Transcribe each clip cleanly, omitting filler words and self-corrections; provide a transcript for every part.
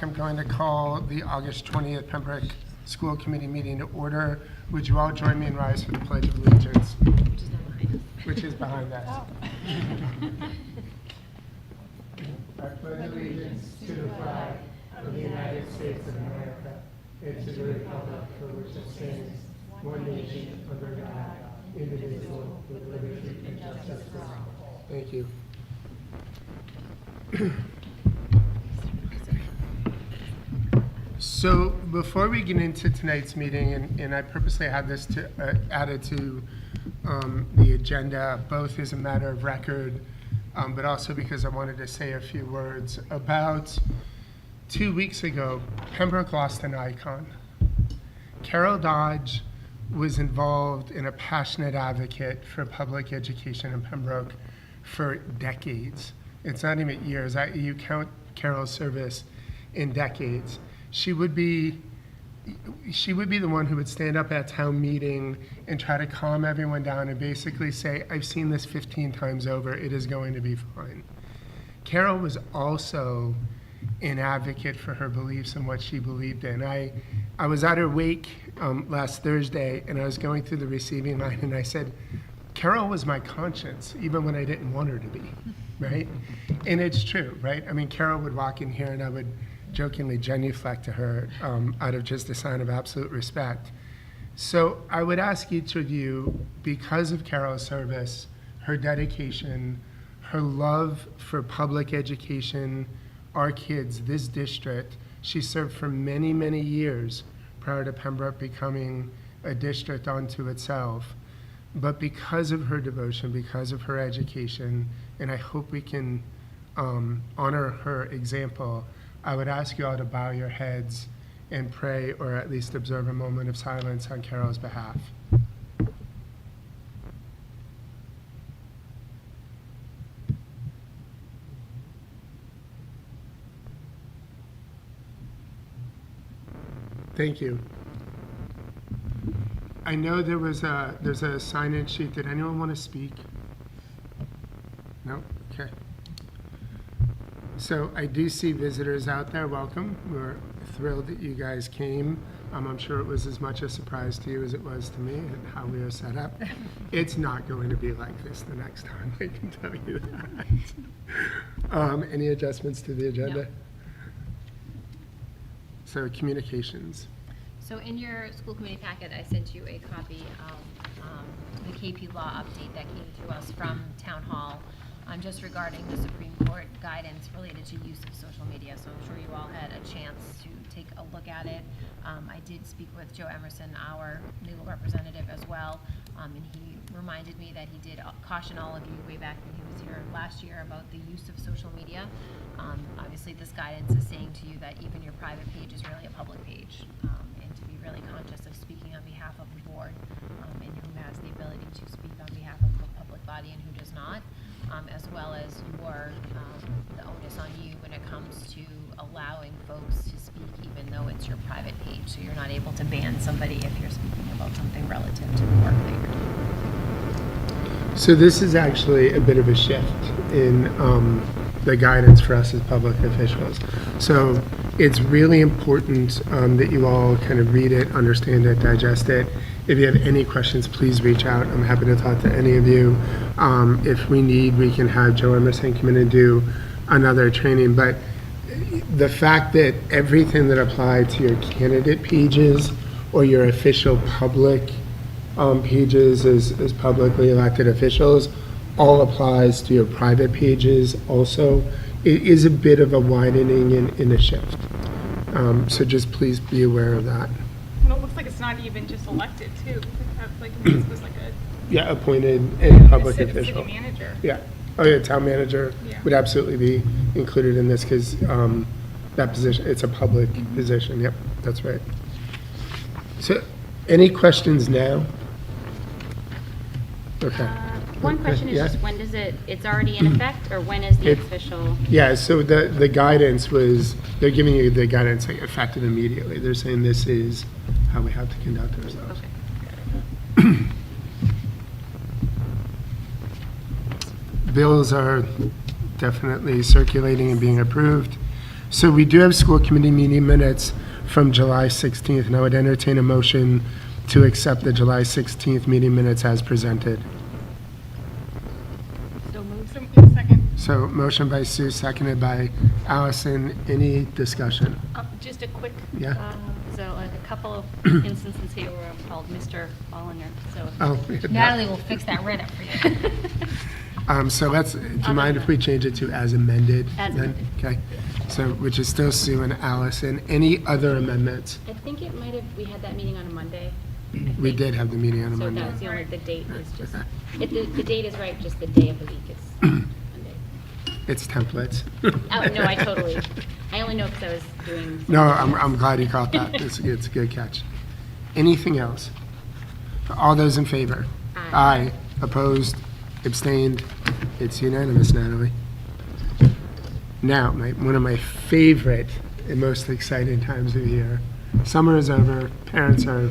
I'm going to call the August 20th Pembroke School Committee meeting to order. Would you all join me in rise for the Pledge of Allegiance? Which is behind us. I pledge allegiance to the flag of the United States of America and to the republic for which it stands, one nation under God, indivisible, with liberty and justice for all. Thank you. So before we get into tonight's meeting, and I purposely had this added to the agenda, both as a matter of record, but also because I wanted to say a few words. About 2 weeks ago, Pembroke lost an icon. Carol Dodge was involved in a passionate advocate for public education in Pembroke for decades. It's not even years. You count Carol's service in decades. She would be the one who would stand up at town meeting and try to calm everyone down and basically say, I've seen this 15 times over, it is going to be fine. Carol was also an advocate for her beliefs and what she believed in. I was at her wake last Thursday, and I was going through the receiving line, and I said, Carol was my conscience, even when I didn't want her to be, right? And it's true, right? I mean, Carol would walk in here, and I would jokingly genuflect to her out of just a sign of absolute respect. So I would ask each of you, because of Carol's service, her dedication, her love for public education, our kids, this district, she served for many, many years prior to Pembroke becoming a district unto itself. But because of her devotion, because of her education, and I hope we can honor her example, I would ask you all to bow your heads and pray, or at least observe a moment of silence on Carol's behalf. Thank you. I know there's a sign-in sheet. Did anyone want to speak? No? Okay. So I do see visitors out there. Welcome. We're thrilled that you guys came. I'm sure it was as much a surprise to you as it was to me and how we are set up. It's not going to be like this the next time, I can tell you that. Any adjustments to the agenda? No. So communications. So in your school committee packet, I sent you a copy of the KP law update that came to us from Town Hall just regarding the Supreme Court guidance related to use of social media. So I'm sure you all had a chance to take a look at it. I did speak with Joe Emerson, our legal representative, as well, and he reminded me that he did caution all of you way back when he was here last year about the use of social media. Obviously, this guidance is saying to you that even your private page is really a public page, and to be really conscious of speaking on behalf of the board, and who has the ability to speak on behalf of the public body and who does not, as well as the onus on you when it comes to allowing folks to speak even though it's your private page. So you're not able to ban somebody if you're speaking about something relative to the work that you're doing. So this is actually a bit of a shift in the guidance for us as public officials. So it's really important that you all kind of read it, understand it, digest it. If you have any questions, please reach out. I'm happy to talk to any of you. If we need, we can have Joe Emerson come in and do another training. But the fact that everything that applied to your candidate pages or your official public pages as publicly elected officials all applies to your private pages also. It is a bit of a widening in a shift. So just please be aware of that. And it looks like it's not even just elected too. Like it was like a appointed and public city official. manager. Yeah. Oh yeah, town manager Yeah. would absolutely be included in this because that position, it's a public position. Yep, that's right. So any questions now? Okay. One question is Yeah. just when does it's already in effect, or when is the official? Yeah, so the guidance was, they're giving you the guidance like effective immediately. They're saying this is how we have to conduct ourselves. Okay. Bills are definitely circulating and being approved. So we do have school committee meeting minutes from July 16th, and I would entertain a motion to accept the July 16th meeting minutes as presented. So moved. Second. So motion by Sue, seconded by Allison. Any discussion? Just a quick, Yeah? So like a couple of instances here where I'm called Mr. Ballinger, so. Oh, Natalie will fix that right up for you. so let's, do you mind if we change it to as amended? As then? amended. Okay. So, which is still Sue and Allison. Any other amendments? I think it might have, we had that meeting on a Monday. I We think. did have the meeting on a So Monday. that's the only, the date is just, the date is right, just the day of the week is Monday. It's templates. Oh, no, I only know because I was doing. No, I'm glad you caught that. It's a good catch. Anything else? All those in favor? Aye. Opposed? Abstained? It's unanimous, Natalie. Now, one of my favorite and most exciting times of the year. Summer is over. Parents are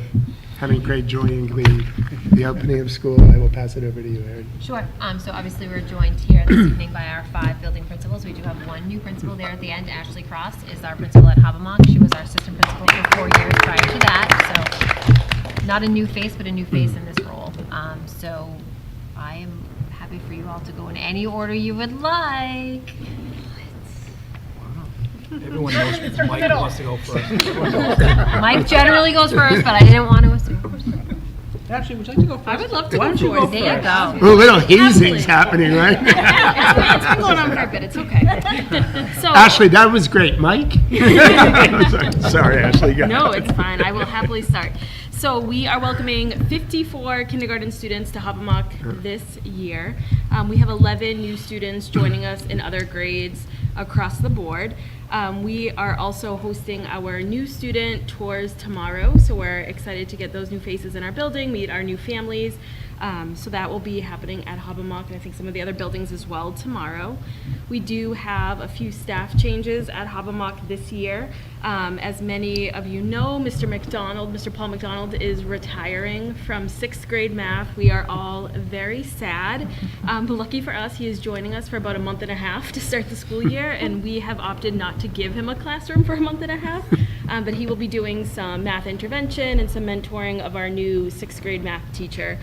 having great joy and glee. The opening of school. I will pass it over to you, Erin. Sure. So obviously we're joined here this evening by our 5 building principals. We do have one new principal there at the end. Ashley Cross is our principal at Hobbamock. She was our assistant principal for 4 years prior to that. So not a new face, but a new face in this role. So I am happy for you all to go in any order you would like. Everyone knows Mike wants to go first. Mike generally goes first, but I didn't want to assume. Actually, would you like to go first? I would love to Why go don't you go first. There you first? go. Oh, a little hazing's happening, right? It's been going on for a bit, it's okay. So, Ashley, that was great. Mike? Sorry, Ashley. Go no, ahead. it's fine, I will happily start. So we are welcoming 54 kindergarten students to Hobbamock this year. We have 11 new students joining us in other grades across the board. We are also hosting our new student tours tomorrow, so we're excited to get those new faces in our building, meet our new families. So that will be happening at Hobbamock and I think some of the other buildings as well tomorrow. We do have a few staff changes at Hobbamock this year. As many of you know, Mr. Paul McDonald is retiring from 6th grade math. We are all very sad. But lucky for us, he is joining us for about a month and a half to start the school year, and we have opted not to give him a classroom for a month and a half. But he will be doing some math intervention and some mentoring of our new 6th grade math teacher,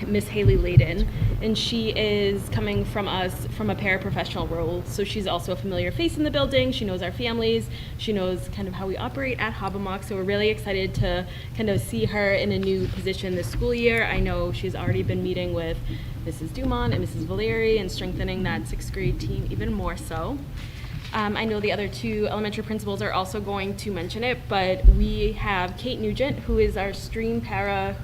Miss Haley Layden. And she is coming from us from a paraprofessional role. So she's also a familiar face in the building. She knows our families. She knows kind of how we operate at Hobbamock. So we're really excited to kind of see her in a new position this school year. I know she's already been meeting with Mrs. Dumont and Mrs. Valeri and strengthening that 6th grade team even more so. I know the other 2 elementary principals are also going to mention it, but we have Kate Nugent, who is our stream para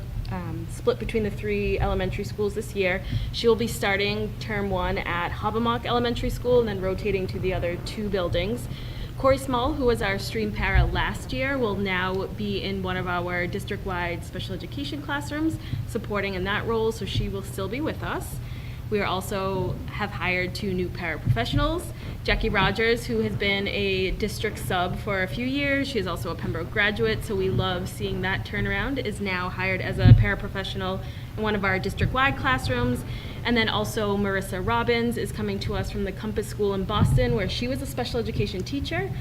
split between the 3 elementary schools this year. She will be starting term 1 at Hobbamock Elementary School and then rotating to the other 2 buildings. Corey Small, who was our stream para last year, will now be in one of our district-wide special education classrooms, supporting in that role, so she will still be with us. We also have hired 2 new paraprofessionals. Jackie Rogers, who has been a district sub for a few years. She is also a Pembroke graduate, so we love seeing that turnaround, is now hired as a paraprofessional in one of our district-wide classrooms. And then also Marissa Robbins is coming to us from the Compass School in Boston, where she was a special education teacher.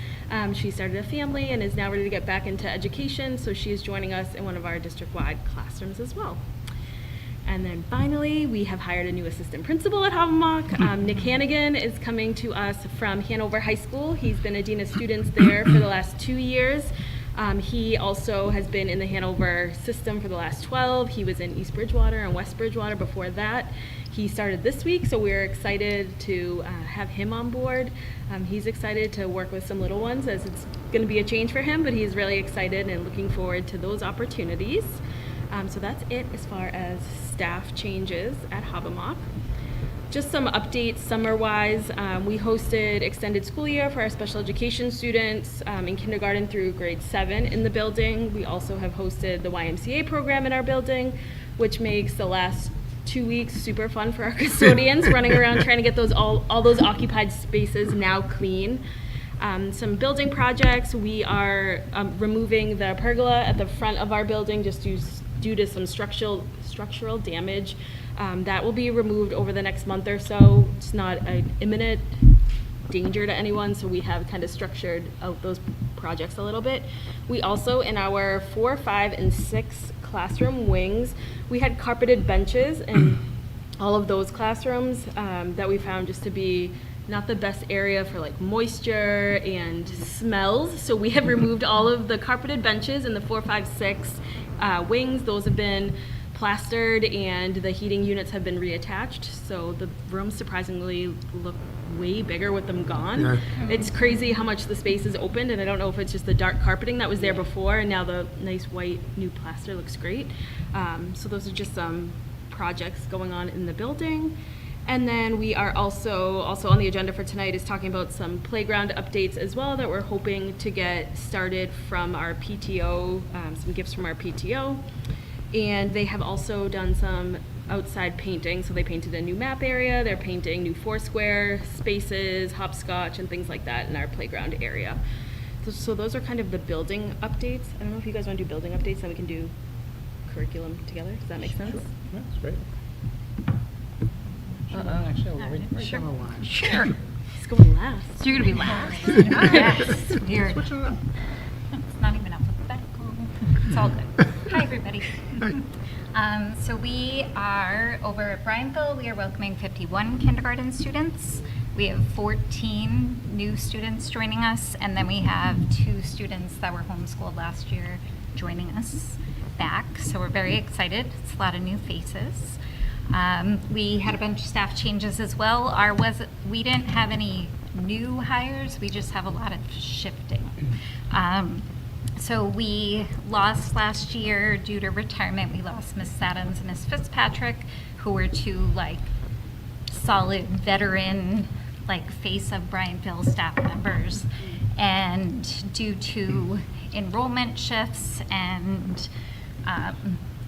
She started a family and is now ready to get back into education, so she is joining us in one of our district-wide classrooms as well. And then finally, we have hired a new assistant principal at Hobbamock. Nick Hannigan is coming to us from Hanover High School. He's been a dean of students there for the last 2 years. He also has been in the Hanover system for the last 12. He was in East Bridgewater and West Bridgewater before that. He started this week, so we're excited to have him on board. He's excited to work with some little ones, as it's going to be a change for him, but he's really excited and looking forward to those opportunities. So that's it as far as staff changes at Hobbamock. Just some updates summer-wise. We hosted extended school year for our special education students in kindergarten through grade 7 in the building. We also have hosted the YMCA program in our building, which makes the last 2 weeks super fun for our custodians, running around trying to get those all those occupied spaces now clean. Some building projects. We are removing the pergola at the front of our building just due to some structural damage. That will be removed over the next month or so. It's not an imminent danger to anyone, so we have kind of structured out those projects a little bit. We also, in our 4, 5, and 6 classroom wings, we had carpeted benches in all of those classrooms that we found just to be not the best area for like moisture and smells. So we have removed all of the carpeted benches in the 4, 5, 6 wings. Those have been plastered and the heating units have been reattached. So the rooms surprisingly look way bigger with them gone. Yeah. It's crazy how much the space is opened, and I don't know if it's just the dark carpeting that was there before, and now the nice white new plaster looks great. So those are just some projects going on in the building. And then we are also on the agenda for tonight is talking about some playground updates as well that we're hoping to get started from our PTO, some gifts from our PTO. And they have also done some outside painting. So they painted a new map area, they're painting new Foursquare spaces, hopscotch, and things like that in our playground area. So those are kind of the building updates. I don't know if you guys want to do building updates, then we can do curriculum together. Does that make sense? Sure. Yeah, that's great. Actually, I'll right down the line. Sure. He's going last. So you're gonna be last. Yes, weird. Switching it up. It's not even alphabetical. It's all good. Hi, everybody. So we are over at Bryanville. We are welcoming 51 kindergarten students. We have 14 new students joining us, and then we have 2 students that were homeschooled last year joining us back. So we're very excited. It's a lot of new faces. We had a bunch of staff changes as well. We didn't have any new hires. We just have a lot of shifting. So we lost last year due to retirement. We lost Miss Adams and Miss Fitzpatrick, who were 2 like solid veteran, like face of Bryanville staff members. And due to enrollment shifts and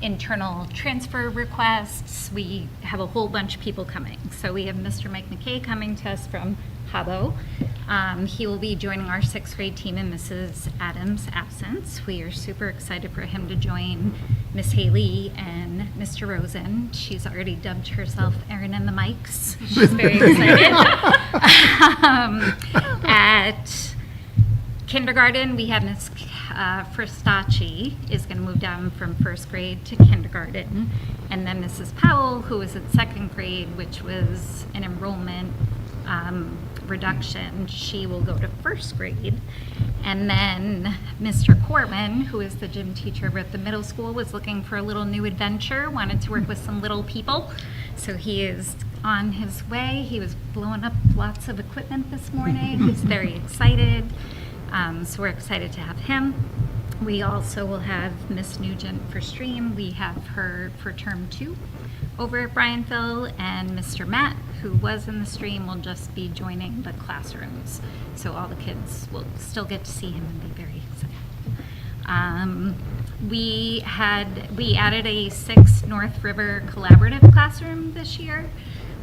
internal transfer requests, we have a whole bunch of people coming. So we have Mr. Mike McKay coming to us from Habo. He will be joining our 6th grade team in Mrs. Adams' absence. We are super excited for him to join Miss Haley and Mr. Rosen. She's already dubbed herself Erin and the Mikes. She's very excited. At kindergarten, we have Miss Fristacci is going to move down from 1st grade to kindergarten. And then Mrs. Powell, who is at 2nd grade, which was an enrollment reduction, she will go to 1st grade. And then Mr. Corwin, who is the gym teacher over at the middle school, was looking for a little new adventure, wanted to work with some little people. So he is on his way. He was blowing up lots of equipment this morning. He's very excited. So we're excited to have him. We also will have Miss Nugent for stream. We have her for term 2 over at Bryanville, and Mr. Matt, who was in the stream, will just be joining the classrooms. So all the kids will still get to see him and be very excited. We added a 6 North River collaborative classroom this year.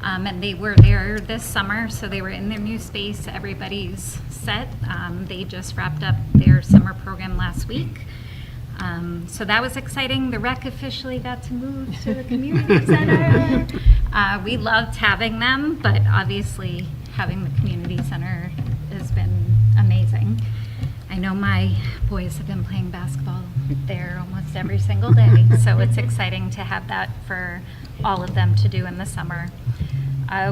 And they were there this summer, so they were in their new space. Everybody's set. They just wrapped up their summer program last week. So that was exciting. The rec officially got to move to the community center. We loved having them, but obviously having the community center has been amazing. I know my boys have been playing basketball there almost every single day, so it's exciting to have that for all of them to do in the summer.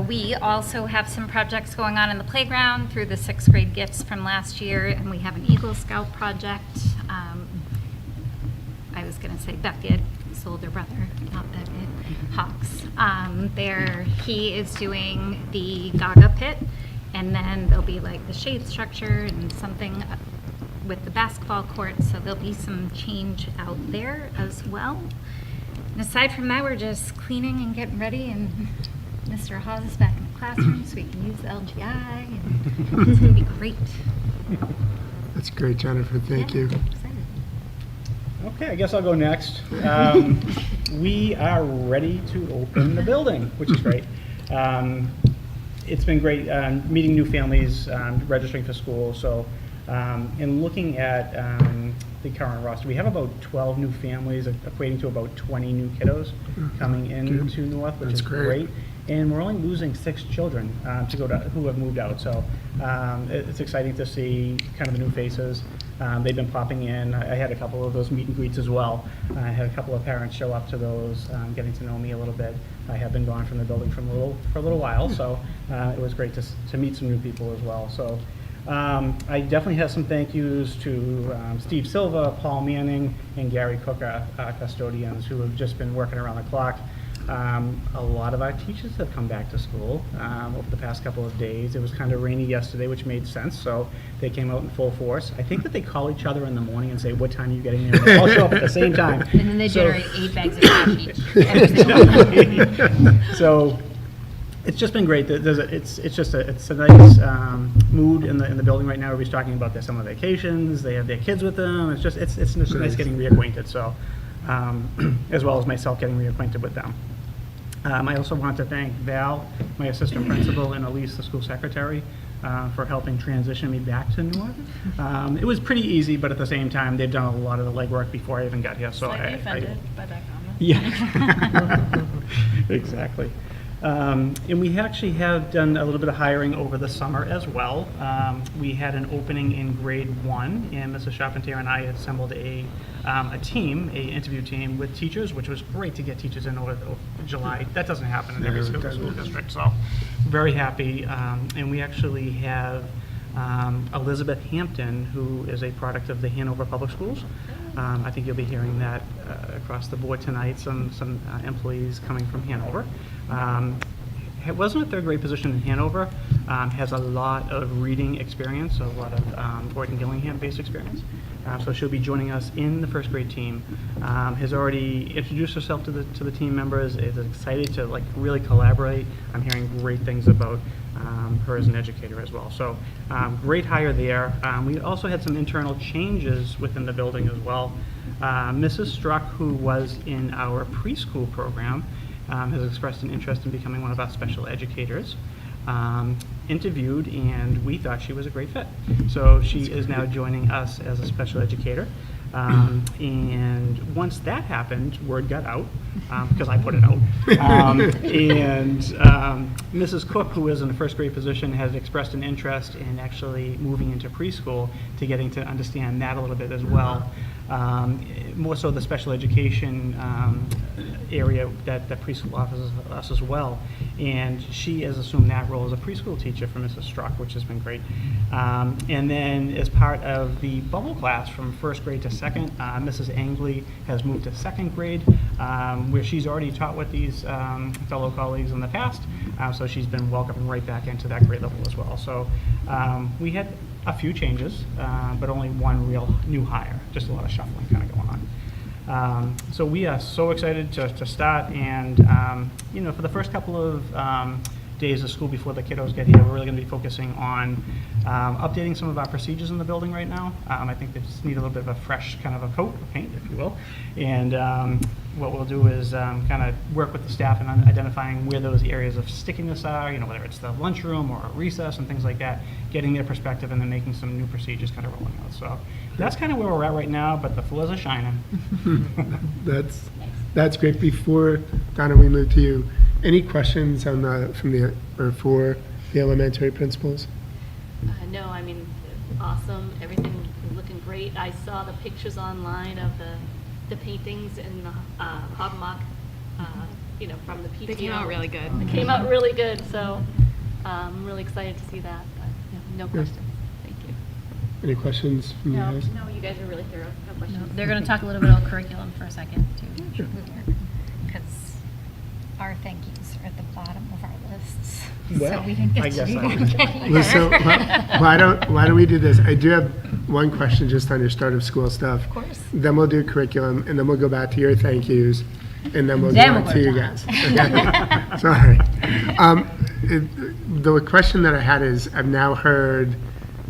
We also have some projects going on in the playground through the 6th grade gifts from last year, and we have an Eagle Scout project. I was going to say Beckett, his older brother, not Beckett, Hawks. He is doing the Gaga pit, and then there'll be like the shade structure and something with the basketball court, so there'll be some change out there as well. And aside from that, we're just cleaning and getting ready, and Mr. Hawes is back in the classroom so we can use the LGI, and it's going to be great. That's great, Jennifer. Thank you. Excited. Okay, I guess I'll go next. We are ready to open the building, which is great. It's been great meeting new families, registering for school. So, in looking at the current roster, we have about 12 new families, equating to about 20 new kiddos coming into North, which That's is great. and we're only losing 6 children who have moved out. So it's exciting to see kind of the new faces. They've been popping in. I had a couple of those meet and greets as well. I had a couple of parents show up to those, getting to know me a little bit. I have been gone from the building for a little while, so it was great to meet some new people as well. So I definitely have some thank yous to Steve Silva, Paul Manning, and Gary Cook, our custodians, who have just been working around the clock. A lot of our teachers have come back to school over the past couple of days. It was kind of rainy yesterday, which made sense, so they came out in full force. I think that they call each other in the morning and say, what time are you getting there? They all show up at the same time. And then they generate 8 bags of cash each. Every single one. So it's just been great. It's a nice mood in the building right now. Everybody's talking about their summer vacations. They have their kids with them. It's just nice getting reacquainted. So as well as myself getting reacquainted with them. I also want to thank Val, my assistant principal, and Elise, the school secretary, for helping transition me back to Newark. It was pretty easy, but at the same time, they've done a lot of the legwork before I even got here. So Slightly offended by that comment. Yeah, exactly. And we actually have done a little bit of hiring over the summer as well. We had an opening in grade 1, and Mrs. Charpentier and I assembled a interview team with teachers, which was great to get teachers in over July. That doesn't happen in every school district, so very happy. And we actually have Elizabeth Hampton, who is a product of the Hanover Public Schools. I think you'll be hearing that across the board tonight, some employees coming from Hanover. It wasn't a third grade position in Hanover, has a lot of reading experience, a lot of Gordon Gillingham-based experience. So she'll be joining us in the first grade team. Has already introduced herself to the team members, is excited to really collaborate. I'm hearing great things about her as an educator as well. So great hire there. We also had some internal changes within the building as well. Mrs. Struck, who was in our preschool program, has expressed an interest in becoming one of our special educators. Interviewed, and we thought she was a great fit. So she is now joining us as a special educator. And once that happened, word got out, because I put it out. And Mrs. Cook, who is in the first grade position, has expressed an interest in actually moving into preschool to getting to understand that a little bit as well. More so the special education area that preschool offers us as well. And she has assumed that role as a preschool teacher for Mrs. Struck, which has been great. And then as part of the bubble class from first grade to second, Mrs. Angley has moved to second grade, where she's already taught with these fellow colleagues in the past. So she's been welcomed right back into that grade level as well. So we had a few changes, but only one real new hire, just a lot of shuffling kind of going on. So we are so excited to start, and for the first couple of days of school before the kiddos get here, we're really going to be focusing on updating some of our procedures in the building right now. I think they just need a little bit of a fresh kind of a coat of paint, if you will. And what we'll do is kind of work with the staff in identifying where those areas of stickiness are, whether it's the lunchroom or a recess and things like that, getting their perspective and then making some new procedures kind of rolling out. So that's kind of where we're at right now, but the floors are shining. That's great. Before, Donna, we move to you, any questions for the elementary principals? No, I mean, awesome. Everything is looking great. I saw the pictures online of the paintings in the Hobmock, from the PTO. They came out really good. They came out really good, so I'm really excited to see that. But no questions. Thank you. Any questions from you guys? No, you guys are really thorough. No questions. They're going to talk a little bit about curriculum for a second, too. Because our thank yous are at the bottom of our lists. Well, so we didn't get I guess to I even get here. Well, so why don't we do this? I do have one question just on your start of school stuff. Of course. Then we'll do curriculum, and then we'll go back to your thank yous, and then we'll Then go we'll on go to to you Donna. guys. Sorry. The question that I had is, I've now heard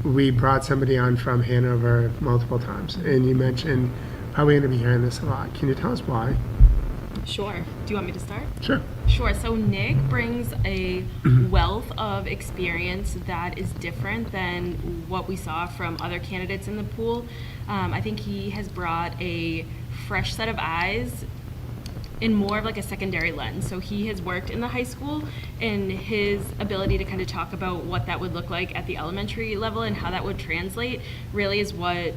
we brought somebody on from Hanover multiple times, and you mentioned probably going to be hearing this a lot. Can you tell us why? Sure. Do you want me to start? Sure. Sure. So Nick brings a wealth of experience that is different than what we saw from other candidates in the pool. I think he has brought a fresh set of eyes in more of like a secondary lens. So he has worked in the high school, and his ability to kind of talk about what that would look like at the elementary level and how that would translate really is what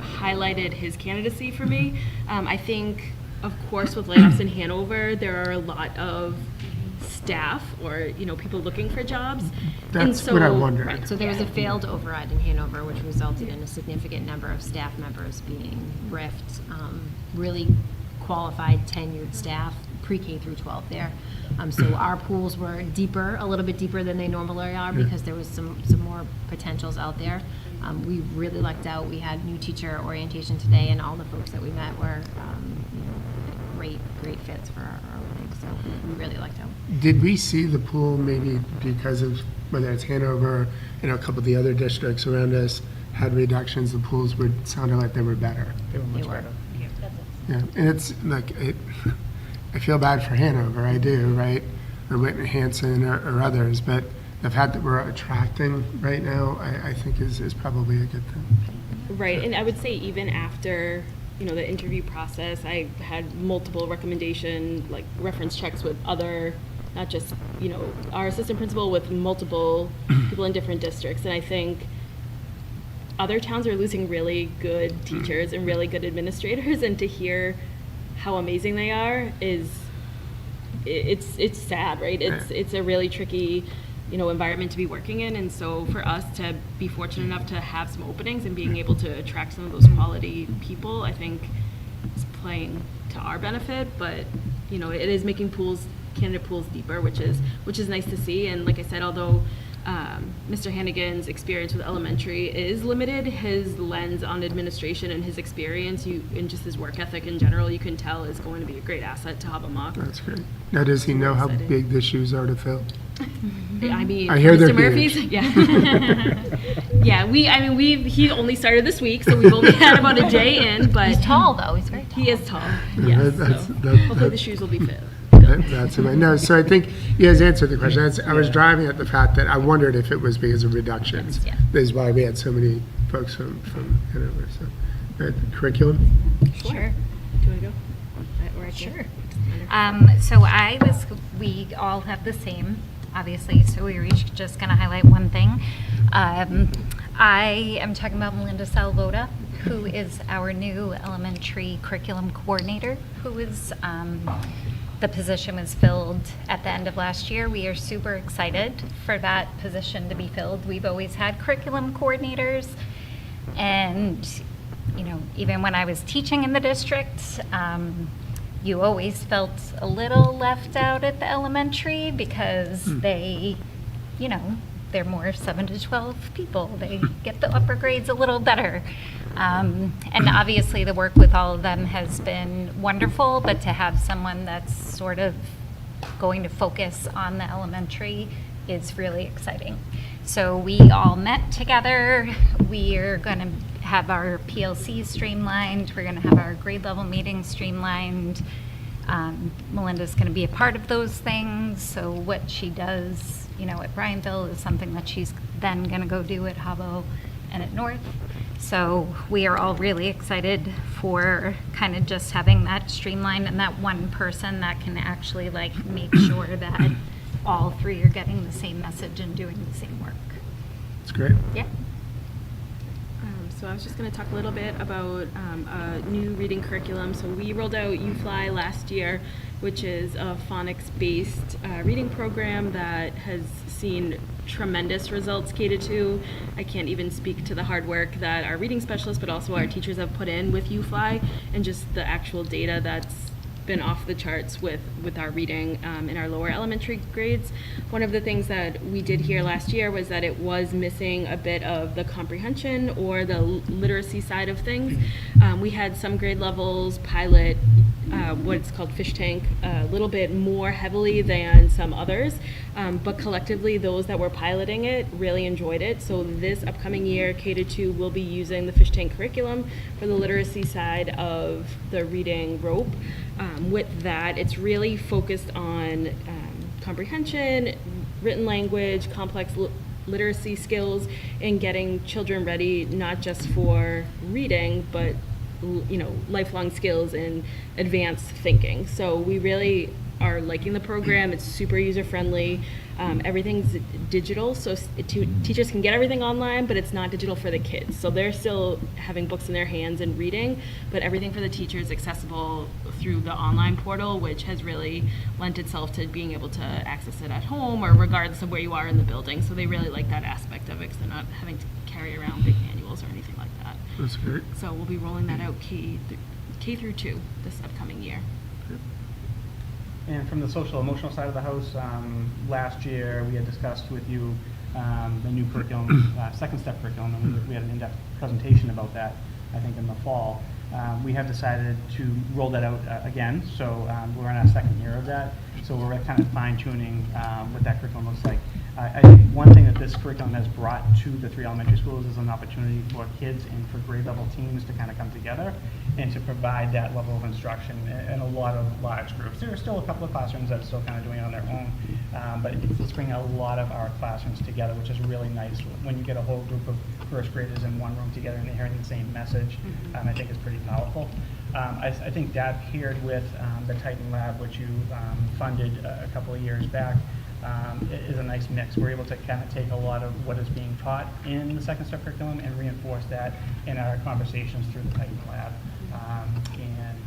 highlighted his candidacy for me. I think, of course, with layoffs in Hanover, there are a lot of staff or, you know, people looking for jobs. That's what I wondered. Right, so there was a failed override in Hanover, which resulted in a significant number of staff members being riffed, really qualified, tenured staff, pre-K through 12 there. So our pools were deeper, a little bit deeper than they normally are, because there was some more potentials out there. We really lucked out. We had new teacher orientation today, and all the folks that we met were you know, great fits for our league. So we really lucked out. Did we see the pool maybe because of whether it's Hanover, you know, a couple of the other districts around us had reductions, the pools sounded like they were better. They were much They were. better. Yeah, and it's like, I feel bad for Hanover, I do, right? Or Whitney Hanson or others, but the fact that we're attracting right now, I think is probably a good thing. Right, and I would say even after, you know, the interview process, I had multiple like reference checks with other, not just, you know, our assistant principal, with multiple people in different districts. And I think other towns are losing really good teachers and really good administrators, and to hear how amazing they are it's sad, right? It's a really tricky, you know, environment to be working in. And so for us to be fortunate enough to have some openings and being able to attract some of those quality people, I think is playing to our benefit. But, you know, it is making candidate pools deeper, which is nice to see. And like I said, although Mr. Hannigan's experience with elementary is limited, his lens on administration and his experience, and just his work ethic in general, you can tell is going to be a great asset to Hobbamock. That's great. Now, does he know how Excited. big the shoes are to fill? I mean, I hear they're Mr. Murphy's, huge. yeah. He only started this week, so we've only had about a day in, but He's tall, though. He's very tall. he is tall. Yes, That's- so that- hopefully that- the shoes will be fit. That's amazing. No, so I think he has answered the question. I was driving at the fact that I wondered if it was because of reductions. Yeah. This is why we had so many folks from Hanover. So, curriculum? Sure. Do you want to go? Or I can? Sure. We all have the same, obviously, so we were each just going to highlight one thing. I am talking about Melinda Salvota, who is our new elementary curriculum coordinator, who is, the position was filled at the end of last year. We are super excited for that position to be filled. We've always had curriculum coordinators, and, you know, even when I was teaching in the district, you always felt a little left out at the elementary because they, you know, they're more 7 to 12 people. They get the upper grades a little better. And obviously the work with all of them has been wonderful, but to have someone that's sort of going to focus on the elementary is really exciting. So we all met together. We are going to have our PLC streamlined. We're going to have our grade level meetings streamlined. Melinda's going to be a part of those things. So what she does, you know, at Bryanville is something that she's then going to go do at Hobbo and at North. So we are all really excited for kind of just having that streamlined and that one person that can actually like make sure that all three are getting the same message and doing the same work. That's great. Yeah. So I was just going to talk a little bit about a new reading curriculum. So we rolled out UFly last year, which is a phonics-based reading program that has seen tremendous results K-2. I can't even speak to the hard work that our reading specialists, but also our teachers have put in with UFly, and just the actual data that's been off the charts with our reading in our lower elementary grades. One of the things that we did here last year was that it was missing a bit of the comprehension or the literacy side of things. We had some grade levels pilot what's called fish tank a little bit more heavily than some others, but collectively those that were piloting it really enjoyed it. So this upcoming year, K-2 will be using the fish tank curriculum for the literacy side of the reading rope. With that, it's really focused on comprehension, written language, complex literacy skills, and getting children ready not just for reading, but lifelong skills and advanced thinking. So we really are liking the program. It's super user-friendly. Everything's digital, so teachers can get everything online, but it's not digital for the kids. So they're still having books in their hands and reading, but everything for the teachers is accessible through the online portal, which has really lent itself to being able to access it at home or regardless of where you are in the building. So they really like that aspect of it because they're not having to carry around big manuals or anything like that. That's great. So we'll be rolling that out K through 2 this upcoming year. And from the social emotional side of the house, last year we had discussed with you the new curriculum, second step curriculum, and we had an in-depth presentation about that, I think, in the fall. We have decided to roll that out again, so we're in our second year of that. So we're kind of fine-tuning what that curriculum looks like. I think one thing that this curriculum has brought to the 3 elementary schools is an opportunity for kids and for grade level teams to kind of come together and to provide that level of instruction in a lot of large groups. There are still a couple of classrooms that are still kind of doing it on their own, but it's bringing a lot of our classrooms together, which is really nice. When you get a whole group of first graders in one room together and they're hearing the same message, I think is pretty powerful. I think that paired with the Titan Lab, which you funded a couple of years back, is a nice mix. We're able to kind of take a lot of what is being taught in the second step curriculum and reinforce that in our conversations through the Titan Lab. And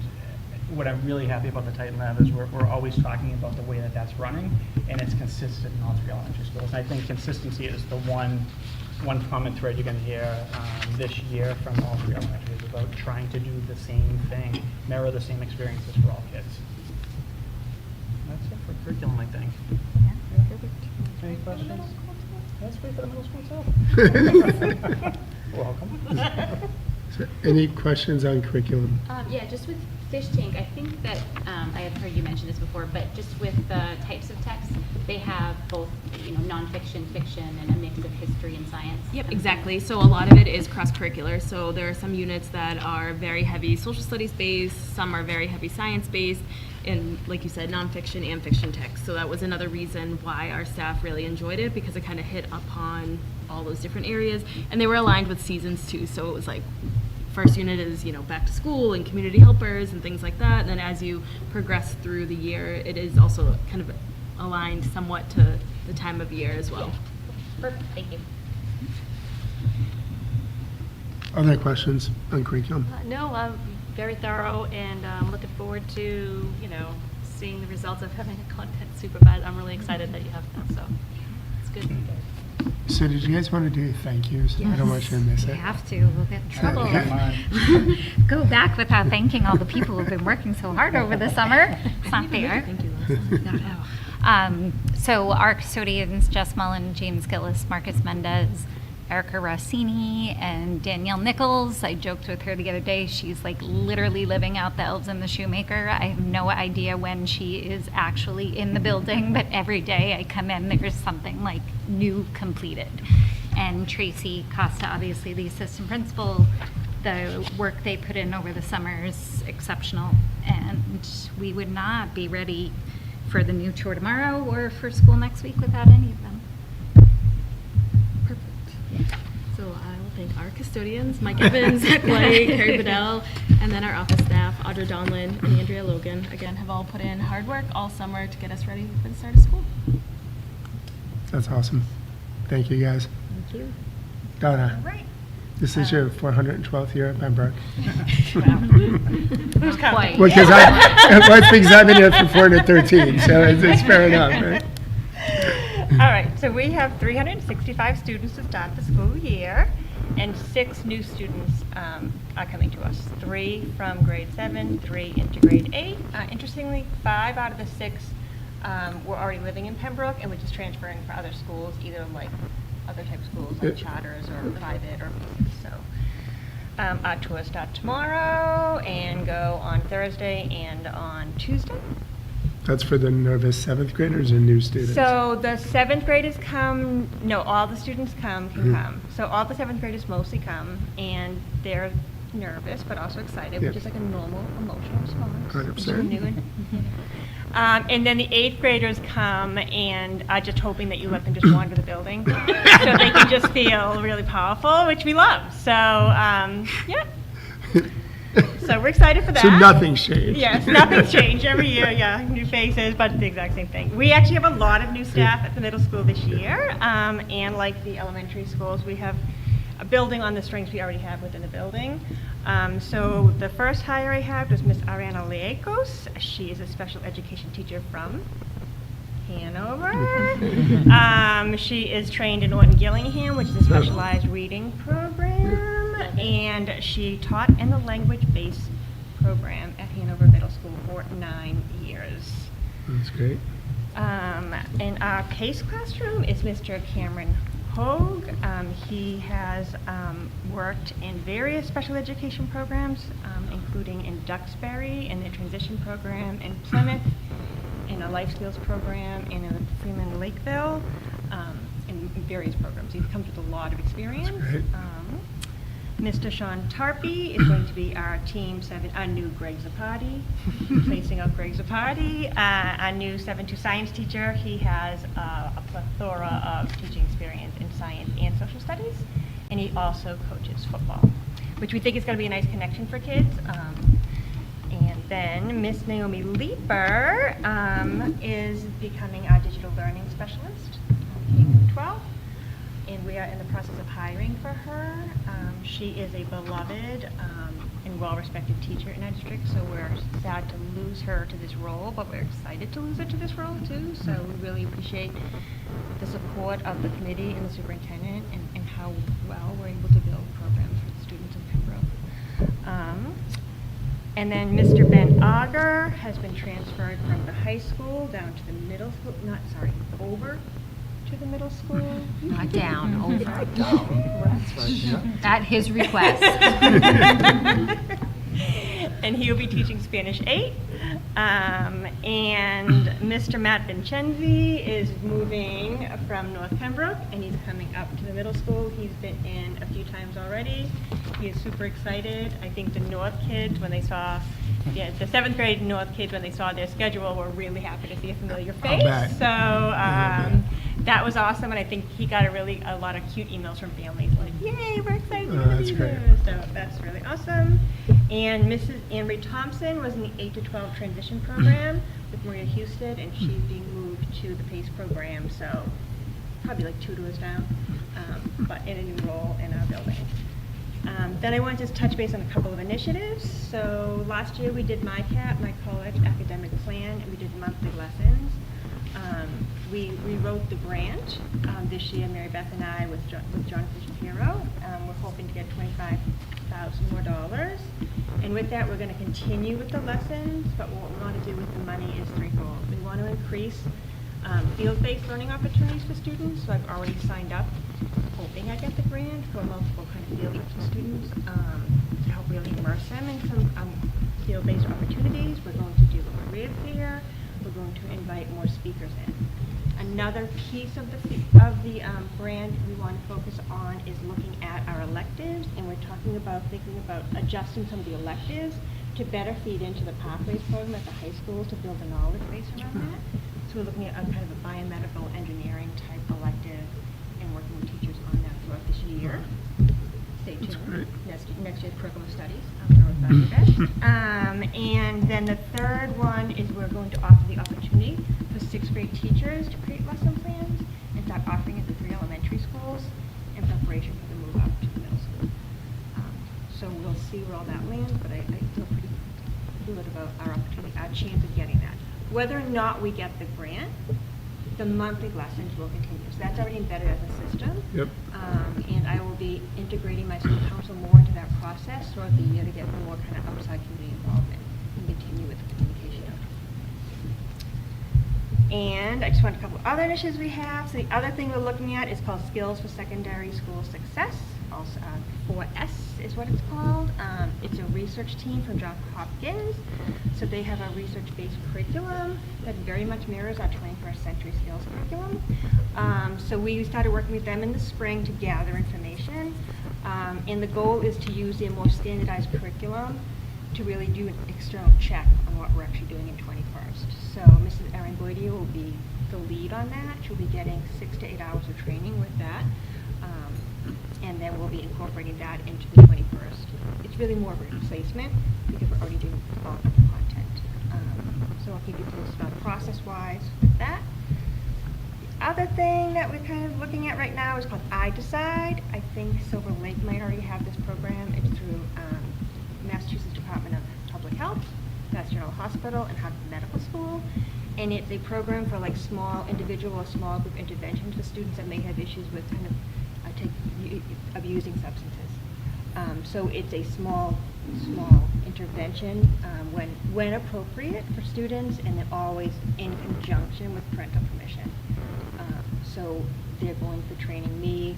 what I'm really happy about the Titan Lab is we're always talking about the way that that's running, and it's consistent in all 3 elementary schools. And I think consistency is the one common thread you're going to hear this year from all 3 elementaries about trying to do the same thing, mirror the same experiences for all kids. That's it for curriculum, I think. Any questions? Let's wait for the middle school itself. Welcome. So any questions on curriculum? Yeah, just with Fish Tank, I think that I have heard you mention this before, but just with the types of text, they have both, nonfiction, fiction, and a mix of history and science. Yep, exactly. So a lot of it is cross-curricular. So there are some units that are very heavy social studies based, some are very heavy science based, and like you said, nonfiction and fiction text. So that was another reason why our staff really enjoyed it, because it kind of hit upon all those different areas, and they were aligned with seasons too. So it was like, first unit is, back to school and community helpers and things like that. And then as you progress through the year, it is also kind of aligned somewhat to the time of year as well. Perfect, thank you. Other questions on curriculum? No, very thorough, and I'm looking forward to, seeing the results of having a content supervisor. I'm really excited that you have that, so it's good. So did you guys want to do thank yous? I don't want you to miss We it. have to. We'll get in trouble. Come on. Go back without thanking all the people who've been working so hard over the summer. It's not fair. Thank you. So our custodians, Jess Mullen, James Gillis, Marcus Mendez, Erica Rossini, and Danielle Nichols. I joked with her the other day. She's like literally living out the Elves and the Shoemaker. I have no idea when she is actually in the building, but every day I come in, there's something like new completed. And Tracy Costa, obviously the assistant principal, the work they put in over the summer is exceptional. And we would not be ready for the new tour tomorrow or for school next week without any of them. Perfect. So I will thank our custodians, Mike Evans, Zach White, Carrie Bedell, and then our office staff, Audra Donlin and Andrea Logan, again, have all put in hard work all summer to get us ready for the start of school. That's awesome. Thank you, guys. Thank you. Donna, Right. this is your 412th year at Pembroke. Who's counting? Well, it's because I've been here for 413, so it's fair enough, right? All right, so we have 365 students to start the school year, and 6 new students are coming to us. 3 from grade 7, 3 into grade 8. Interestingly, 5 out of the 6 were already living in Pembroke and were just transferring for other schools, either like other type of schools, like charters or private or so. Our tours start tomorrow and go on Thursday and on Tuesday. That's for the nervous 7th graders and new students. So the 7th graders come, no, all the students can come. So all the 7th graders mostly come, and they're nervous but also excited, which is like a normal emotional response. 100%. And then the 8th graders come and are just hoping that you let them just wander the building so they can just feel really powerful, which we love. So, yeah. So we're excited for that. So nothing's changed. Yes, nothing's changed every year, yeah, new faces, but it's the exact same thing. We actually have a lot of new staff at the middle school this year, and like the elementary schools, we have a building on the strengths we already have within the building. So the first hire I had was Miss Ariana Leakos. She is a special education teacher from Hanover. She is trained in Norton Gillingham, which is a specialized reading program, and she taught in the language-based program at Hanover Middle School for 9 years. That's great. In our PACE classroom is Mr. Cameron Hogue. He has worked in various special education programs, including in Duxbury, in the transition program, in Plymouth, in a life skills program, and in Freeman Lakeville, in various programs. He comes with a lot of experience. great. Mr. Sean Tarpey is going to be our Team 7, our new Greg Zapati, replacing out Greg Zapati, our new 7-2 science teacher. He has a plethora of teaching experience in science and social studies, and he also coaches football, which we think is going to be a nice connection for kids. And then Miss Naomi Leeper is becoming our digital learning specialist, K-12. And we are in the process of hiring for her. She is a beloved and well-respected teacher in our district, so we're sad to lose her to this role, but we're excited to lose her to this role too. So we really appreciate the support of the committee and the superintendent and how well we're able to build programs for the students in Pembroke. And then Mr. Ben Auger has been transferred from the high school down to the middle school, over to the middle school. Not down, over. At his request. And he will be teaching Spanish 8. And Mr. Matt Vincenzi is moving from North Pembroke, and he's coming up to the middle school. He's been in a few times already. He is super excited. I think the North kids, when they saw, the 7th grade North kids, when they saw their schedule, were really happy to see a familiar face. bet. So that was awesome, and I think he got a lot of cute emails from families like, "Yay, we're excited to that's be great. here." So that's really awesome. And Mrs. Anne Ray Thompson was in the 8 to 12 transition program with Maria Houston, and she's being moved to the PACE program, so probably like 2 doors down, but in a new role in our building. Then I want to just touch base on a couple of initiatives. So last year we did MyCap, My College Academic Plan, and we did monthly lessons. We wrote the grant this year, Mary Beth and I, with Jonathan Shapiro. We're hoping to get $25,000 more. And with that, we're going to continue with the lessons, but what we want to do with the money is threefold. We want to increase field-based learning opportunities for students, so I've already signed up, hoping I get the grant for multiple kind of field trips for students to help really immerse them in some field-based opportunities. We're going to do a career fair. We're going to invite more speakers in. Another piece of the brand we want to focus on is looking at our electives, and we're thinking about adjusting some of the electives to better feed into the Pathways program at the high schools to build a knowledge base around that. So we're looking at a kind of a biomedical engineering type elective and working with teachers on that throughout this year. Stay tuned. Next year's curriculum studies. I'm sure we'll do that. And then the third one is we're going to offer the opportunity for 6th grade teachers to create lesson plans and start offering it to 3 elementary schools in preparation for the move up to the middle school. So we'll see where all that lands, but I feel pretty good about our opportunity, our chance of getting that. Whether or not we get the grant, the monthly lessons will continue. So that's already embedded as a system. Yep. And I will be integrating my school council more into that process throughout the year to get more kind of outside community involvement and continue with the communication. And I just want a couple other initiatives we have. So the other thing we're looking at is called Skills for Secondary School Success. Also, 4S is what it's called. It's a research team from Johns Hopkins. So they have a research-based curriculum that very much mirrors our 21st century skills curriculum. So we started working with them in the spring to gather information. And the goal is to use a more standardized curriculum to really do an external check on what we're actually doing in 21st. So Mrs. Erin Boydia will be the lead on that. She'll be getting 6 to 8 hours of training with that. And then we'll be incorporating that into the 21st. It's really more of a replacement because we're already doing all of the content. So I'll keep you posted on process-wise with that. The other thing that we're kind of looking at right now is called I Decide. I think Silver Lake might already have this program. It's through Massachusetts Department of Public Health, Mass General Hospital, and Harvard Medical School. And it's a program for like small individual or small group interventions for students that may have issues with kind of abusing substances. So it's a small intervention when appropriate for students, and then always in conjunction with parental permission. So they're going for training me,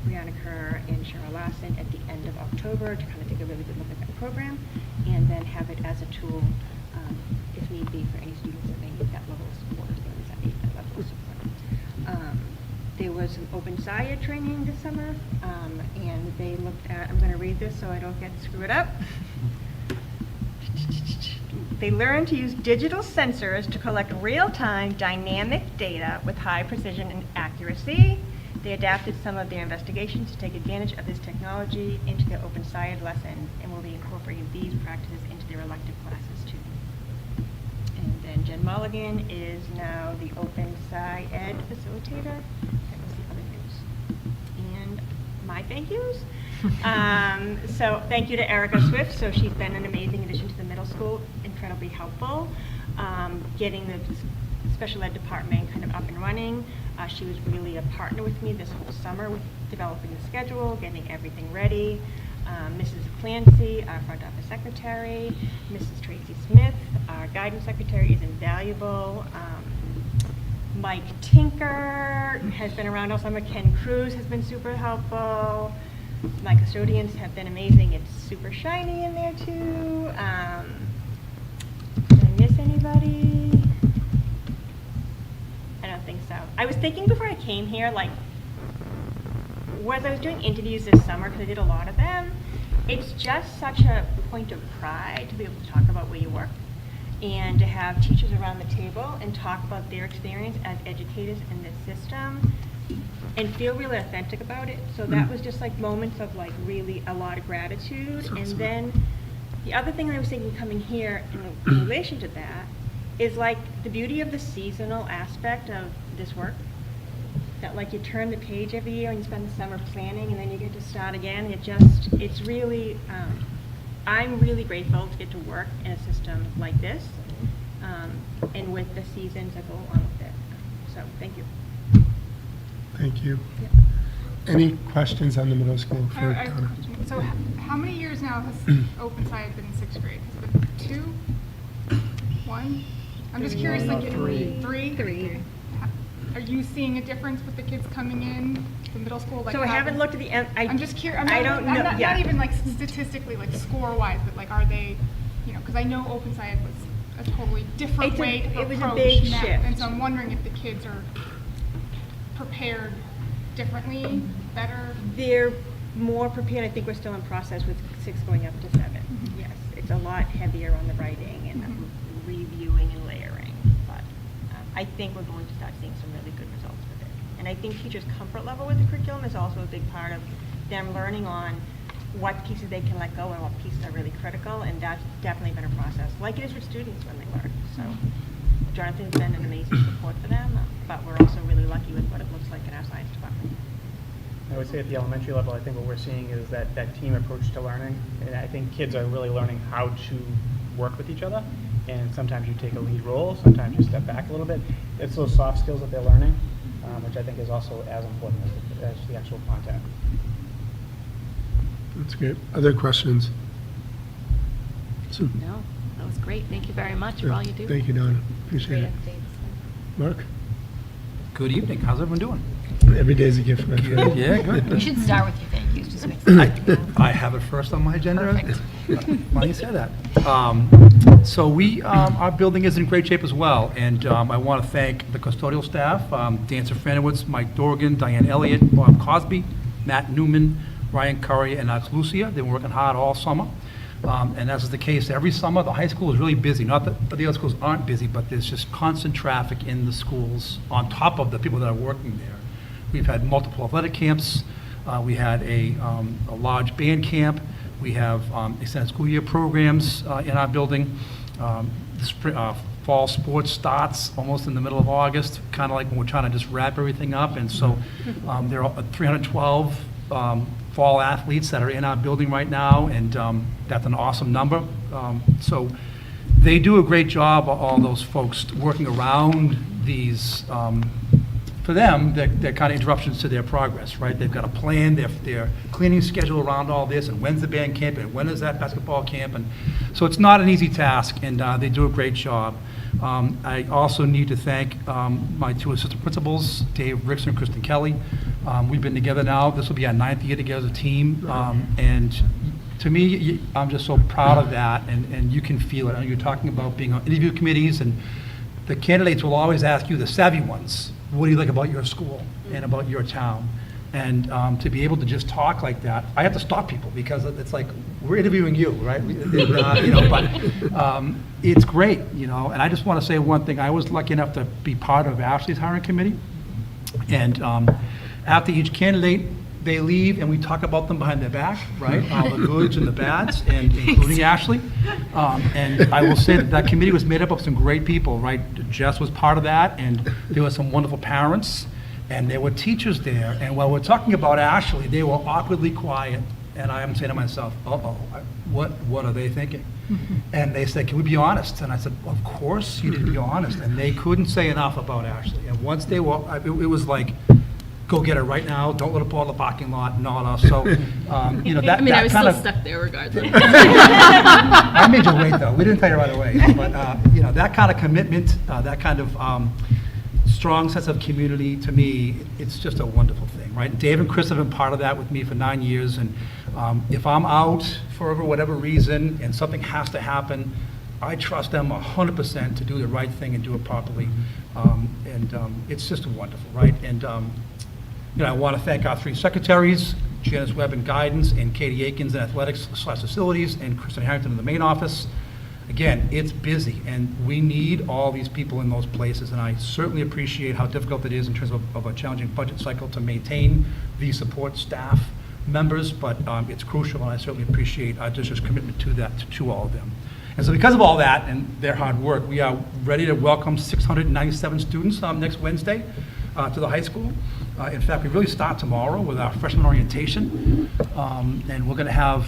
Brianna Kerr, and Cheryl Larson at the end of October to kind of take a really good look at that program, and then have it as a tool, if need be, for any students that may need that level of support, students that need that level of support. There was some open SIAD training this summer, and they looked at, I'm going to read this so I don't screw it up. They learned to use digital sensors to collect real-time dynamic data with high precision and accuracy. They adapted some of their investigations to take advantage of this technology into their open SIAD lessons, and will be incorporating these practices into their elective classes too. And then Jen Mulligan is now the open SIAD facilitator. That was the other news. And my thank yous. So thank you to Erica Swift. So she's been an amazing addition to the middle school, incredibly helpful. Getting the special ed department kind of up and running. She was really a partner with me this whole summer with developing the schedule, getting everything ready. Mrs. Clancy, our front office secretary, Mrs. Tracy Smith, our guidance secretary, is invaluable. Mike Tinker has been around all summer. Ken Cruz has been super helpful. My custodians have been amazing. It's super shiny in there too. Did I miss anybody? I don't think so. I was thinking before I came here, like, as I was doing interviews this summer, because I did a lot of them, it's just such a point of pride to be able to talk about where you work and to have teachers around the table and talk about their experience as educators in this system and feel really authentic about it. So that was just like moments of like really a lot of gratitude. And then the other thing I was thinking coming here in relation to that is like the beauty of the seasonal aspect of this work. That like you turn the page every year and you spend the summer planning and then you get to start again. It's really, I'm really grateful to get to work in a system like this and with the seasons that go along with it. So thank you. Thank you. Yep. Any questions on the middle school I for have a Donna? question. So how many years now has Open SIAD been in 6th grade? Has it been 2? 1? I'm just curious, like, Three. 3? Are you seeing a difference with the kids coming in the middle school? Like, So I haven't looked at the, I'm just curious. I don't know, Not yeah. even like statistically, like score-wise, but like, are they, because I know Open SIAD was a totally different way to it approach was a big now. shift. And so I'm wondering if the kids are prepared differently, better. They're more prepared. I think we're still in process with 6 going up to 7. Yes, it's a lot heavier on the writing and reviewing and layering. But I think we're going to start seeing some really good results with it. And I think teachers' comfort level with the curriculum is also a big part of them learning on what pieces they can let go and what pieces are really critical. And that's definitely been a process, like it is with students when they learn. So Jonathan's been an amazing support for them, but we're also really lucky with what it looks like in our science department. I would say at the elementary level, I think what we're seeing is that team approach to learning. And I think kids are really learning how to work with each other. And sometimes you take a lead role, sometimes you step back a little bit. It's those soft skills that they're learning, which I think is also as important as the actual content. That's great. Other questions? No, that was great. Thank you very much for all you do. Thank you, Donna. Appreciate Great it. updates. Mark? Good evening. How's everyone doing? Every day's a gift, my friend. Yeah, good. You should start with your thank yous, just makes I have it first on my agenda. Why do you say that? So our building is in great shape as well, and I want to thank the custodial staff, Dan Safranowitz, Mike Dorgan, Diane Elliott, Bob Cosby, Matt Newman, Ryan Curry, and that's Lucia. They've been working hard all summer. And as is the case every summer, the high school is really busy. Not that the other schools aren't busy, but there's just constant traffic in the schools on top of the people that are working there. We've had multiple athletic camps. We had a large band camp. We have extended school year programs in our building. Fall sports starts almost in the middle of August, kind of like when we're trying to just wrap everything up. And so there are 312 fall athletes that are in our building right now, and that's an awesome number. So they do a great job, all those folks working around these, for them, they're kind of interruptions to their progress, right? They've got a plan, their cleaning schedule around all this, and when's the band camp, and when is that basketball camp, and so it's not an easy task, and they do a great job. I also need to thank my two assistant principals, Dave Ricks and Kristen Kelly. We've been together now, this will be our 9th year together as a team, and to me, I'm just so proud of that, and you can feel it. You're talking about being on interview committees, and the candidates will always ask you, the savvy ones, what do you like about your school and about your town? And to be able to just talk like that, I have to stop people because it's like, we're interviewing you, right? But it's great, and I just want to say one thing. I was lucky enough to be part of Ashley's hiring committee. And after each candidate, they leave and we talk about them behind their back, right? All the goods and the bads, and including Ashley. And I will say that committee was made up of some great people, right? Jess was part of that, and there were some wonderful parents, and there were teachers there. And while we're talking about Ashley, they were awkwardly quiet. And I am saying to myself, what are they thinking? And they said, can we be honest? And I said, of course you need to be honest. And they couldn't say enough about Ashley. And once they were, it was like, go get her right now, don't let her pull in the parking lot, and all that. So, that I was kind still of, stuck there regardless. I made you wait, though. We didn't tell you right away. But, that kind of commitment, that kind of strong sense of community, to me, it's just a wonderful thing, right? Dave and Chris have been part of that with me for 9 years, and if I'm out for whatever reason and something has to happen, I trust them 100% to do the right thing and do it properly. It's just wonderful, right? And I want to thank our 3 secretaries, Janice Webb in guidance, and Katie Akins in athletics/facilities, and Kristen Harrington in the main office. Again, it's busy, and we need all these people in those places, and I certainly appreciate how difficult it is in terms of a challenging budget cycle to maintain these support staff members, but it's crucial, and I certainly appreciate our district's commitment to that, to all of them. And so because of all that and their hard work, we are ready to welcome 697 students next Wednesday to the high school. In fact, we really start tomorrow with our freshman orientation, and we're going to have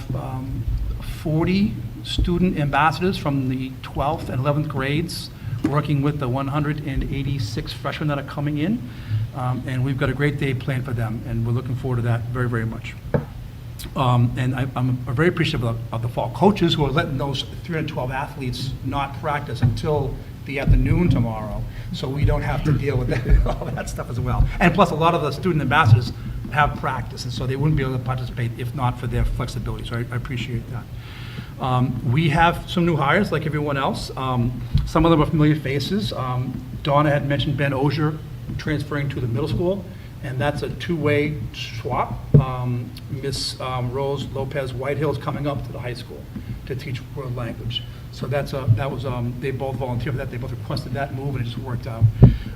40 student ambassadors from the 12th and 11th grades working with the 186 freshmen that are coming in, and we've got a great day planned for them, and we're looking forward to that very, very much. And I'm very appreciative of the fall coaches who are letting those 312 athletes not practice until the afternoon tomorrow, so we don't have to deal with that, all that stuff as well. And plus, a lot of the student ambassadors have practice, and so they wouldn't be able to participate if not for their flexibility, so I appreciate that. We have some new hires, like everyone else. Some of them are familiar faces. Donna had mentioned Ben Ozier transferring to the middle school, and that's a two-way swap. Miss Rose Lopez Whitehill is coming up to the high school to teach world language. So they both volunteered for that. They both requested that move, and it just worked out.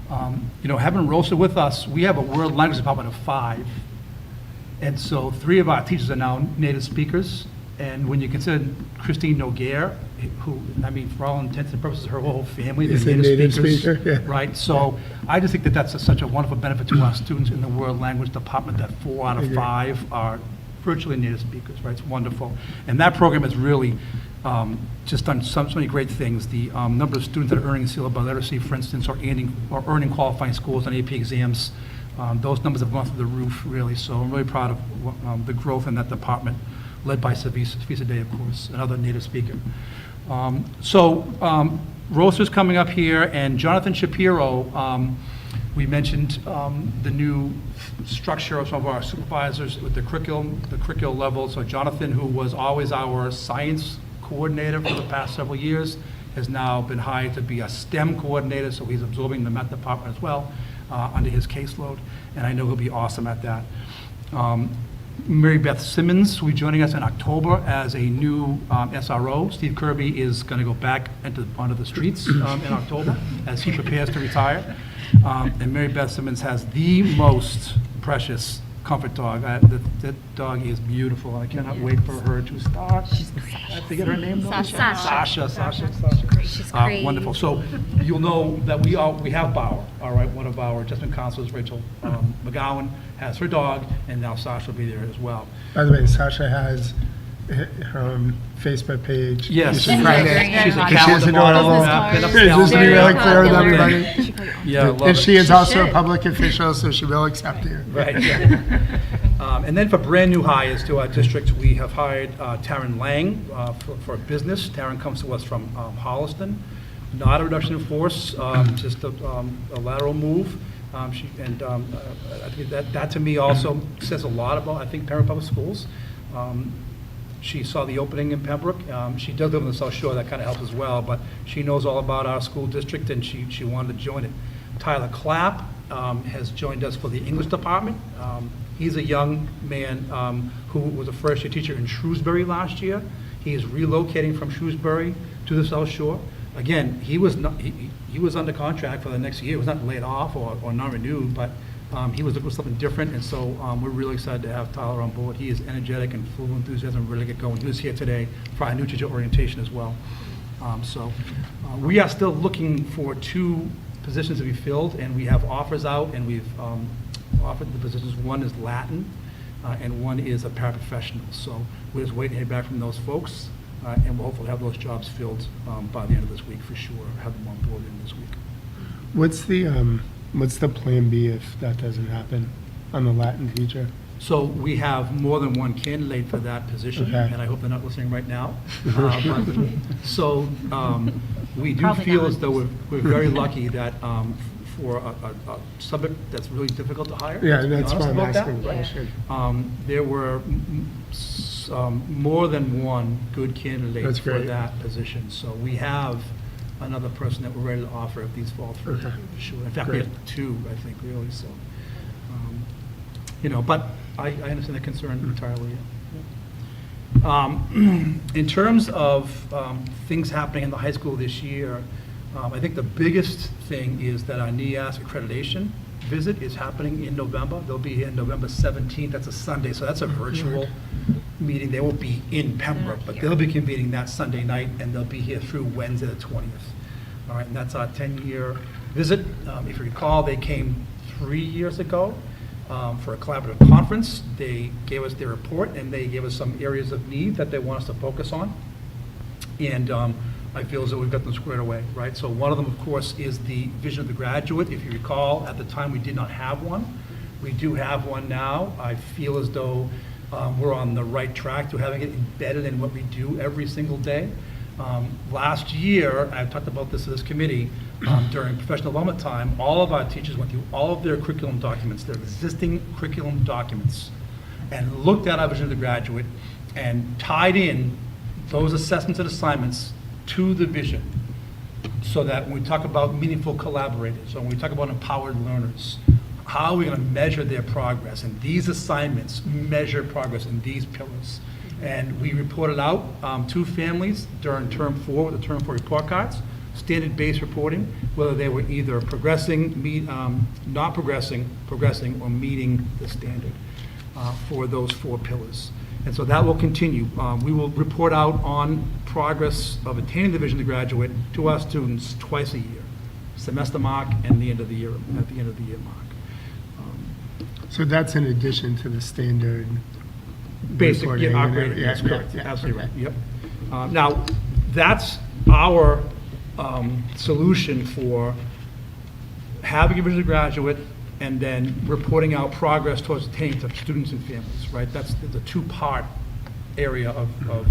Having Rosa with us, we have a world language department of 5, and so 3 of our teachers are now native speakers. And when you consider Christine Noguer, who, for all intents and purposes, her whole family, Is they're a native speakers, speaker, yeah. right? So I just think that that's such a wonderful benefit to our students in the world language department, that 4 out of 5 are virtually native speakers, right? It's wonderful. And that program has really just done so many great things. The number of students that are earning a seal of literacy, for instance, or earning qualifying scores on AP exams, those numbers have gone through the roof, really. So I'm really proud of the growth in that department, led by Savisa Day, of course, another native speaker. Rosa's coming up here, and Jonathan Shapiro, we mentioned the new structure of some of our supervisors with the curriculum level. So Jonathan, who was always our science coordinator for the past several years, has now been hired to be a STEM coordinator, so he's absorbing the math department as well under his caseload, and I know he'll be awesome at that. Mary Beth Simmons will be joining us in October as a new SRO. Steve Kirby is going to go back onto the streets in October as he prepares to retire. And Mary Beth Simmons has the most precious comfort dog. That dog is beautiful. I cannot wait for her to start. I forget her name though? Sasha. Sasha. She's great. Wonderful. So you'll know that we have Bauer, all right, one of our adjustment counselors, Rachel McGowan, has her dog, and now Sasha will be there as well. By the way, Sasha has her Facebook page. Yes. You should find She's it. She's a And she's calendar adorable. model. Pin up She's just to be really calendar. clear with everybody. Yeah, I love And it. she is also a public official, so she will accept you. Right, yeah. And then for brand-new hires to our district, we have hired Taryn Lang for business. Taryn comes to us from Holliston. Not a reduction in force, just a lateral move. I think that to me also says a lot about, I think, Pembroke Public Schools. She saw the opening in Pembroke. She does live in the South Shore, that kind of helps as well, but she knows all about our school district, and she wanted to join it. Tyler Clapp has joined us for the English department. He's a young man who was a first-year teacher in Shrewsbury last year. He is relocating from Shrewsbury to the South Shore. Again, he was under contract for the next year. He was not laid off or non-renewed, but he was looking for something different, and so we're really excited to have Tyler on board. He is energetic and full of enthusiasm, really get going. He was here today for our new teacher orientation as well. We are still looking for 2 positions to be filled, and we have offers out, and we've offered the positions. One is Latin, and one is a paraprofessional. So we're just waiting to hear back from those folks, and we'll hopefully have those jobs filled by the end of this week for sure, have them on board in this week. What's the plan B if that doesn't happen on the Latin teacher? So we have more than one candidate for that position, Okay. and I hope they're not listening right now. We do Probably feel not. as though we're very lucky that for a subject that's really difficult to hire. Yeah, let's be that's honest why I'm about that. asking the question. There were more than one good candidate That's for great. that position. So we have another person that we're ready to offer if these fall through, Okay. for sure. In fact, we Great. have 2, I think, really, so. But I understand the concern entirely. In terms of things happening in the high school this year, I think the biggest thing is that our NEAS accreditation visit is happening in November. They'll be here November 17th. That's a Sunday, so that's a virtual meeting. They won't be in Pembroke, but they'll be convening that Sunday night, and they'll be here through Wednesday the 20th. All right, and that's our 10-year visit. If you recall, they came 3 years ago for a collaborative conference. They gave us their report, and they gave us some areas of need that they want us to focus on. And I feel as though we've got them squared away, right? So one of them, of course, is the vision of the graduate. If you recall, at the time, we did not have one. We do have one now. I feel as though we're on the right track to having it embedded in what we do every single day. Last year, I talked about this to this committee, during professional development time, all of our teachers went through all of their curriculum documents, their existing curriculum documents, and looked at our vision of the graduate and tied in those assessments and assignments to the vision, so that when we talk about meaningful collaborators, or when we talk about empowered learners, how are we going to measure their progress? And these assignments measure progress in these pillars. And we reported out to families during term 4 with the term 4 report cards, standard-based reporting, whether they were either progressing, not progressing, or meeting the standard for those 4 pillars. And so that will continue. We will report out on progress of attaining the vision to graduate to our students twice a year, semester mark and the end of the year, at the end of the year mark. So that's in addition to the standard Basic, reporting yeah, and operating, everything. that's Yeah, correct, yeah, absolutely right, okay. yep. Now, that's our solution for having a vision to graduate and then reporting out progress towards attaining to students and families, right? That's the 2-part area of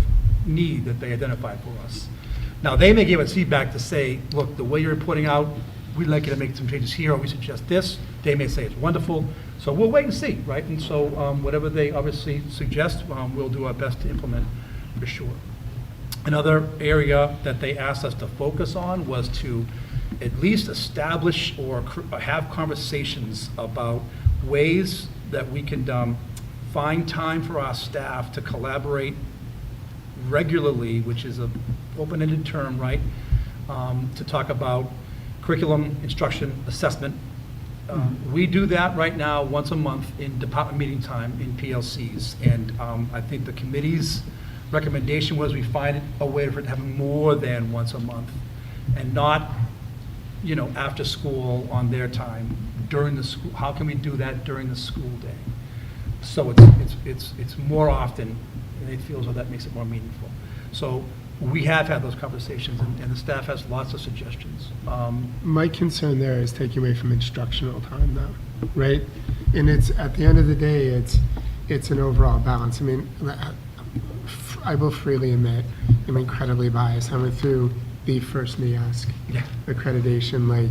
need that they identified for us. Now, they may give us feedback to say, look, the way you're reporting out, we'd like you to make some changes here, or we suggest this. They may say it's wonderful. So we'll wait and see, right? And so whatever they obviously suggest, we'll do our best to implement for sure. Another area that they asked us to focus on was to at least establish or have conversations about ways that we can find time for our staff to collaborate regularly, which is an open-ended term, right? To talk about curriculum, instruction, assessment, We do that right now once a month in department meeting time in PLCs. And I think the committee's recommendation was we find a way for it to happen more than once a month and not, after school on their time during the school. How can we do that during the school day? So it's more often, and it feels like that makes it more meaningful. So we have had those conversations, and the staff has lots of suggestions. My concern there is taking away from instructional time, though, right? And it's, at the end of the day, it's an overall balance. I mean, I will freely admit, I'm incredibly biased. I went through the first NEASC Yeah. accreditation like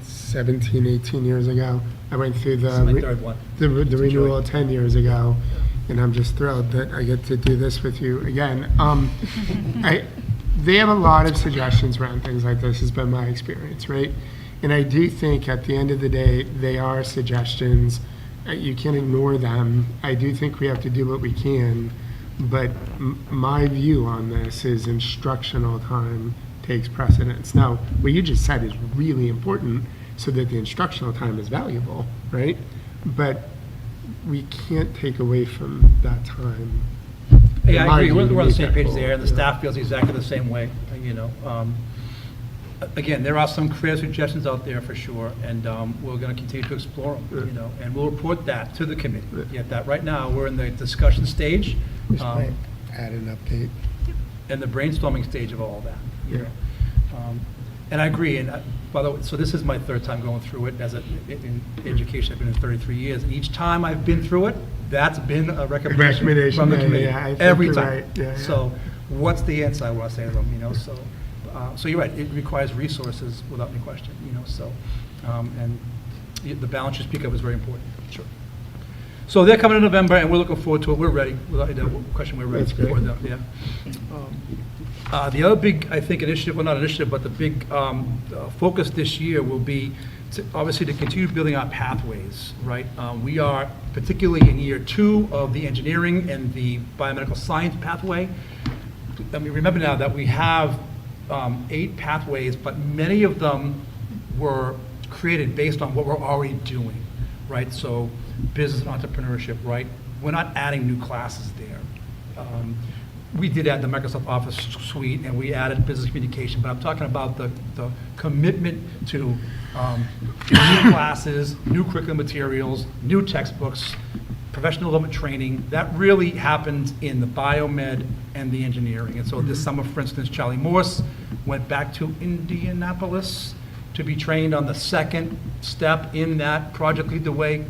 17, 18 years ago. I went through This is my third one. the renewal enjoy. 10 years ago, and I'm just thrilled that I get to do this with you again. They have a lot of suggestions around things like this, has been my experience, right? And I do think at the end of the day, they are suggestions. You can't ignore them. I do think we have to do what we can, but my view on this is instructional time takes precedence. Now, what you just said is really important so that the instructional time is valuable, right? But we can't take away from that time. Yeah, In I my agree. view, We're on the to same make page that there, and the goal, staff feels exactly the same way, Again, there are some creative suggestions out there for sure, and we're going to continue to explore them, and we'll report that to the committee. Yet that right now, we're in the discussion stage Just might add an update. and the brainstorming stage of all that. you Yeah. know. And I agree, and by the way, so this is my third time going through it in education. I've been in 33 years, and each time I've been through it, that's been a recommendation from the committee. yeah, I think Every you're time. right. Yeah, So what's the answer I want to say to them, so you're right, it requires resources without any question, so, and the balance you speak of is very important, sure. So they're coming in November, and we're looking forward to it, we're ready, without any question, we're ready That's great. for them, yeah. The other big, I think, initiative, well, not initiative, but the big focus this year will be, obviously, to continue building our pathways, right? We are, particularly in year 2 of the engineering and the biomedical science pathway. I mean, remember now that we have 8 pathways, but many of them were created based on what we're already doing, right? So business and entrepreneurship, right? We're not adding new classes there. We did add the Microsoft Office suite, and we added business communication, but I'm talking about the commitment to new classes, new curriculum materials, new textbooks, professional development training. That really happened in the biomed and the engineering. And so this summer, for instance, Charlie Morse went back to Indianapolis to be trained on the second step in that Project Lead the Way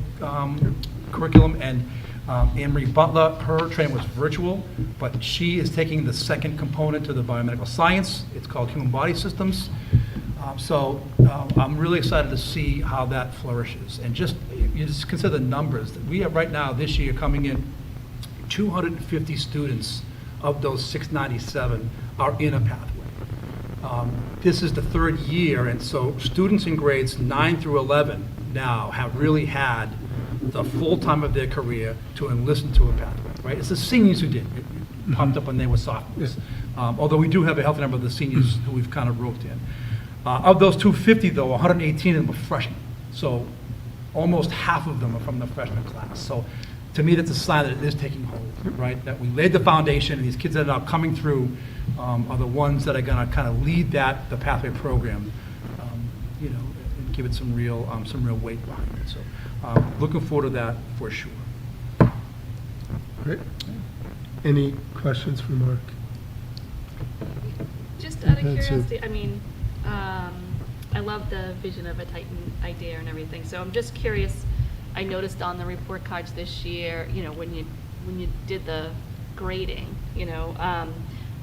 curriculum. And Anne-Marie Butler, her training was virtual, but she is taking the second component to the biomedical science. It's called Human Body Systems. So I'm really excited to see how that flourishes. And you just consider the numbers. We have right now, this year, coming in 250 students of those 697 are in a pathway. This is the 3rd year, and so students in grades 9 through 11 now have really had the full time of their career to enlist into a pathway, right? It's the seniors who did. It popped up when they were sophomores. Although we do have a healthy number of the seniors who we've kind of roped in. Of those 250, though, 118 of them were freshmen. So almost half of them are from the freshman class. So to me, that's a sign that it is taking hold, right? That we laid the foundation, and these kids that are now coming through are the ones that are going to kind of lead the pathway program, and give it some real weight behind it. So looking forward to that for sure. Great. Any questions for Mark? Just out of That's it. curiosity, I mean, I love the vision of a Titan idea and everything, so I'm just curious, I noticed on the report cards this year, when you did the grading,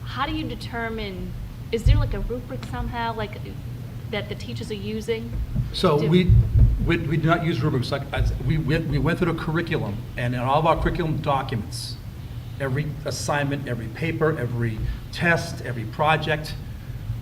how do you determine, is there like a rubric somehow, like, that the teachers are using? So to- we do not use rubrics. We went through the curriculum, and in all of our curriculum documents, every assignment, every paper, every test, every project,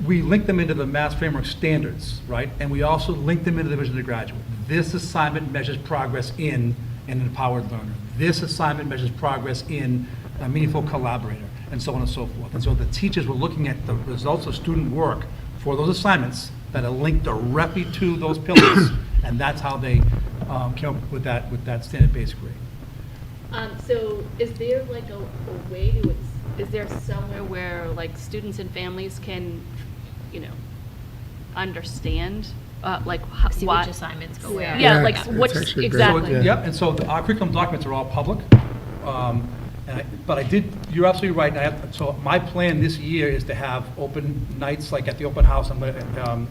we link them into the Mass Framework standards, right? And we also link them into the Vision of the Graduate. This assignment measures progress in an empowered learner. This assignment measures progress in a meaningful collaborator, and so on and so forth. And so the teachers were looking at the results of student work for those assignments that are linked directly to those pillars, And that's how they came up with that standard base grade. So is there like a way to, is there somewhere where like students and families can, you know, understand, like See why? which assignments go where. Yeah, Yeah, like it's what's, actually great. exactly. Yeah. Yep, and so our curriculum documents are all public. But I did, you're absolutely right. So my plan this year is to have open nights, like at the open house, I'm going to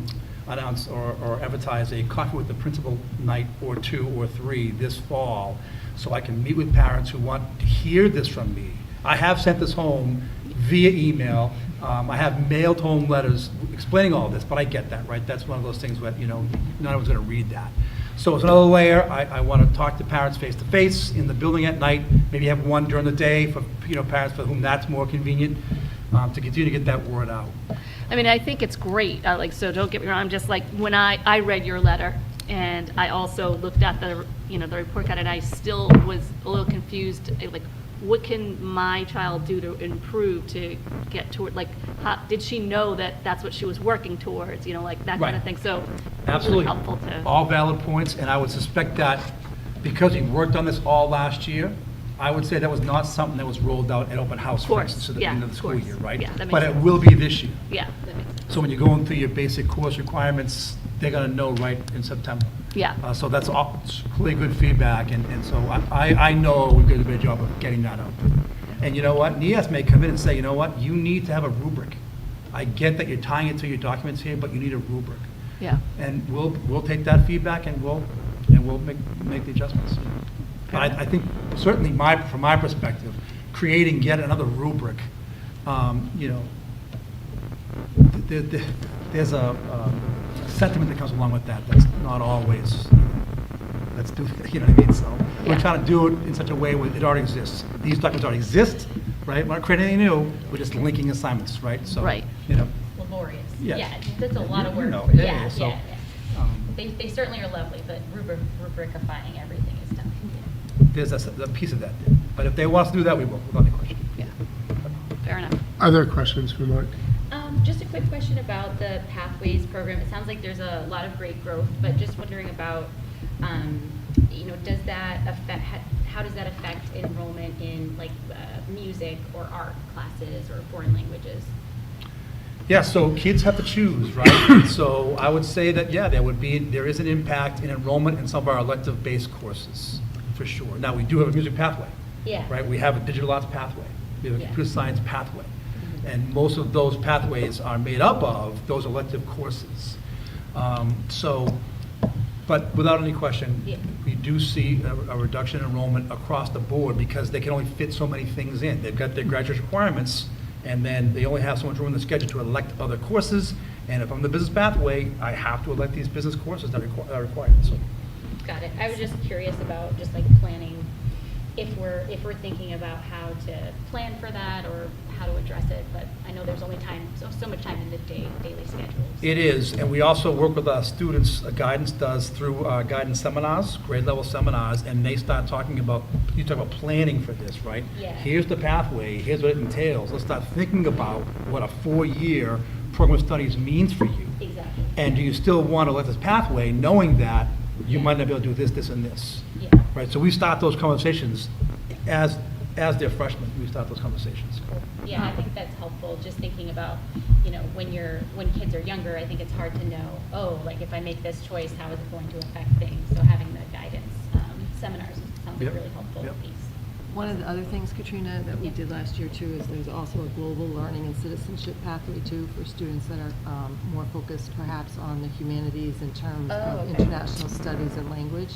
announce or advertise a coffee with the principal night or 2 or 3 this fall, so I can meet with parents who want to hear this from me. I have sent this home via email. I have mailed home letters explaining all this, but I get that, right? That's one of those things that, you know, no one's going to read that. So it's another layer. I want to talk to parents face-to-face in the building at night, maybe have one during the day for, you know, parents for whom that's more convenient, to continue to get that word out. I mean, I think it's great, like, so don't get me wrong, I'm just like, when I read your letter, and I also looked at the, you know, the report card, and I still was a little confused, like, what can my child do to improve to get toward, like, how, did she know that that's what she was working towards, you know, like, that kind of Right. thing, so it's Absolutely. really helpful to. All valid points, and I would suspect that because we worked on this all last year, I would say that was not something that was rolled out at open house, Of for course, instance, at the yeah, end of the of school course. year, right? Yeah, that makes But it sense. will be this year. Yeah, that makes sense. So when you go into your basic course requirements, they're going to know right in September. Yeah. So that's all, it's really good feedback, and so I know we did a good job of getting that out. And you know what? NEAS may come in and say, you know what? You need to have a rubric. I get that you're tying it to your documents here, but you need a rubric. Yeah. And we'll take that feedback and we'll make the adjustments. But I think certainly from my perspective, creating yet another rubric, you know, there's a sentiment that comes along with that that's not always, let's do, you know what I mean? So we're Yeah. trying to do it in such a way where it already exists. These documents already exist, right? We're not creating anything new, we're just linking assignments, right? So, Right. you know, Laborious. Yeah. Yeah, that's a lot of You work. know, for- yeah, Yeah, yeah, so, yeah. They certainly are lovely, but rubricifying everything is tough. there's a piece of that there. But if they want us to do that, we will, without any question. Yeah, fair enough. Other questions for Mark? Just a quick question about the Pathways program. It sounds like there's a lot of great growth, but just wondering about, you know, does that affect, how does that affect enrollment in like music or art classes or foreign languages? Yeah, so kids have to choose, right? So I would say that, yeah, there is an impact in enrollment in some of our elective-based courses, for sure. Now, we do have a music pathway. Yeah. Right? We have a digital arts pathway. We have a Yeah. computer science pathway. And most of those pathways are made up of those elective courses. But without any question, Yeah. we do see a reduction in enrollment across the board because they can only fit so many things in. They've got their graduation requirements, and then they only have so much room in the schedule to elect other courses. And if I'm the business pathway, I have to elect these business courses that are required. So Got it. I was just curious about just like planning, if we're thinking about how to plan for that or how to address it, but I know there's only so much time in the daily schedules. it is, and we also work with our students, guidance does through guidance seminars, grade level seminars, and they start talking about, you talk about planning for this, right? Yeah. Here's the pathway, here's what it entails. Let's start thinking about what a 4-year program of studies means for you. Exactly. And do you still want to let this pathway, knowing that you might not be able to do this, this, and this? Yeah. Right, so we start those conversations as they're freshmen, we start those conversations. Yeah, I think that's helpful, just thinking about, you know, when kids are younger, I think it's hard to know, oh, like if I make this choice, how is it going to affect things? So having the guidance seminars sounds like a Yep. really helpful Yep. piece. One of the other things, Katrina, that we Yeah. did last year too, is there's also a global learning and citizenship pathway too for students that are more focused perhaps on the humanities in terms Oh, of okay. international studies and language.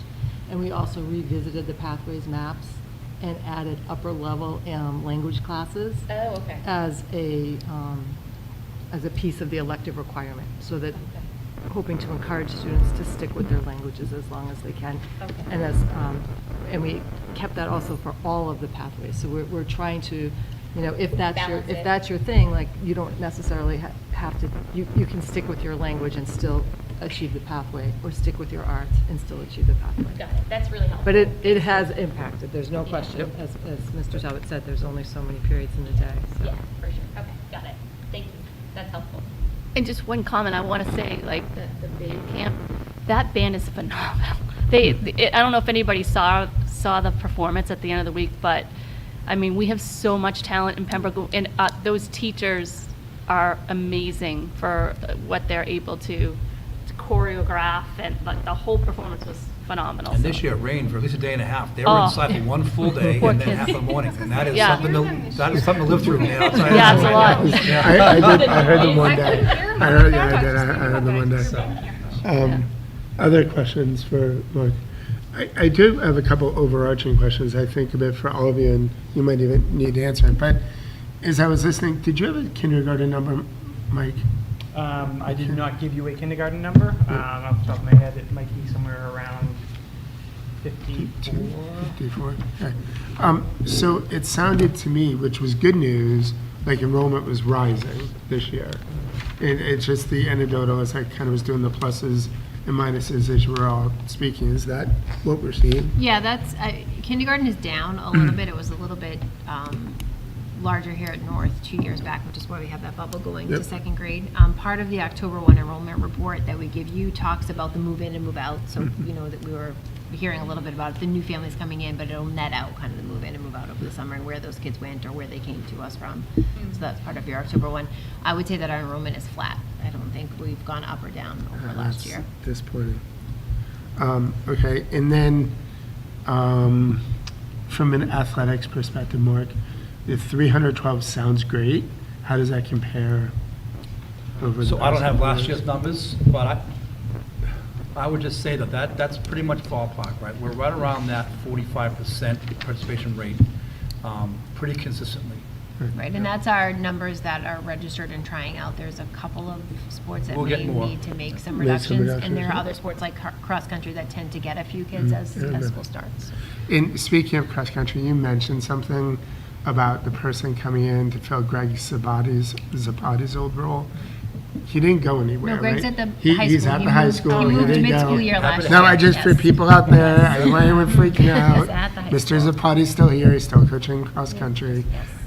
And we also revisited the pathways maps and added upper level language classes Oh, okay. as a piece of the elective requirement, so that hoping to encourage students to stick with their languages as long as they can. Okay. And and we kept that also for all of the pathways. So we're trying to, you know, if Balance it. that's your thing, like, you don't necessarily have to, you can stick with your language and still achieve the pathway, or stick with your arts and still achieve the pathway. Got it. That's really helpful. But it has impacted, there's no question. Yep. As Mr. Talbot said, there's only so many periods in the day. So. Yeah, for sure. Okay, got it. Thank you. That's helpful. And just one comment I want to say, like the band camp, that band is phenomenal. I don't know if anybody saw the performance at the end of the week, but I mean, we have so much talent in Pembroke, and those teachers are amazing for what they're able to choreograph, and the whole performance was phenomenal. And so. this year it rained for at least a day and a half. They were Oh. inside for one full day Poor and then kids. half of the morning. And that is Yeah. something to live through, man. I'll tell you Yeah, that. it's a lot. Yeah. I heard them one day. I heard them one day. So, Other questions for Mark? I do have a couple overarching questions, I think, a bit for all of you, and you might even need to answer. But as I was listening, did you have a kindergarten number, Mike? I did not give you a kindergarten number. Off the top of my head, it might be somewhere around 54. 54, okay. So it sounded to me, which was good news, like enrollment was rising this year. And it's just the anecdotal, as I kind of was doing the pluses and minuses as you were all speaking. Is that what we're seeing? Yeah, that's, kindergarten is down a little bit. It was a little bit larger here at North 2 years back, which is why we have that bubble going to Yep. second grade. Part of the October 1 enrollment report that we give you talks about the move in and move out. So, you know, that we were hearing a little bit about the new families coming in, but it'll net out kind of the move in and move out over the summer and where those kids went or where they came to us from. So that's part of your October 1. I would say that our enrollment is flat. I don't think we've gone up or down over last That's year. disappointing. Okay, and then from an athletics perspective, Mark, the 312 sounds great. How does that compare over the So I don't past have couple last years? year's numbers, but I would just say that's pretty much ballpark, right? We're right around that 45% participation rate, pretty consistently. Right, and that's our numbers that are registered and trying out. There's a couple of sports that We'll may get more. need to make some Make some reductions, and there are reductions. other sports like cross-country that tend to get a few kids as school starts. And speaking of cross-country, you mentioned something about the person coming in to fill Greg Zapati's old role. He didn't go anywhere, No, Greg's right? at the high He's school. at He the high moved- school. he moved didn't go. mid-school year last No, year, I just, for yes. people out there, I don't want anyone freaking out. He's at the high Mr. school. Zapati's still here, he's still coaching cross-country.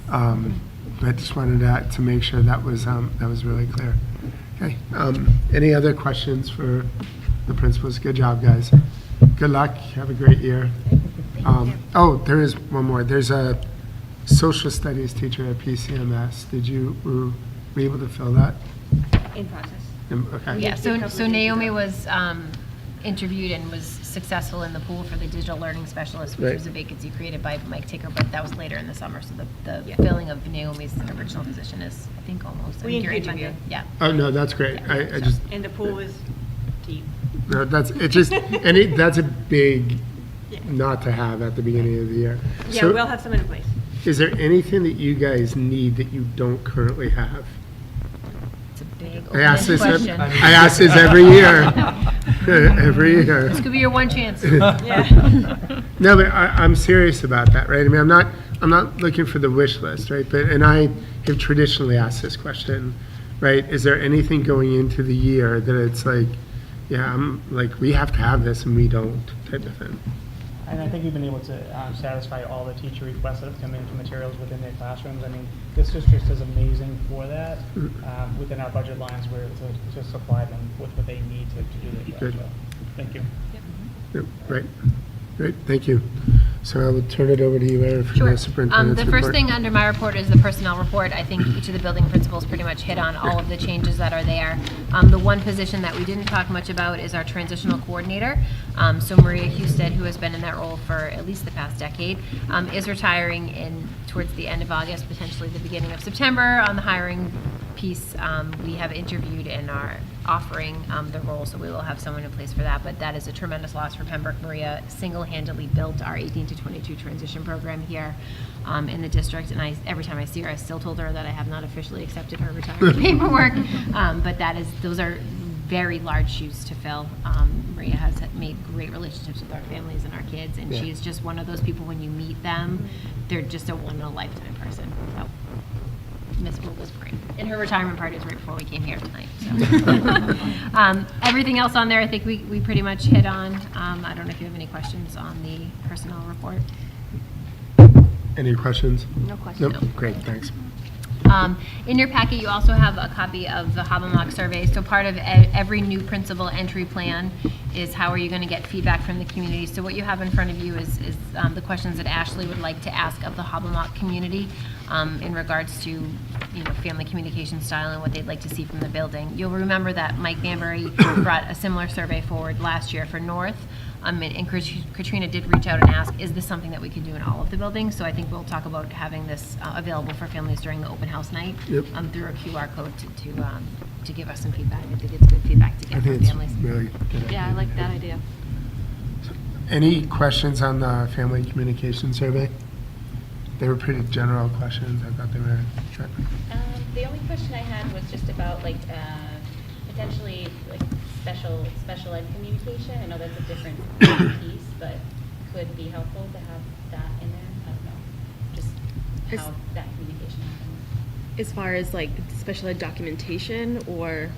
But I just wanted to make sure that was really clear. Okay, any other questions for the principals? Good job, guys. Good luck, have a great year. Oh, there is one more. There's a social studies teacher at PCMS. Were we able to fill that? In process. Okay. Yeah, so Naomi was interviewed and was successful in the pool for the digital learning specialist, which Right. was a vacancy created by Mike Ticker, but that was later in the summer. So the filling of Naomi's original position is, I think, almost. I We think you're interviewed. Monday. Yeah. Oh, no, that's great. I just, And the pool is deep. no, that's, it just, that's a big not to have at the beginning of the year. Yeah, So we'll have someone in place. is there anything that you guys need that you don't currently have? It's a big I ask open this, question. I ask this every year. Every year. This could be your one chance. Yeah. No, but I'm serious about that, right? I mean, I'm not looking for the wish list, right? But, and I have traditionally asked this question, right? Is there anything going into the year that it's like, yeah, I'm like, we have to have this and we don't, type of thing? And I think we've been able to satisfy all the teacher requests that have come in for materials within their classrooms. I mean, this district is amazing for that. Within our budget lines, we're able to supply them with what they need to do their job. Good. So, thank you. Yep, right. Great, thank you. So I will turn it over to you, Erin, for Sure. the superintendent's The report. first thing under my report is the personnel report. I think each of the building principals pretty much hit on all of the changes that are there. The one position that we didn't talk much about is our transitional coordinator. So Maria Husted, who has been in that role for at least the past decade, is retiring towards the end of August, potentially the beginning of September. On the hiring piece, we have interviewed and are offering the role, so we will have someone in place for that. But that is a tremendous loss for Pembroke. Maria single-handedly built our 18 to 22 transition program here in the district, and every time I see her, I still told her that I have not officially accepted her retirement paperwork. But those are very large shoes to fill. Maria has made great relationships with our families and our kids, and she is just one of those people, when you meet them, they're just a one-in-a-lifetime person. So Miss Will was great. And her retirement party was right before we came here tonight. So. Everything else on there, I think we pretty much hit on. I don't know if you have any questions on the personnel report. Any questions? No questions. Nope, great, thanks. In your packet, you also have a copy of the Hobbamock survey. So part of every new principal entry plan is how are you going to get feedback from the community. So what you have in front of you is the questions that Ashley would like to ask of the Hobbamock community in regards to, family communication style and what they'd like to see from the building. You'll remember that Mike Banbury brought a similar survey forward last year for North. And Katrina did reach out and ask, is this something that we can do in all of the buildings? So I think we'll talk about having this available for families during the open house night through a QR code to give us some feedback. I think it's good feedback to I get think from it's families. really good. Yeah, I like that idea. Any questions on the family communication survey? They were pretty general questions. I thought they were. The only question I had was just about potentially special ed communication. I know that's a different piece, but could be helpful to have that in there. I don't know, just how that communication happens. As far as like special ed documentation or?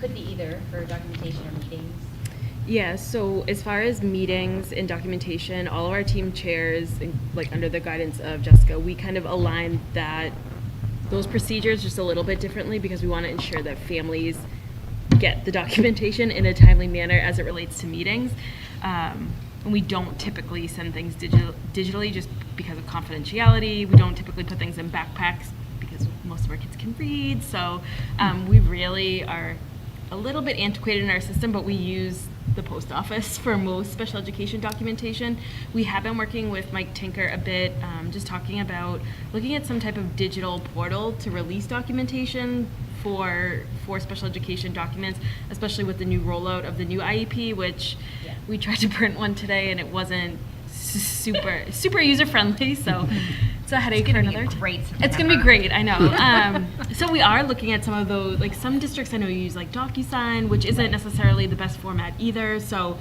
Could be either for documentation or meetings. Yeah, so as far as meetings and documentation, all of our team chairs, like under the guidance of Jessica, we kind of align those procedures just a little bit differently because we want to ensure that families get the documentation in a timely manner as it relates to meetings. And we don't typically send things digitally just because of confidentiality. We don't typically put things in backpacks because most of our kids can read. So we really are a little bit antiquated in our system, but we use the post office for most special education documentation. We have been working with Mike Tinker a bit, just talking about looking at some type of digital portal to release documentation for special education documents, especially with the new rollout of the new IEP, which we tried to print one today and it wasn't super user friendly, so it's a headache for another time. It's gonna be great, I know. So we are looking at some of those, like some districts I know use like DocuSign, which isn't necessarily the best format either. So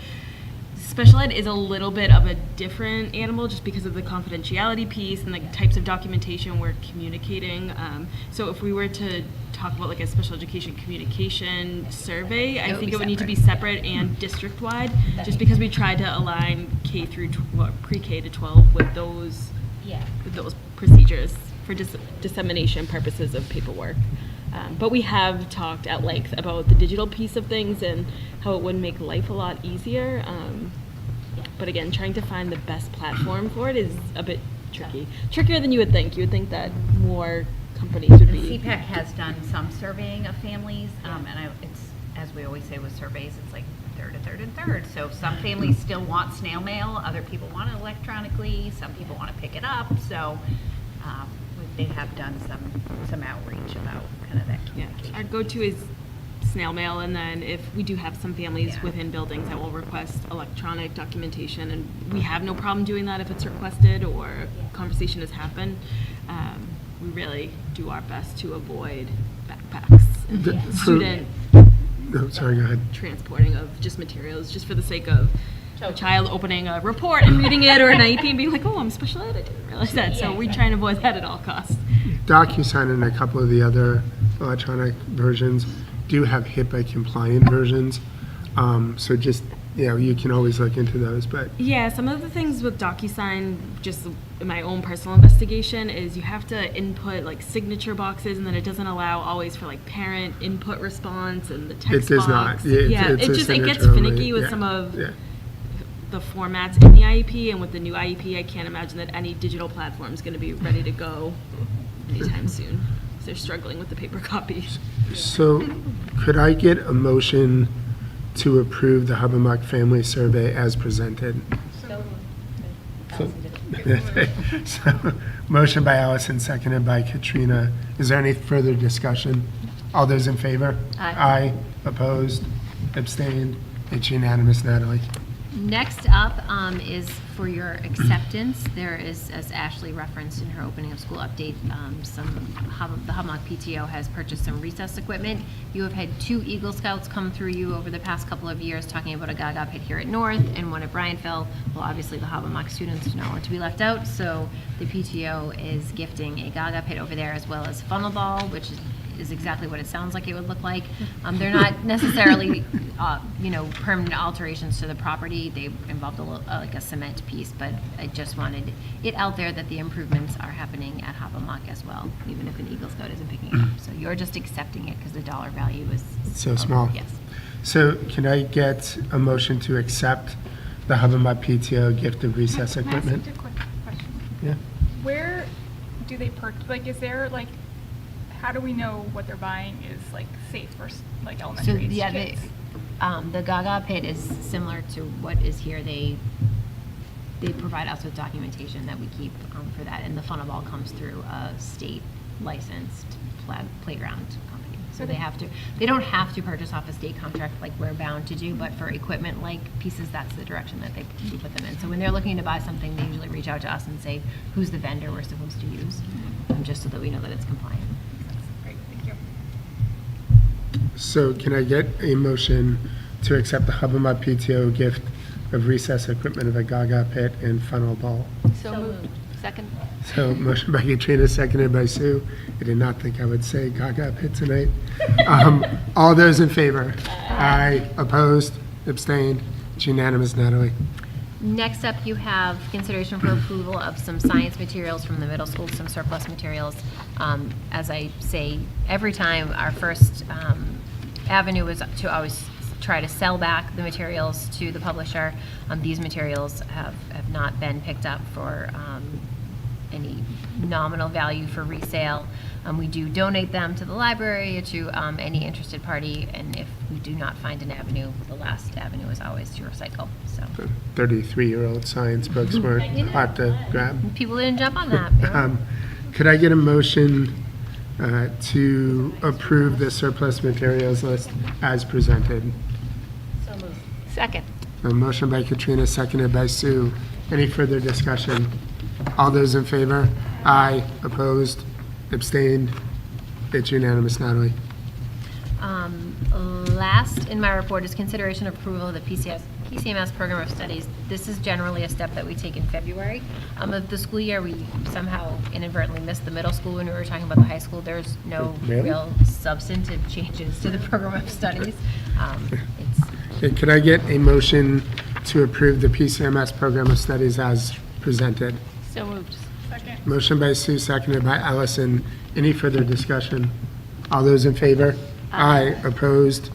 special ed is a little bit of a different animal just because of the confidentiality piece and the types of documentation we're communicating. So if we were to talk about like a special education communication survey, I think it would need to be separate and district-wide, just because we tried to align pre-K to 12 with those procedures for dissemination purposes of paperwork. But we have talked at length about the digital piece of things and how it would make life a lot easier. But again, trying to find the best platform for it is a bit tricky. Trickier than you would think. You would think that more companies would be. CPAC has done some surveying of families, and it's, as we always say with surveys, it's like a third. So some families still want snail mail, other people want it electronically, some people want to pick it up. So they have done some outreach about kind of that communication. Our go-to is snail mail, and then if we do have some families within buildings that will request electronic documentation, and we have no problem doing that if it's requested or conversation has happened. We really do our best to avoid backpacks and student Sorry, go ahead. transporting of just materials just for the sake of a child opening a report and reading it or an IEP and being like, oh, I'm special ed, I didn't realize that. So we try and avoid that at all costs. DocuSign and a couple of the other electronic versions do have HIPAA compliant versions. So just, you can always look into those, but. Yeah, some of the things with DocuSign, just in my own personal investigation, is you have to input like signature boxes, and then it doesn't allow always for like parent input response and the text box. It does not. It gets finicky with some of the formats in the IEP, and with the new IEP, I can't imagine that any digital platform is going to be ready to go anytime soon. So they're struggling with the paper copies. So could I get a motion to approve the Hobbamock Family Survey as presented? So, motion by Allison, seconded by Katrina. Is there any further discussion? All those in favor? Aye. Opposed? Abstained? It's unanimous, Natalie. Next up is for your acceptance. There is, as Ashley referenced in her opening of school update, the Hobbamock PTO has purchased some recess equipment. You have had 2 Eagle Scouts come through you over the past couple of years talking about a Gaga pit here at North and one at Bryantville. Well, obviously the Hobbamock students do not want to be left out, so the PTO is gifting a Gaga pit over there as well as funnel ball, which is exactly what it sounds like it would look like. They're not necessarily, permanent alterations to the property. They involved like a cement piece, but I just wanted it out there that the improvements are happening at Hoppemock as well, even if an Eagle Scout isn't picking it up. So you're just accepting it because the dollar value is So small. Yes. So can I get a motion to accept the Hubbardston PTO gift of recess Can I ask equipment? just a quick question? Yeah. Where do they is there how do we know what they're buying is safe for So elementary yeah, kids? the Gaga pit is similar to what is here. They provide us with documentation that we keep for that, and the Funnaball comes through a state licensed playground company. So they don't have to purchase off a state contract like we're bound to do, but for equipment like pieces, that's the direction that we put them in. So when they're looking to buy something, they usually reach out to us and say who's the vendor we're supposed to use, just so that we know that it's compliant. Great, thank you. So can I get a motion to accept the Hubbardston PTO gift of recess equipment of a Gaga pit and funnel ball? So moved. Second? So motion by Katrina, seconded by Sue. I did not think I would say Gaga pit tonight. All those in favor? Aye. Opposed? Abstained? It's unanimous, Natalie. Next up, you have consideration for approval of some science materials from the middle school, some surplus materials. As I say every time, our first avenue is to always try to sell back the materials to the publisher. These materials have not been picked up for any nominal value for resale. We do donate them to the library or to any interested party, and if we do not find an avenue, the last avenue is always to recycle. So 33-year-old science books weren't hard to grab. people didn't jump on that. Could I get a motion to approve the surplus materials list as presented? Second. A motion by Katrina, seconded by Sue. Any further discussion? All those in favor? Aye. Opposed? Abstained? It's unanimous, Natalie. Last in my report is consideration of approval of the PCMS program of studies. This is generally a step that we take in February of the school year. We somehow inadvertently missed the middle school when we were talking about the high school. There's no Really? real substantive changes to the program of studies. Okay, could I get a motion to approve the PCMS program of studies as presented? So moved. Second. Motion by Sue, seconded by Allison. Any further discussion? All those in favor? Aye. Opposed?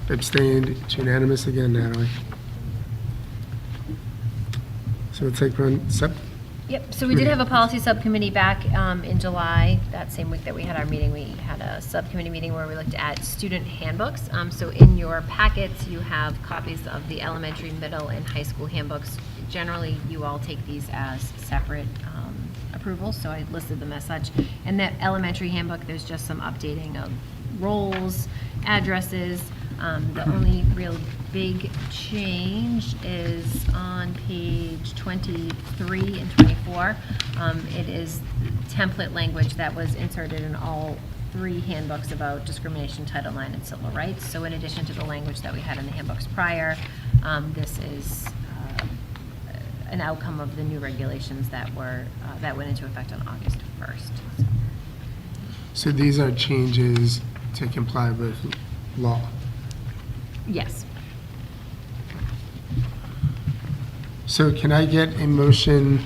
Abstained? It's unanimous again, Natalie. So we'll take one sep. Yep, so we did have a policy subcommittee back in July. That same week that we had our meeting, we had a subcommittee meeting where we looked at student handbooks. So in your packets, you have copies of the elementary, middle, and high school handbooks. Generally, you all take these as separate approvals, so I listed them as such. In that elementary handbook, there's just some updating of roles, addresses. The only real big change is on page 23 and 24. It is template language that was inserted in all 3 handbooks about discrimination, Title IX, and civil rights. So in addition to the language that we had in the handbooks prior, this is an outcome of the new regulations that went into effect on August 1st. So these are changes to comply with law. Yes. So can I get a motion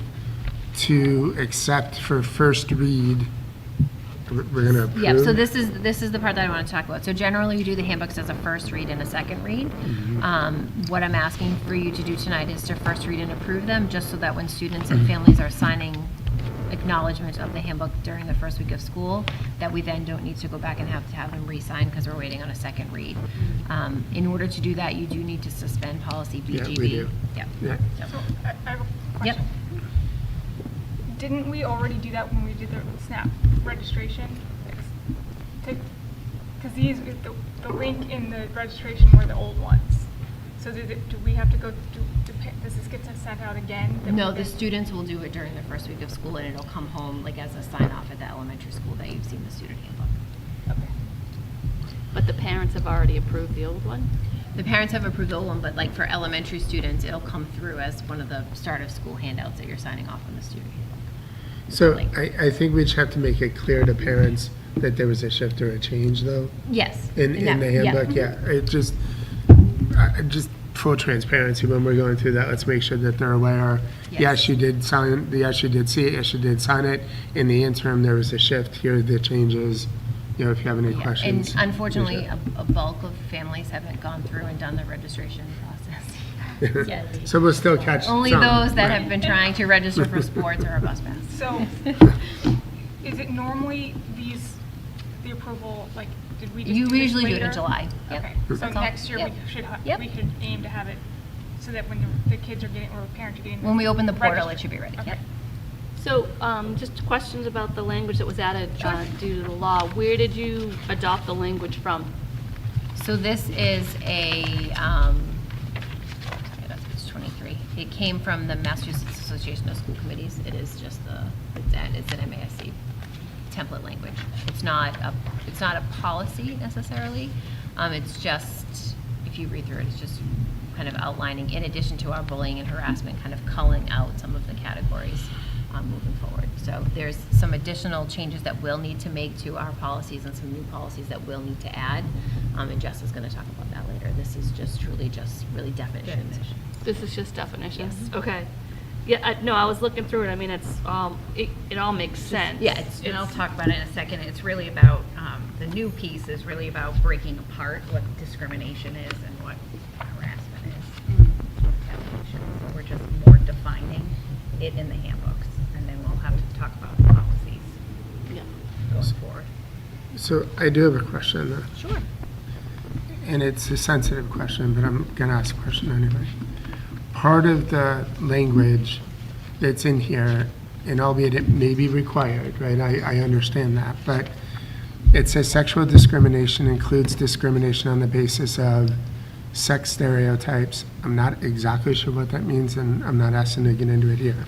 to accept for first read? We're going to approve? Yeah, so this is the part that I want to talk about. So generally, we do the handbooks as a first read and a second read. What I'm asking for you to do tonight is to first read and approve them, just so that when students and families are signing acknowledgement of the handbook during the first week of school, that we then don't need to go back and have to have them re-signed because we're waiting on a second read. In order to do that, you do need to suspend policy BGB. Yeah, we do. Yep. Yeah. So I have a Yep. question. Didn't we already do that when we did the SNAP registration? Because the link in the registration were the old ones. So do we have to go, does this get sent out again? No, the students will do it during the first week of school, and it'll come home like as a sign-off at the elementary school that you've seen the student handbook. Okay. But the parents have already approved the old one? The parents have approved the old one, but like for elementary students, it'll come through as one of the start of school handouts that you're signing off on the student handbook. So I think we just have to make it clear to parents that there was a shift or a change, though? Yes. In that- the handbook, yeah. It just full transparency when we're going through that, let's make sure that they're aware. Yes, you did sign, yes, you did see it, yes, you did sign it. In the interim, there was a shift. Here are the changes. You know, if you have any Yeah, questions. And unfortunately, please a bulk of families haven't gone through and done the registration process yet. So we'll still catch Only some, those that right. have been trying to register for sports or a bus pass. So, is it normally the approval, like, did we just You do this usually do it in later? July. Yep. Okay, so That's all. next year Yep. Yep. we could aim to have it so that when the kids are getting, or the parents are getting. When we open the portal, it registered. should be ready. Okay. Yep. So, just questions about the language that was added due to the law. Where did you adopt the language from? So this is sorry, it's 23. It came from the Massachusetts Association of School Committees. It is just it's an MASC template language. It's not a policy necessarily. It's just, if you read through it, it's just kind of outlining, in addition to our bullying and harassment, kind of culling out some of the categories moving forward. So there's some additional changes that we'll need to make to our policies and some new policies that we'll need to add. And Jess is going to talk about that later. This is really definitions. This is just definitions? Yes. Okay. Yeah, no, I was looking through it. I mean, it all makes sense. Yeah, And I'll talk about it in a second. It's really about, the new piece is really about breaking apart what discrimination is and what harassment is. Definition. So we're just more defining it in the handbooks, and then we'll have to talk about policies Yeah. going forward. So I do have a question. Sure. And it's a sensitive question, but I'm going to ask a question anyway. Part of the language that's in here, and albeit it may be required, right? I understand that, but it says sexual discrimination includes discrimination on the basis of sex stereotypes. I'm not exactly sure what that means, and I'm not asking to get into it here.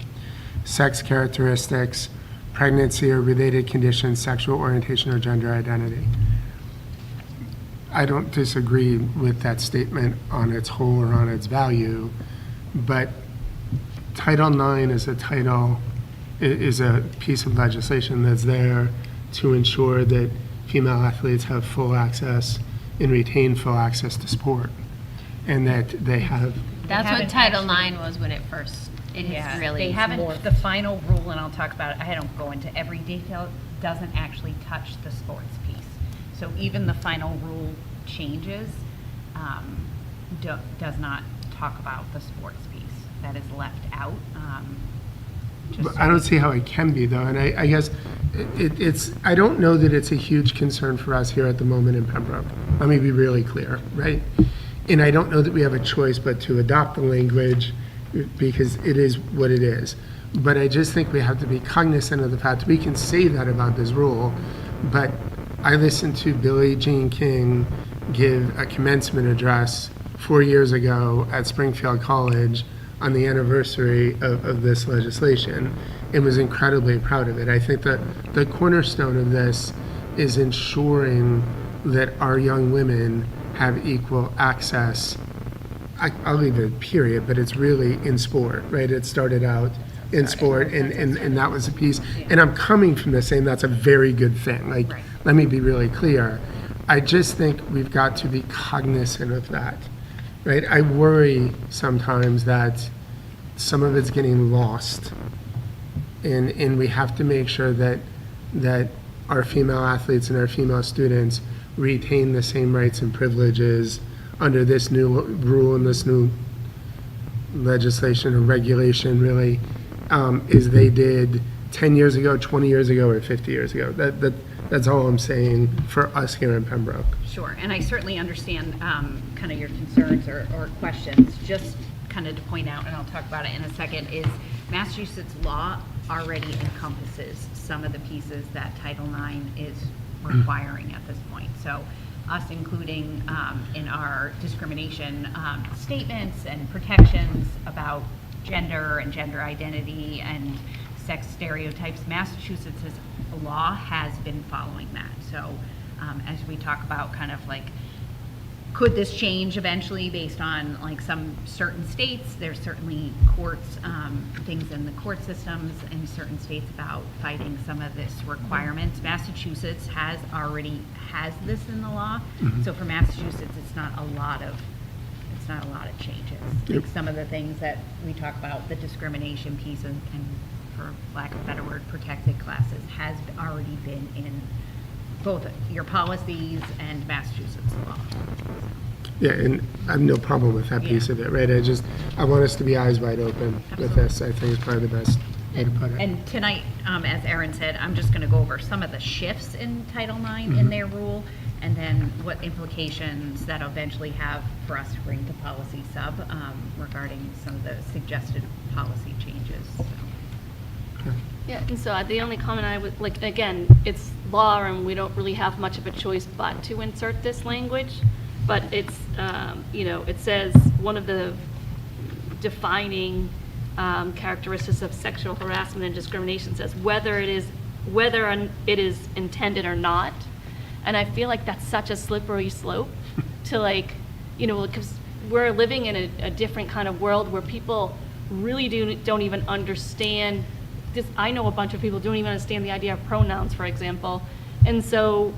Sex characteristics, pregnancy or related conditions, sexual orientation or gender identity. I don't disagree with that statement on its whole or on its value, but Title IX is is a piece of legislation that's there to ensure that female athletes have full access and retain full access to sport, and that they have. That's what haven't Title IX was when it first, Yeah, really they haven't, morphed. the final rule, and I'll talk about it, I don't go into every detail, doesn't actually touch the sports piece. So even the final rule changes, does not talk about the sports piece. That is left out. Just But so I don't we- see how it can be, though, and I guess it's, I don't know that it's a huge concern for us here at the moment in Pembroke. Let me be really clear, right? And I don't know that we have a choice but to adopt the language because it is what it is. But I just think we have to be cognizant of the fact we can say that about this rule, but I listened to Billie Jean King give a commencement address 4 years ago at Springfield College on the anniversary of this legislation and was incredibly proud of it. I think that the cornerstone of this is ensuring that our young women have equal access. I'll leave it period, but it's really in sport, right? It started out in sport, and that was a piece. And I'm coming from this saying that's a very good thing. Like, Right. let me be really clear. I just think we've got to be cognizant of that, right? I worry sometimes that some of it's getting lost, and we have to make sure that our female athletes and our female students retain the same rights and privileges under this new rule and this new legislation or regulation, really, as they did 10 years ago, 20 years ago, or 50 years ago. That's all I'm saying for us here in Pembroke. Sure, and I certainly understand kind of your concerns or questions. Just kind of to point out, and I'll talk about it in a second, is Massachusetts law already encompasses some of the pieces that Title IX is requiring at this point. So us including in our discrimination statements and protections about gender and gender identity and sex stereotypes, Massachusetts' law has been following that. So as we talk about kind of like could this change eventually based on like some certain states? There's certainly courts, things in the court systems in certain states about fighting some of this requirements. Massachusetts already has this in the law. So for Massachusetts, it's not a lot of changes. Like some of the things that we talk about, the discrimination piece and for lack of a better word, protected classes has already been in both your policies and Massachusetts law. Yeah, and I have no problem with that piece Yeah. of it, right? I want us to be eyes wide open with this. I think it's probably the best way to put it. And tonight, as Erin said, I'm just going to go over some of the shifts in Title IX in their rule, and then what implications that'll eventually have for us to bring to policy sub regarding some of the suggested policy changes. So. Yeah, and so the only comment I would, like, again, it's law and we don't really have much of a choice but to insert this language, but it's, it says one of the defining characteristics of sexual harassment and discrimination says whether it is intended or not. And I feel like that's such a slippery slope to because we're living in a different kind of world where people really don't even understand this. I know a bunch of people don't even understand the idea of pronouns, for example. And so,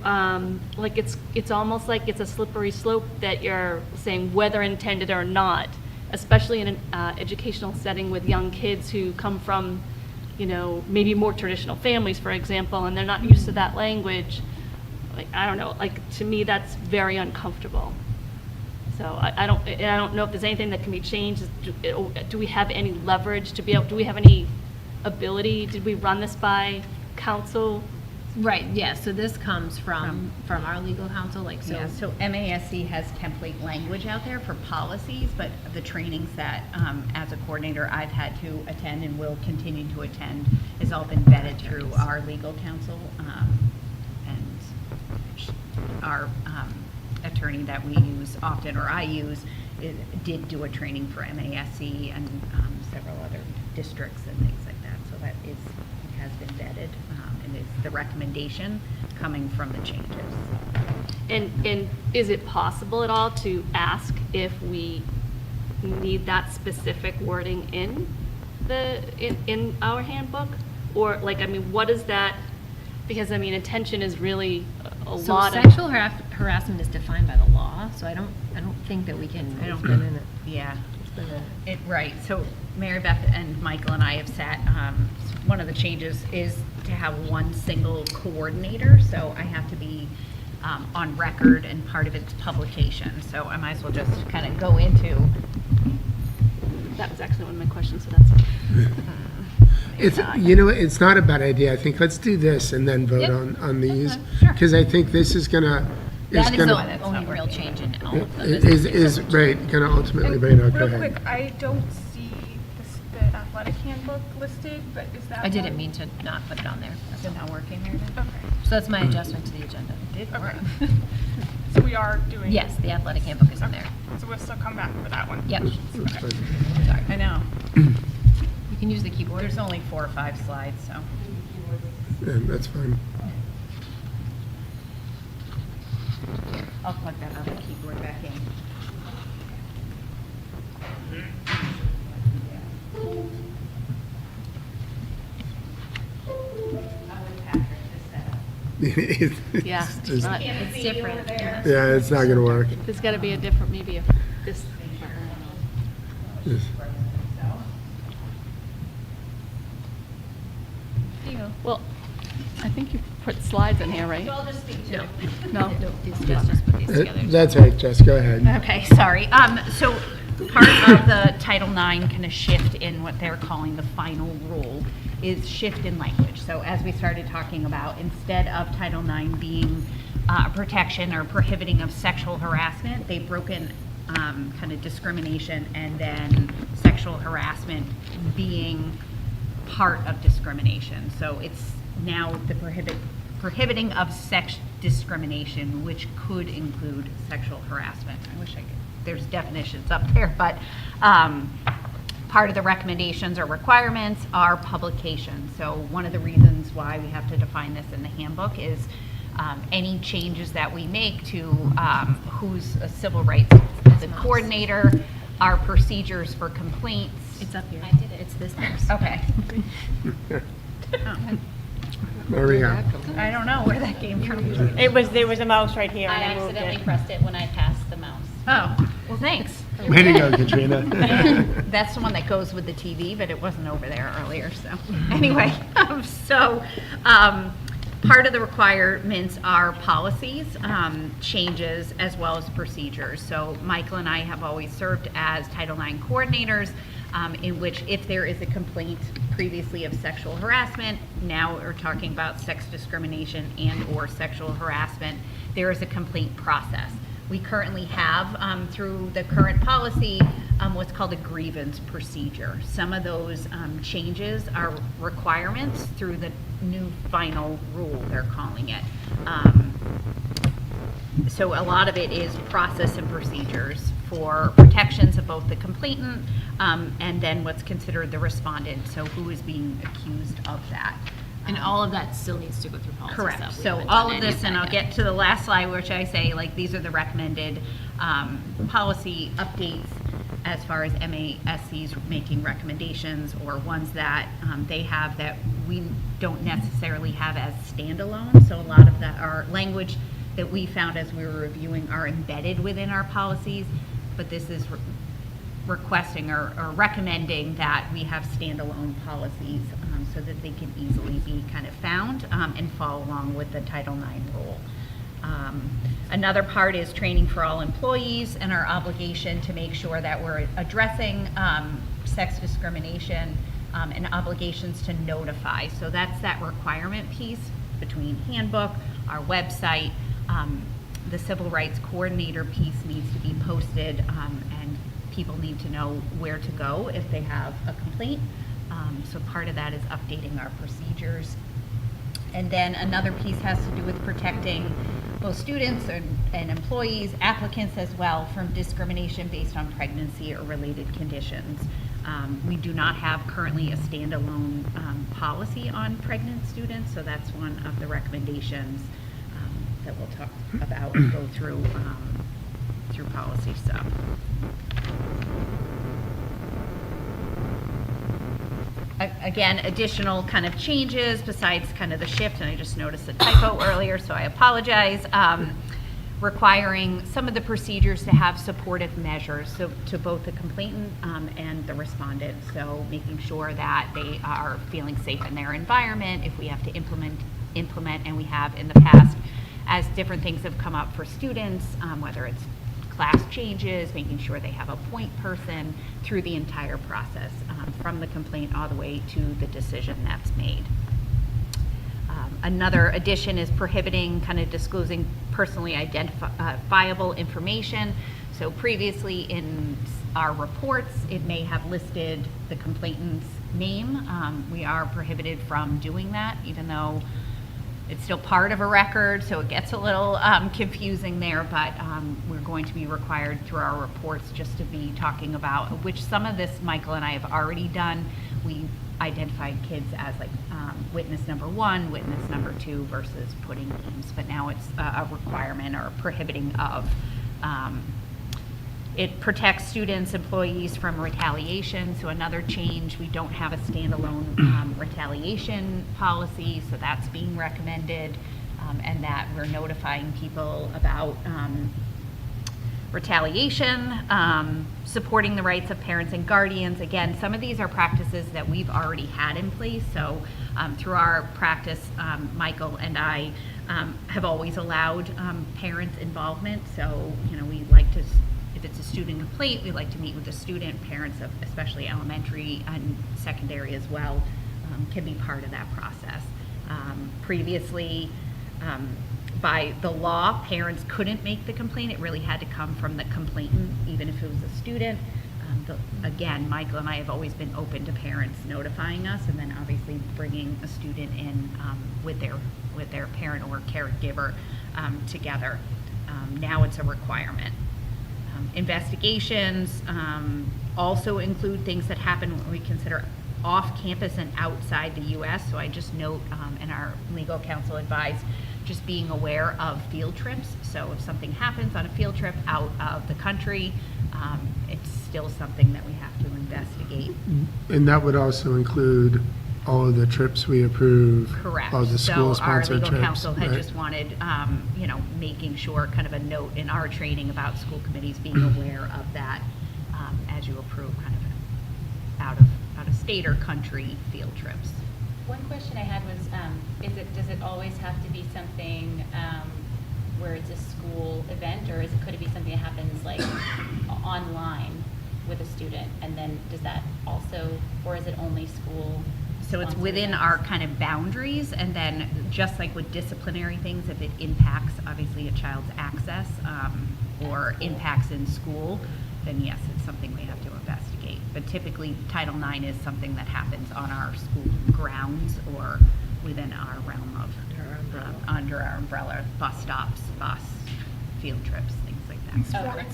it's almost like it's a slippery slope that you're saying whether intended or not, especially in an educational setting with young kids who come from, maybe more traditional families, for example, and they're not used to that language. I don't know, to me, that's very uncomfortable. So I don't know if there's anything that can be changed. Do we have any leverage to do we have any ability? Did we run this by counsel? Right, yeah, so this comes from our legal counsel, Yeah, so MASC has template language out there for policies, but the trainings that, as a coordinator, I've had to attend and will continue to attend has all been vetted through our legal counsel, and our attorney that we use often, or I use, did do a training for MASC and several other districts and things like that, so that has been vetted, and is the recommendation coming from the changes. And is it possible at all to ask if we need that specific wording in our handbook? Or what is that? Because intention is really a lot of. Sexual harassment is defined by the law, so I don't think that we can. I don't been in it. Yeah. Right. So Mary Beth and Michael and I have sat. One of the changes is to have one single coordinator. So I have to be on record, and part of it's publication. So I might as well just kind of go into. That was actually one of my questions. So that's. It's not a bad idea. I think let's do this and then vote on these. Sure. Because I think this is gonna. That is the only real change in all of this. Is right, gonna ultimately bring it. Go Real ahead. quick, I don't see the athletic handbook listed, but is that? I didn't mean to not put it on there. Is it not working there? Okay, So that's my adjustment to the agenda. okay. So we are doing. Yes, the athletic handbook is in there. So we'll still come back for that one. Yep. That's fine. Sorry. I know. You can use the keyboard. There's only 4 or 5 slides, so. Yeah, that's fine. I'll plug that other keyboard back in. Yeah. Just- It's different. yeah, it's not gonna work. There's got to be a different, maybe if this. Just- Well, I think you put slides in here, right? I'll just speak to it. No. Just put these together. That's right, Jess, go ahead. Okay, sorry. So part of the Title IX kind of shift in what they're calling the final rule is shift in language. So as we started talking about, instead of Title IX being protection or prohibiting of sexual harassment, they've broken kind of discrimination and then sexual harassment being part of discrimination. So it's now the prohibiting of sex discrimination, which could include sexual harassment. I wish there's definitions up there, but part of the recommendations or requirements are publication. So one of the reasons why we have to define this in the handbook is any changes that we make to who's a civil rights the coordinator, our procedures for complaints. It's up here. I did it. It's this box. Okay. Maria. I don't know where that came from. There was a mouse right here, I and I moved accidentally it. pressed it when I passed the mouse. Oh, well, thanks. Way to go, Katrina. That's the one that goes with the TV, but it wasn't over there earlier, so. Anyway, part of the requirements are policies, changes, as well as procedures. So Michael and I have always served as Title IX coordinators, in which if there is a complaint previously of sexual harassment, now we're talking about sex discrimination and/or sexual harassment, there is a complaint process. We currently have, through the current policy, what's called a grievance procedure. Some of those changes are requirements through the new final rule, they're calling it. So a lot of it is process and procedures for protections of both the complainant and then what's considered the respondent, so who is being accused of that. And all of that still needs to go through policy. Correct. stuff. We So haven't all done of any this, and that I'll yet. get to the last slide, which I say, like, these are the recommended policy updates as far as MASC's making recommendations, or ones that they have that we don't necessarily have as standalone. So a lot of that, our language that we found as we were reviewing are embedded within our policies, but this is requesting or recommending that we have standalone policies so that they can easily be kind of found and follow along with the Title IX rule. Another part is training for all employees and our obligation to make sure that we're addressing sex discrimination and obligations to notify. So that's that requirement piece between handbook, our website, the civil rights coordinator piece needs to be posted, and people need to know where to go if they have a complaint. So part of that is updating our procedures. And then another piece has to do with protecting both students and employees, applicants as well, from discrimination based on pregnancy or related conditions. We do not have currently a standalone policy on pregnant students, so that's one of the recommendations that we'll talk about and go through policy stuff. Again, additional kind of changes besides kind of the shift, and I just noticed a typo earlier, so I apologize. Requiring some of the procedures to have supportive measures, so to both the complainant and the respondent. So making sure that they are feeling safe in their environment. If we have to implement, and we have in the past, as different things have come up for students, whether it's class changes, making sure they have a point person through the entire process, from the complaint all the way to the decision that's made. Another addition is prohibiting kind of disclosing personally identifiable information. So previously in our reports, it may have listed the complainant's name. We are prohibited from doing that, even though it's still part of a record, so it gets a little confusing there, but we're going to be required through our reports just to be talking about, which some of this Michael and I have already done. We identified kids as like witness number 1, witness number 2 versus putting names, but now it's a requirement or a prohibiting of. It protects students, employees from retaliation. So another change, we don't have a standalone retaliation policy, so that's being recommended, and that we're notifying people about retaliation, supporting the rights of parents and guardians. Again, some of these are practices that we've already had in place. So through our practice, Michael and I have always allowed parents' involvement. So, you know, we like to, if it's a student complaint, we like to meet with the student. Parents of especially elementary and secondary as well can be part of that process. Previously, by the law, parents couldn't make the complaint. It really had to come from the complainant, even if it was a student. Again, Michael and I have always been open to parents notifying us, and then obviously bringing a student in with their parent or caregiver together. Now it's a requirement. Investigations also include things that happen when we consider off campus and outside the U.S. So I just note, and our legal counsel advised, just being aware of field trips. So if something happens on a field trip out of the country, it's still something that we have to investigate. And that would also include all of the trips we approve. Correct. All the So school-sponsored our trips. legal counsel had right? just wanted, making sure, kind of a note in our training about school committees being aware of that as you approve kind of out of state or country field trips. One question I had was, does it always have to be something where it's a school event, or could it be something that happens like online with a student, and then does that also, or is it only school? So it's sponsored within events? our kind of boundaries, and then just like with disciplinary things, if it impacts obviously a child's access or impacts in school, then yes, it's something we have to investigate. But typically, Title IX is something that happens on our school grounds or within our realm of, under our umbrella, bus stops, bus, field trips, things like that. Okay.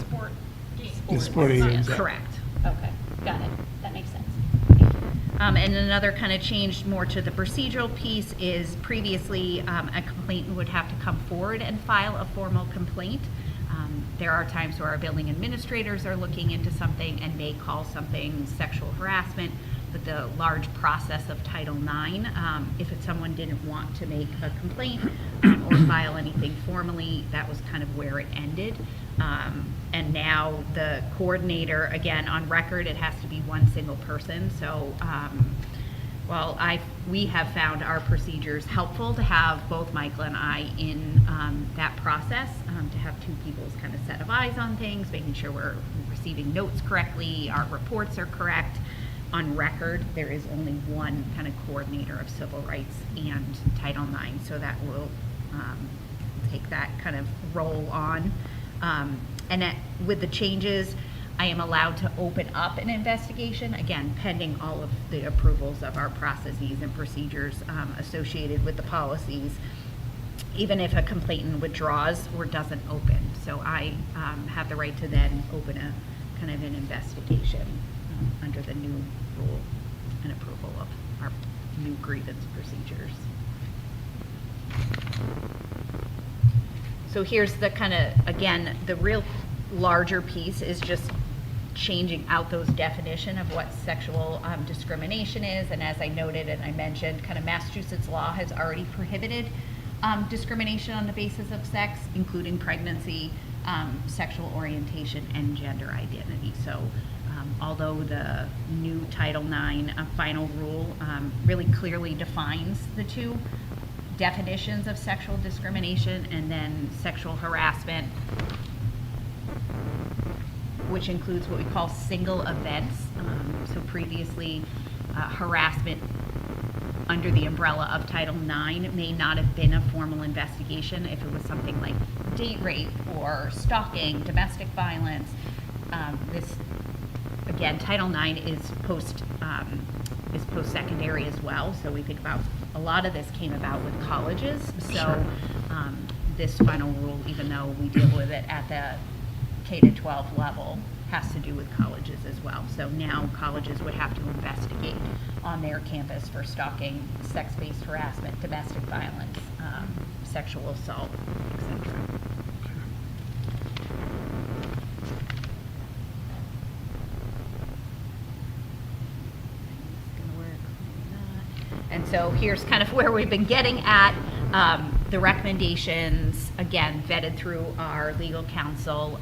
The sporting events. Correct. Okay, got it. That makes sense. And another kind of change more to the procedural piece is previously a complainant would have to come forward and file a formal complaint. There are times where our building administrators are looking into something and may call something sexual harassment, but the large process of Title IX, if someone didn't want to make a complaint or file anything formally, that was kind of where it ended. And now the coordinator, again, on record, it has to be one single person. So we have found our procedures helpful to have both Michael and I in that process, to have two people's kind of set of eyes on things, making sure we're receiving notes correctly, our reports are correct. On record, there is only one kind of coordinator of civil rights and Title IX, so that will take that kind of role on. With the changes, I am allowed to open up an investigation, again, pending all of the approvals of our processes and procedures associated with the policies, even if a complainant withdraws or doesn't open. So I have the right to then open a kind of an investigation under the new rule and approval of our new grievance procedures. So here's the kind of, again, the real larger piece is just changing out those definition of what sexual discrimination is. And as I noted and I mentioned, kind of Massachusetts law has already prohibited discrimination on the basis of sex, including pregnancy, sexual orientation, and gender identity. So although the new Title IX final rule really clearly defines the two definitions of sexual discrimination and then sexual harassment, which includes what we call single events. So previously, harassment under the umbrella of Title IX may not have been a formal investigation if it was something like date rape or stalking, domestic violence. Again, Title IX is post-secondary as well. So we think about a lot of this came about with colleges. So this final rule, even though we deal with it at the K-12 level, has to do with colleges as well. So now colleges would have to investigate on their campus for stalking, sex-based harassment, domestic violence, sexual assault, etc. And so here's kind of where we've been getting at. The recommendations, again, vetted through our legal counsel.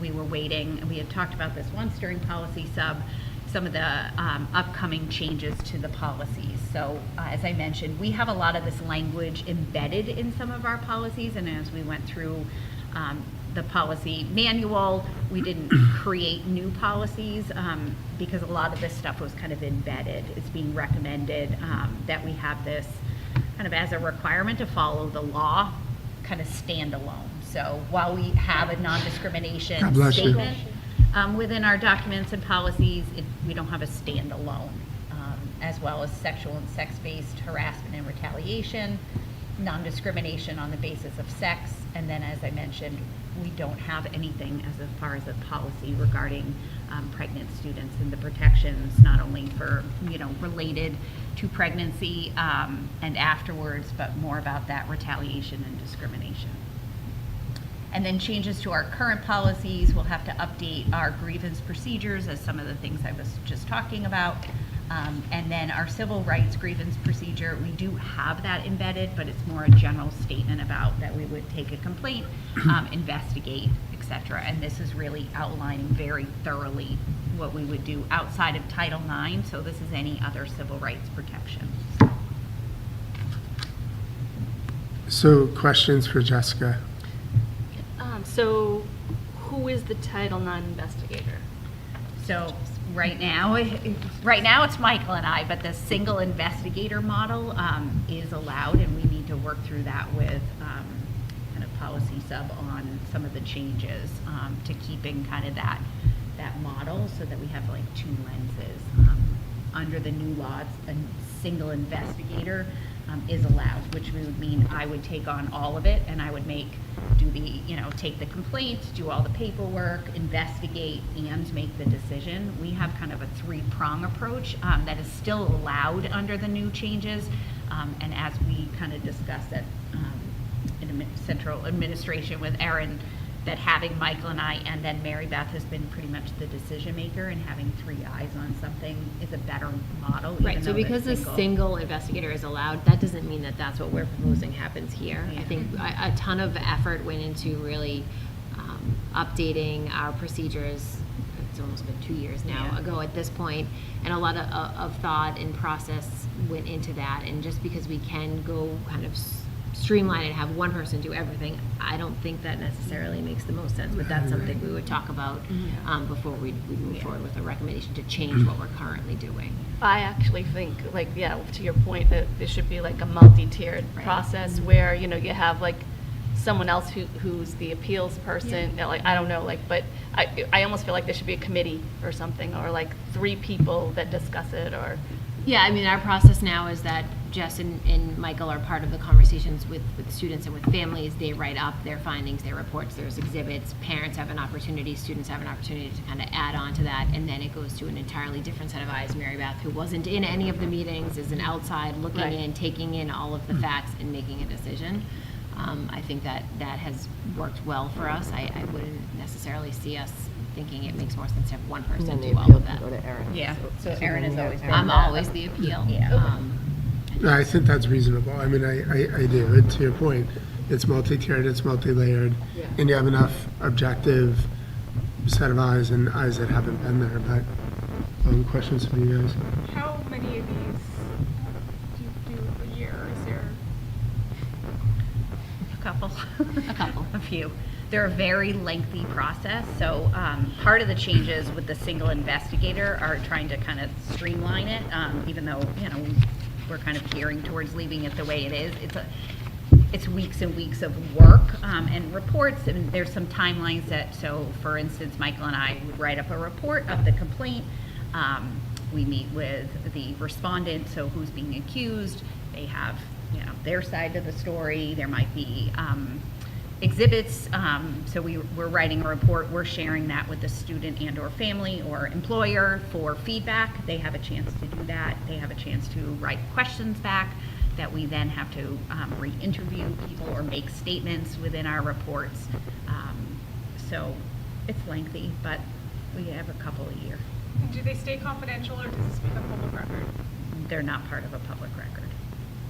We were waiting, and we had talked about this once during policy sub, some of the upcoming changes to the policies. So as I mentioned, we have a lot of this language embedded in some of our policies, and as we went through the policy manual, we didn't create new policies because a lot of this stuff was kind of embedded. It's being recommended that we have this kind of as a requirement to follow the law, kind of standalone. So while we have a non-discrimination God bless you. statement within our documents and policies, we don't have a standalone, as well as sexual and sex-based harassment and retaliation, non-discrimination on the basis of sex, and then as I mentioned, we don't have anything as far as a policy regarding pregnant students and the protections, not only for, related to pregnancy and afterwards, but more about that retaliation and discrimination. And then changes to our current policies, we'll have to update our grievance procedures as some of the things I was just talking about. And then our civil rights grievance procedure, we do have that embedded, but it's more a general statement about that we would take a complaint, investigate, et cetera. And this is really outlining very thoroughly what we would do outside of Title IX. So this is any other civil rights protections. So questions for Jessica? So who is the Title IX investigator? So right now it's Michael and I, but the single investigator model is allowed, and we need to work through that with kind of policy sub on some of the changes to keeping kind of that model, so that we have like two lenses. Under the new laws, a single investigator is allowed, which would mean I would take on all of it, and I would take the complaint, do all the paperwork, investigate, and make the decision. We have kind of a three-prong approach that is still allowed under the new changes, and as we kind of discussed at in central administration with Erin, that having Michael and I and then Mary Beth has been pretty much the decision maker, and having three eyes on something is a better model. Right, so because the single investigator is allowed, that doesn't mean that that's what we're proposing happens here. Yeah. I think a ton of effort went into really updating our procedures. It's almost been 2 years now ago at this point, and a lot of thought and process went into that. And just because we can go kind of streamline it and have one person do everything, I don't think that necessarily makes the most sense, but that's something we would talk about before we move forward with a recommendation to change what we're currently doing. I actually think, to your point, that there should be like a multi-tiered process where, you have like someone else who's the appeals person, I don't know, but I almost feel like there should be a committee or something, or like 3 people that discuss it, or. Yeah, I mean, our process now is that Jess and Michael are part of the conversations with students and with families. They write up their findings, their reports, there's exhibits. Parents have an opportunity, students have an opportunity to kind of add on to that, and then it goes to an entirely different set of eyes. Mary Beth, who wasn't in any of the meetings, is an outside looking in, taking in all of the facts and making a decision. I think that has worked well for us. I wouldn't necessarily see us thinking it makes more sense to have one person do all of that. Yeah, so Erin is always. I'm always the appeal. Yeah. No, I think that's reasonable. I mean, I do. And to your point, it's multi-tiered, it's multi-layered, and you have enough objective set of eyes and eyes that haven't been there. But questions from you guys? How many of these do you do a year? Is there? A few. They're a very lengthy process, so part of the changes with the single investigator are trying to kind of streamline it, even though, we're kind of gearing towards leaving it the way it is. It's weeks and weeks of work and reports, and there's some timelines so for instance, Michael and I would write up a report of the complaint. We meet with the respondent, so who's being accused. They have, their side of the story. There might be exhibits, so we're writing a report, we're sharing that with the student and or family or employer for feedback. They have a chance to do that. They have a chance to write questions back that we then have to re-interview people or make statements within our reports. So it's lengthy, but we have a couple a year. Do they stay confidential, or does this become public record? They're not part of a public record,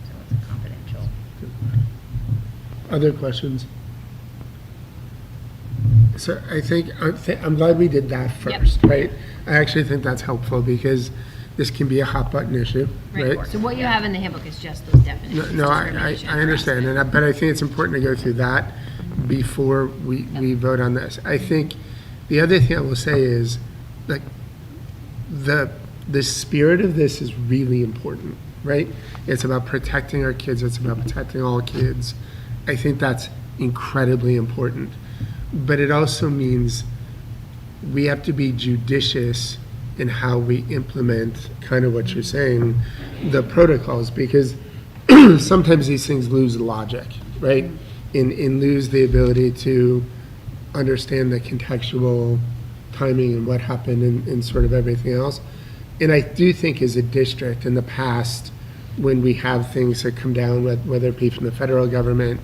so it's confidential. Other questions? So I think, I'm glad we did that first, right? I actually think that's helpful because this can be a hot button issue, right? So what you have in the handbook is just those definitions. No, I discrimination, understand, harassment. but I think it's important to go through that before we vote on this. I think the other thing I will say is, like, the spirit of this is really important, right? It's about protecting our kids, it's about protecting all kids. I think that's incredibly important. But it also means we have to be judicious in how we implement kind of what you're saying, the protocols, because sometimes these things lose logic, right? And lose the ability to understand the contextual timing and what happened and sort of everything else. And I do think as a district in the past, when we have things that come down, whether it be from the federal government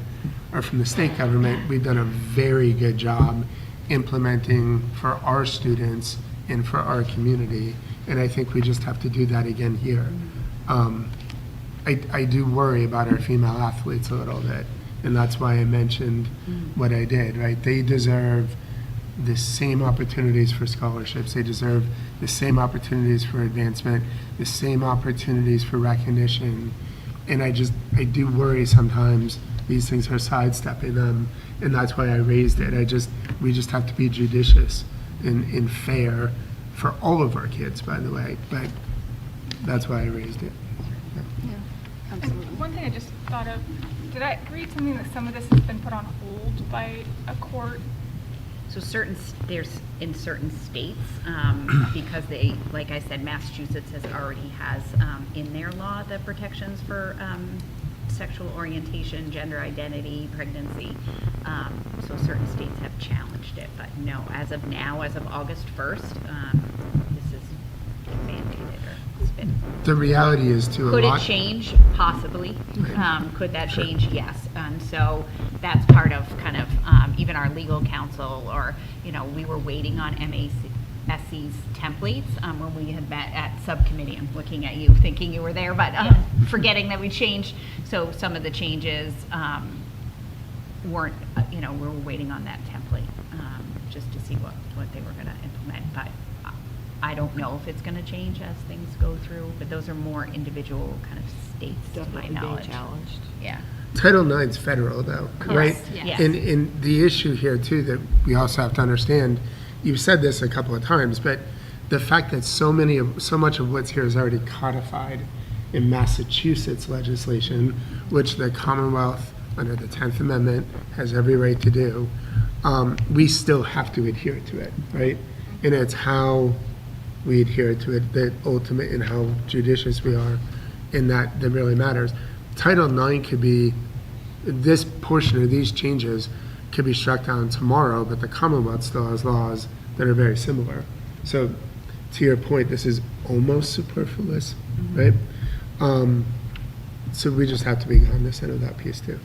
or from the state government, we've done a very good job implementing for our students and for our community. And I think we just have to do that again here. I do worry about our female athletes a little bit, and that's why I mentioned what I did, right? They deserve the same opportunities for scholarships. They deserve the same opportunities for advancement, the same opportunities for recognition. And I do worry sometimes these things are sidestepping them, and that's why I raised it. We just have to be judicious and fair for all of our kids, by the way, but that's why I raised it. And one thing I just thought of, did I read something that some of this has been put on hold by a court? So there's in certain states, because they, like I said, Massachusetts already has in their law the protections for sexual orientation, gender identity, pregnancy. So certain states have challenged it, but no, as of now, as of August 1st, this is mandated or it's been. The reality is too, Could it change? Possibly. Could that change? Yes. And so that's part of kind of even our legal counsel, or, we were waiting on MASC's templates when we had met at subcommittee. I'm looking at you thinking you were there, but forgetting that we changed. So some of the changes weren't, we were waiting on that template just to see what they were going to implement. But I don't know if it's going to change as things go through, but those are more individual kind of states, to my knowledge. Being challenged. Yeah. Title IX is federal, though, right? Yes. And the issue here, too, that we also have to understand, you've said this a couple of times, but the fact that so much of what's here is already codified in Massachusetts legislation, which the Commonwealth, under the 10th Amendment, has every right to do, we still have to adhere to it, right? And it's how we adhere to it that ultimate and how judicious we are in that really matters. Title IX could be, this portion of these changes could be struck down tomorrow, but the Commonwealth still has laws that are very similar. So to your point, this is almost superfluous, right? So we just have to be cognizant of that piece too.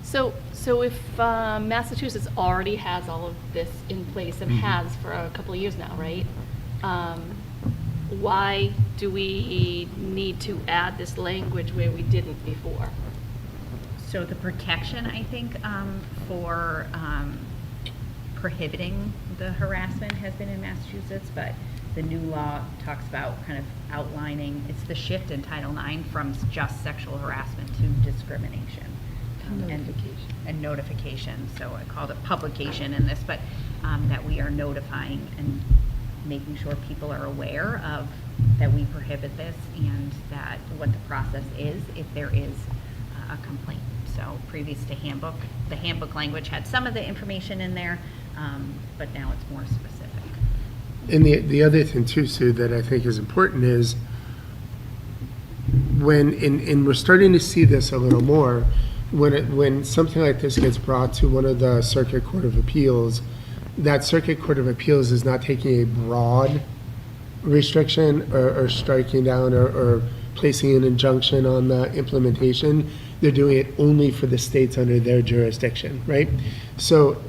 So if Massachusetts already has all of this in place and has for a couple of years now, right? Why do we need to add this language where we didn't before? So the protection, I think, for prohibiting the harassment has been in Massachusetts, but the new law talks about kind of outlining, it's the shift in Title IX from just sexual harassment to discrimination. And notification. So I called it publication in this, but that we are notifying and making sure people are aware of that we prohibit this and that what the process is if there is a complaint. So previous to handbook, the handbook language had some of the information in there, but now it's more specific. And the other thing too, Sue, that I think is important is and we're starting to see this a little more, when something like this gets brought to one of the Circuit Court of Appeals, that Circuit Court of Appeals is not taking a broad restriction or striking down or placing an injunction on the implementation. They're doing it only for the states under their jurisdiction, right? So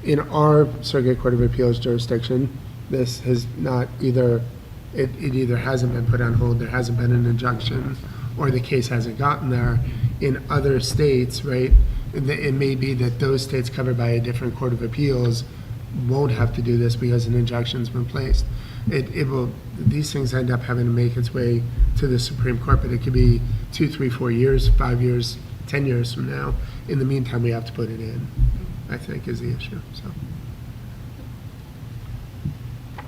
in our Circuit Court of Appeals jurisdiction, this has not it either hasn't been put on hold, there hasn't been an injunction, or the case hasn't gotten there. In other states, right, it may be that those states covered by a different Court of Appeals won't have to do this because an injunction's been placed. These things end up having to make its way to the Supreme Court, but it could be 2, 3, 4 years, 5 years, 10 years from now. In the meantime, we have to put it in, I think, is the issue, so.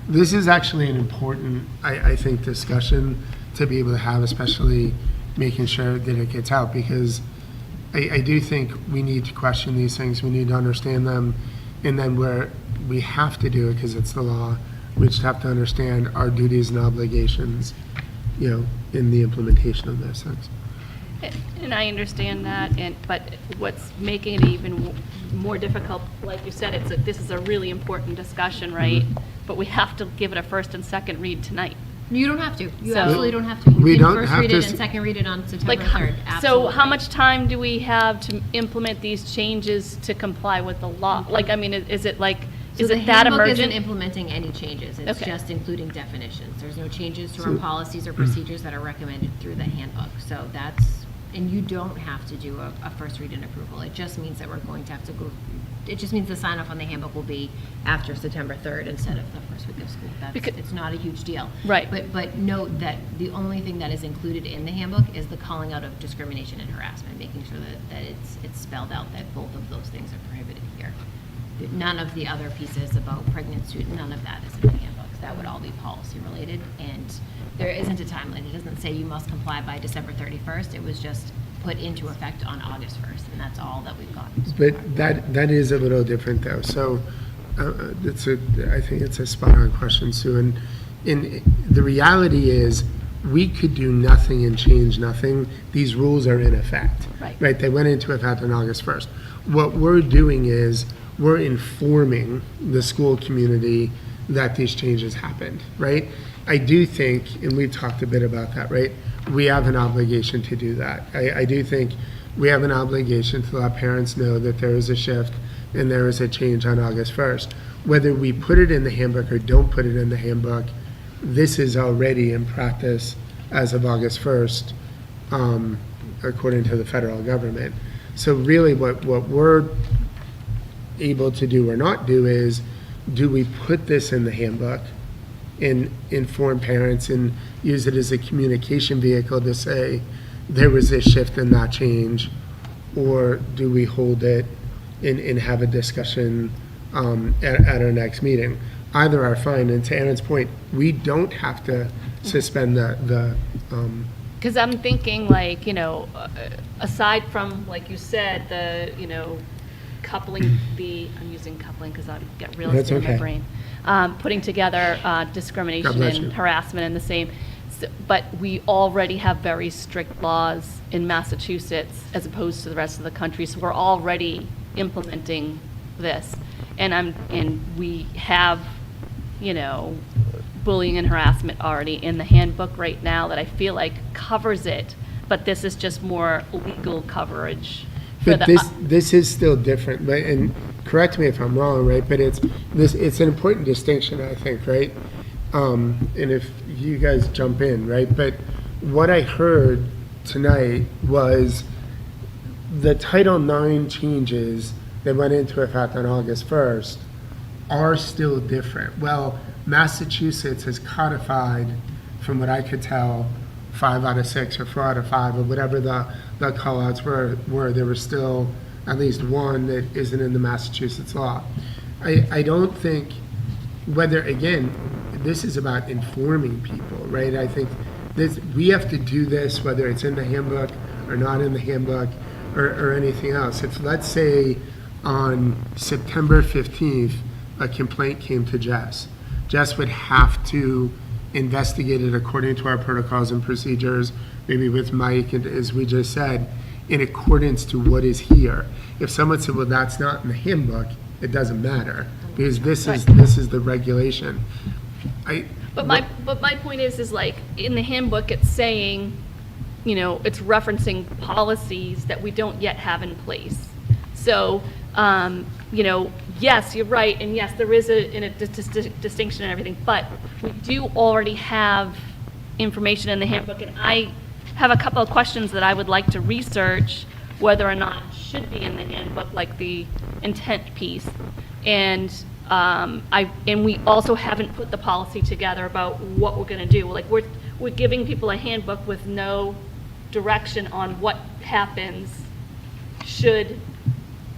This is actually an important, I think, discussion to be able to have, especially making sure that it gets out, because I do think we need to question these things, we need to understand them, and then where we have to do it because it's the law, we just have to understand our duties and obligations, in the implementation of those things. And I understand that, but what's making it even more difficult, like you said, this is a really important discussion, right? But we have to give it a first and second read tonight. You don't have to. You So- absolutely don't have to. We You can don't first have read to it s- and second read it on September Like, 3rd. so how Absolutely. much time do we have to implement these changes to comply with the law? Like, I mean, is it like, So is the it that handbook isn't emergent? implementing any changes. It's Okay. just including definitions. There's no changes to our policies or procedures that are recommended through the handbook. So that's, and you don't have to do a first read and approval. It just means that we're going to have to go, it just means the sign off on the handbook will be after September 3rd instead of the first week of school. Because- It's not a huge deal. Right. But note that the only thing that is included in the handbook is the calling out of discrimination and harassment, making sure that it's spelled out that both of those things are prohibited here. None of the other pieces about pregnant student, none of that is in the handbooks. That would all be policy related, and there isn't a timeline. It doesn't say you must comply by December 31st. It was just put into effect on August 1st, and that's all that we've gotten so far. But that is a little different though. So I think it's a spot on question, Sue. And the reality is we could do nothing and change nothing. These rules are in effect. Right. They went into effect on August 1st. What we're doing is we're informing the school community that these changes happened, right? I do think, and we've talked a bit about that, right? We have an obligation to do that. I do think we have an obligation to let parents know that there is a shift and there is a change on August 1st. Whether we put it in the handbook or don't put it in the handbook, this is already in practice as of August 1st, according to the federal government. So really what we're able to do or not do is, do we put this in the handbook and inform parents and use it as a communication vehicle to say there was this shift and that change, or do we hold it and have a discussion at our next meeting? Either are fine, and to Aaron's point, we don't have to suspend the Because I'm thinking like, aside from, like you said, coupling I'm using coupling because I get real That's estate in my okay. brain. Putting together discrimination God bless you. and harassment in the same, but we already have very strict laws in Massachusetts as opposed to the rest of the country, so we're already implementing this. And we have, bullying and harassment already in the handbook right now that I feel like covers it, but this is just more legal coverage. for But the this is still different, right? And correct me if I'm wrong, right? But it's an important distinction, I think, right? And if you guys jump in, right? But what I heard tonight was the Title IX changes that went into effect on August 1st are still different. Well, Massachusetts has codified, from what I could tell, 5 out of 6 or 4 out of 5 or whatever the call-outs were. There was still at least one that isn't in the Massachusetts law. I don't think whether, again, this is about informing people, right? I think we have to do this, whether it's in the handbook or not in the handbook or anything else. If, let's say, on September 15th, a complaint came to Jess would have to investigate it according to our protocols and procedures, maybe with Mike, and as we just said, in accordance to what is here. If someone said, well, that's not in the handbook, it doesn't matter, because this is the regulation. But my point is like, in the handbook, it's saying, it's referencing policies that we don't yet have in place. So, yes, you're right, and yes, there is a distinction and everything, but we do already have information in the handbook, and I have a couple of questions that I would like to research whether or not it should be in the handbook, like the intent piece. And we also haven't put the policy together about what we're going to do. Like, we're giving people a handbook with no direction on what happens should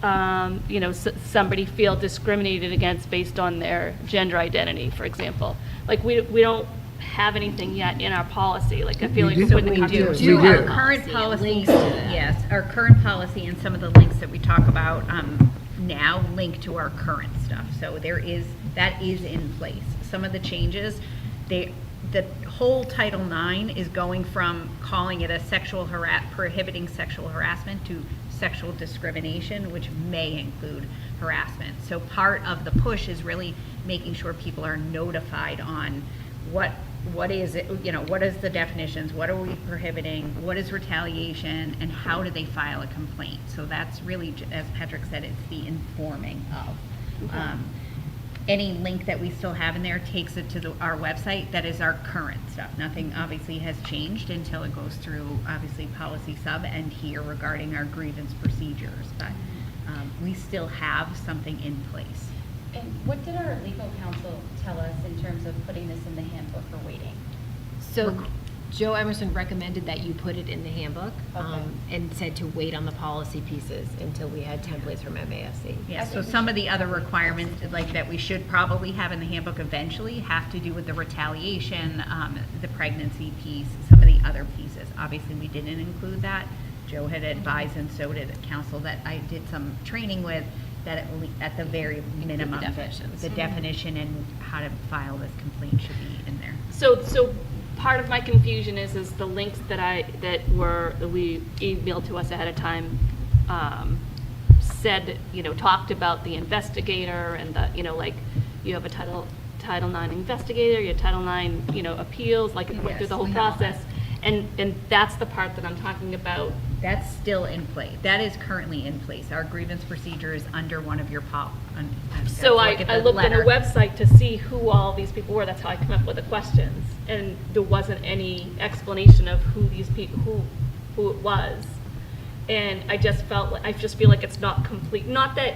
somebody feel discriminated against based on their gender identity, for example. Like, we don't have anything yet in our policy. Like, I feel like we're putting the do. We do. Our current policy, yes, our current policy and some of the links that we talk about now link to our current stuff. So that is in place. Some of the changes, they the whole Title IX is going from calling it a prohibiting sexual harassment to sexual discrimination, which may include harassment. So part of the push is really making sure people are notified on what is it, what is the definitions, what are we prohibiting, what is retaliation, and how do they file a complaint. So that's really, as Patrick said, it's the informing of. Any link that we still have in there takes it to our website. That is our current stuff. Nothing obviously has changed until it goes through, obviously, policy sub and here regarding our grievance procedures. But we still have something in place. And what did our legal counsel tell us in terms of putting this in the handbook or waiting? So Joe Emerson recommended that you put it in the handbook and said to wait on the policy pieces until we had templates from MASC. Yeah, so some of the other requirements like that we should probably have in the handbook eventually have to do with the retaliation, the pregnancy piece, some of the other pieces. Obviously, we didn't include that. Joe had advised, and so did counsel that I did some training with, that at the very minimum, the definition and how to file this complaint should be in there. So part of my confusion is the links that we emailed to us ahead of time said, talked about the investigator and the, like you have a Title IX investigator, your Title IX, appeals, like it went through the whole process. And that's the part that I'm talking about. That's still in place. That is currently in place. Our grievance procedure is under one of your So I looked on the website to see who all these people were. That's how I came up with the questions. And there wasn't any explanation of who these people, who it was. And I just feel like it's not complete. Not that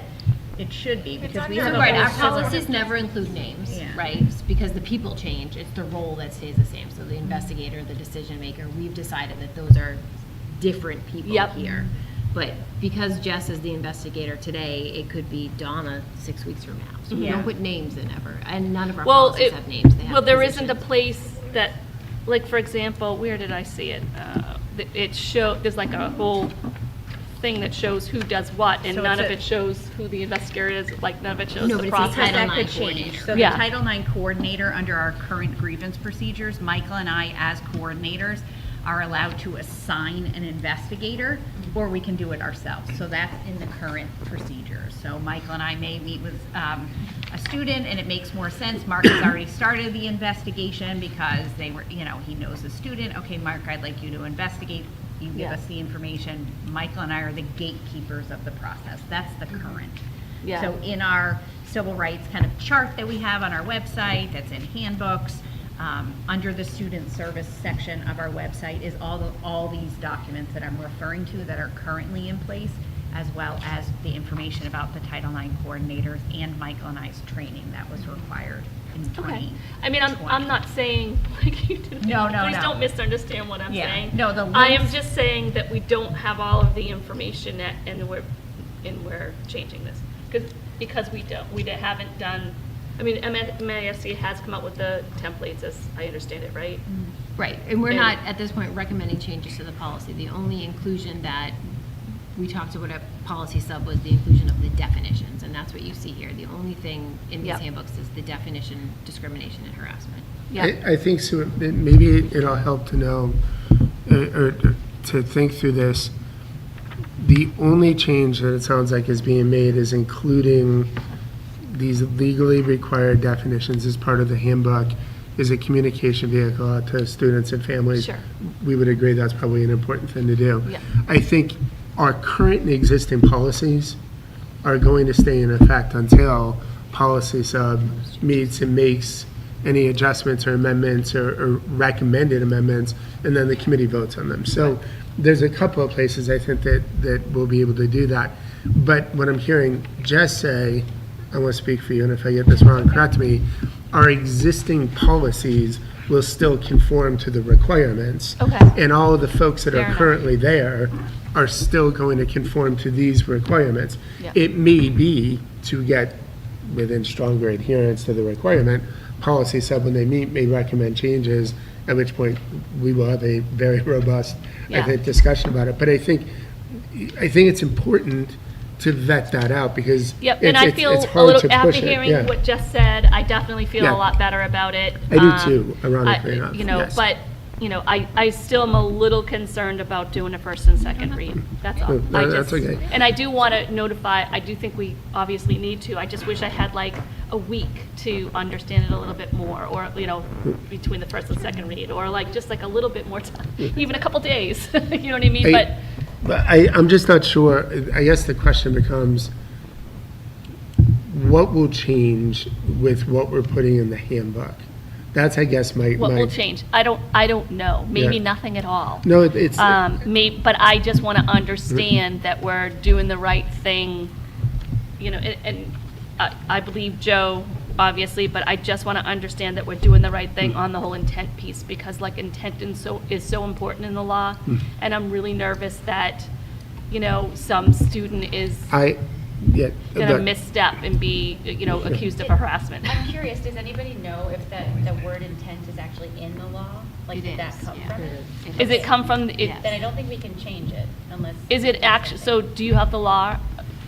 it should be, because we So have right, our policies never include names, Yeah. right? Because the people change. It's the role that stays the same. So the investigator, the decision maker, we've decided that those are different people here. But because Jess is the investigator today, it could be Donna 6 weeks from now. So we don't put names in ever. And none of our policies have names. They have there positions. isn't a place that, like, for example, where did I see it? There's like a whole thing that shows who does what, and So none it's of it shows who the investigator is, like none of it shows No, but the it's a process. Title that could IX change. coordinator. So Yeah. the Title IX coordinator under our current grievance procedures, Michael and I as coordinators are allowed to assign an investigator, or we can do it ourselves. So that's in the current procedure. So Michael and I may meet with a student, and it makes more sense. Mark has already started the investigation because they were, he knows the student. Okay, Mark, I'd like you to investigate. You give us the information. Michael and I are the gatekeepers of the process. That's the current. Yeah. So in our civil rights kind of chart that we have on our website, that's in handbooks, under the student service section of our website is all these documents that I'm referring to that are currently in place, as well as the information about the Title IX coordinators and Michael and I's training that was required in 2020. I mean, I'm not saying, like you did. No, Please no. don't misunderstand what I'm Yeah. saying. No, the I am links- just saying that we don't have all of the information yet, and we're changing this. Because we haven't done, I mean, MASC has come up with the templates, as I understand it, right? Right, and we're not, at this point, recommending changes to the policy. The only inclusion that we talked about at policy sub was the inclusion of the definitions, and that's what you see here. The only thing in these Yep. handbooks is the definition, discrimination, and harassment. Yeah. I think so. Maybe it'll help to know, or to think through this. The only change that it sounds like is being made is including these legally required definitions as part of the handbook is a communication vehicle to students and families. Sure. We would agree that's probably an important thing to do. Yeah. I think our current and existing policies are going to stay in effect until policy sub meets and makes any adjustments or amendments or recommended amendments, and then the committee votes on them. So there's a couple of places I think that we'll be able to do that. But what I'm hearing Jess say, I want to speak for you, and if I get this wrong, correct me, our existing policies will still conform to the requirements. Okay. And all of the folks that Fair are enough. currently there are still going to conform to these requirements. Yeah. It may be to get within stronger adherence to the requirement, policy sub, when they meet, may recommend changes, at which point we will have a very robust, I Yeah. think, discussion about it. But I think it's important to vet that out, because Yep, it's and I feel it's a hard little, to after push it, hearing yeah. what Jess said, I definitely feel Yeah. a lot better about it. I do too, ironically I- enough, You know, yes. but, you know, I still am a little concerned about doing a first and second read, that's all. No, I that's just- okay. And I do want to notify, I do think we obviously need to, I just wish I had like a week to understand it a little bit more, or, you know, between the first and second read, or like, just like a little bit more time, even a couple days, you know what I mean? But I'm just not sure, I guess the question becomes, what will change with what we're putting in the handbook? That's, I guess, What will change? I don't know. Maybe Yeah. nothing at all. No, it's, But I just want to understand that we're doing the right thing, you know, and I believe Joe, obviously, but I just want to understand that we're doing the right thing on the whole intent piece, because like intent is so important in the law, and I'm really nervous that, you know, some student is yeah. going to look, misstep and be, you know, accused of harassment. I'm curious, does anybody know if the word intent is actually in the law? Like, It did that is, come yeah. from it? Is it come from, it? Yes. Then I don't think we can change it unless. Is it actually, so do you have the law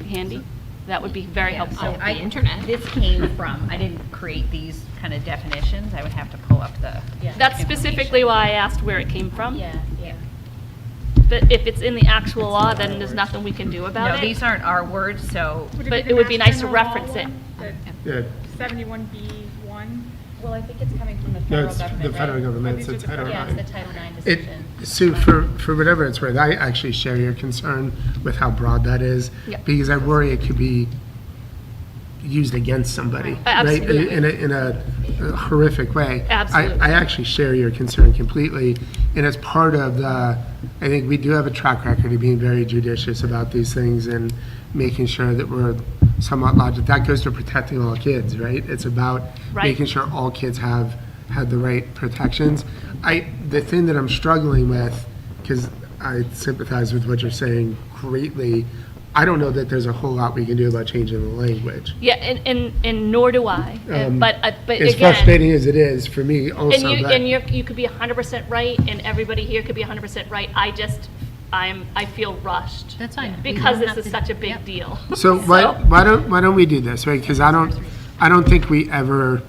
handy? That would be very helpful. On I- the internet. This came from, I didn't create these kind of definitions. I would have to pull up the. Yeah. That's specifically why I asked where it came from. Yeah, yeah. But if it's in the actual law, then there's nothing we can do about No, it. these aren't our words, so. But it would be nice to reference it. Yeah. 71B1. Well, I think it's coming from the No, federal it's government, the federal right? government, it's a Title Yeah, IX. it's the Title IX It, decision. Sue, for whatever it's worth, I actually share your concern with how broad that is, Yep. because I worry it could be used against somebody, right? Absolutely. In a horrific way. Absolutely. I actually share your concern completely, and as part of the, I think we do have a track record of being very judicious about these things and making sure that we're somewhat logical. That goes to protecting all kids, right? It's about Right. making sure all kids have the right protections. The thing that I'm struggling with, because I sympathize with what you're saying greatly, I don't know that there's a whole lot we can do about changing the language. Yeah, and nor do I. But As again, frustrating as it is for me also, but you could be 100% right, and everybody here could be 100% right. I feel rushed. That's fine. We Because don't this have is to- such a big yep. deal. So why don't we do this, right? Because I don't think we ever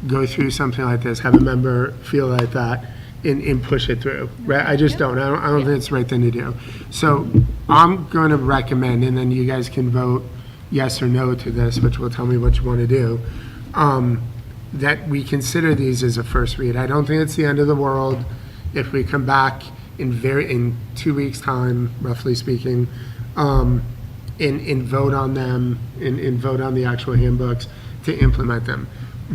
go through something like this, have a member feel like that, and push it through, right? I just don't. I don't think it's the right thing to do. So I'm going to recommend, and then you guys can vote yes or no to this, which will tell me what you want to do, that we consider these as a first read. I don't think it's the end of the world if we come back in 2 weeks' time, roughly speaking, and vote on them, and vote on the actual handbooks to implement them.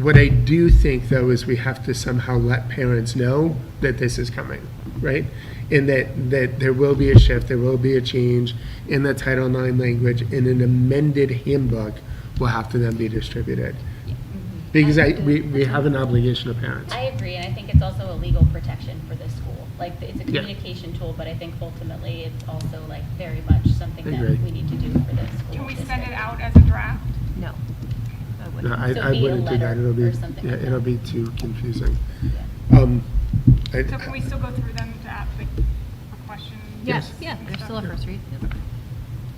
What I do think, though, is we have to somehow let parents know that this is coming, right? And that there will be a shift, there will be a change in the Title IX language, and an amended handbook will have to then be distributed. Because we have an obligation to parents. I agree, and I think it's also a legal protection for the school. Like, it's a communication tool, but I think ultimately it's also like very much something I that agree. we need to do for the school. Can we send district. it out as a draft? No. I wouldn't. No, I So I be a wouldn't do that, letter it'll be, or something like it'll that. be too confusing. Yeah. So can we still go through them to ask, like, for questions? Yes, yeah, there's still a first read. I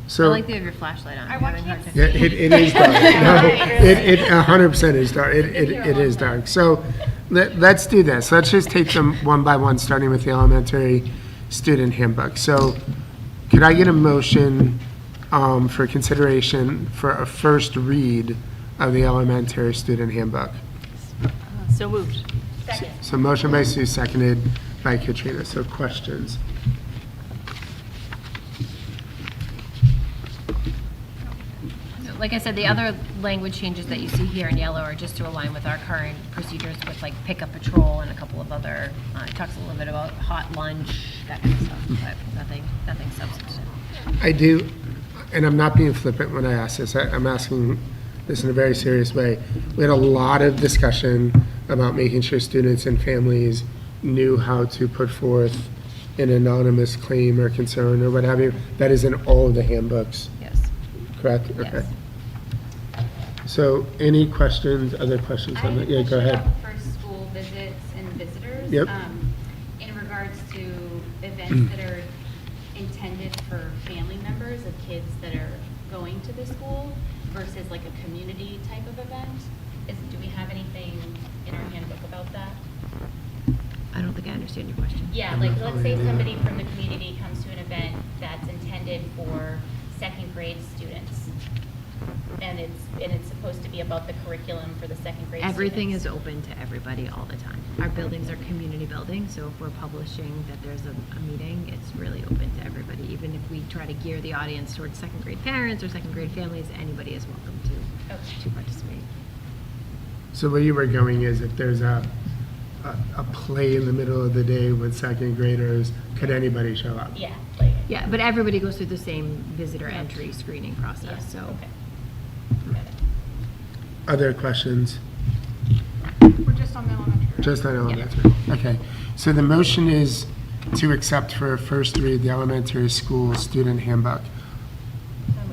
So. like that you have your flashlight on. I I'm want having a hard kids time. Yeah, it is dark. No, it 100% is dark. It is dark. So let's do this. Let's just take them one by one, starting with the elementary student handbook. So could I get a motion for consideration for a first read of the elementary student handbook? So moved. Second. So motion by Sue, seconded by Katrina. So questions? Like I said, the other language changes that you see here in yellow are just to align with our current procedures with like pickup patrol and a couple of other, it talks a little bit about hot lunch, that kind of stuff, but nothing substantive. I do, and I'm not being flippant when I ask this. I'm asking this in a very serious way. We had a lot of discussion about making sure students and families knew how to put forth an anonymous claim or concern or what have you. That is in all of the handbooks, Yes. correct? Yes. Okay. So any questions, other questions on that? Yeah, go ahead. For school visits and visitors. Yep. In regards to events that are intended for family members of kids that are going to the school versus like a community type of event? Do we have anything in our handbook about that? I don't think I understand your question. Yeah, like let's say somebody from the community comes to an event that's intended for second grade students. And it's supposed to be about the curriculum for the second grade Everything students. is open to everybody all the time. Our buildings are community buildings, so if we're publishing that there's a meeting, it's really open to everybody. Even if we try to gear the audience towards second grade parents or second grade families, anybody is welcome to participate. So where you were going is if there's a play in the middle of the day with second graders, could anybody show up? Yeah, like. Yeah, but everybody goes through the same visitor entry screening Yeah, process, so. okay. Got it. Other questions? We're just on the elementary. right? Just on elementary. Okay. So the motion is to accept for a first read the elementary school student handbook.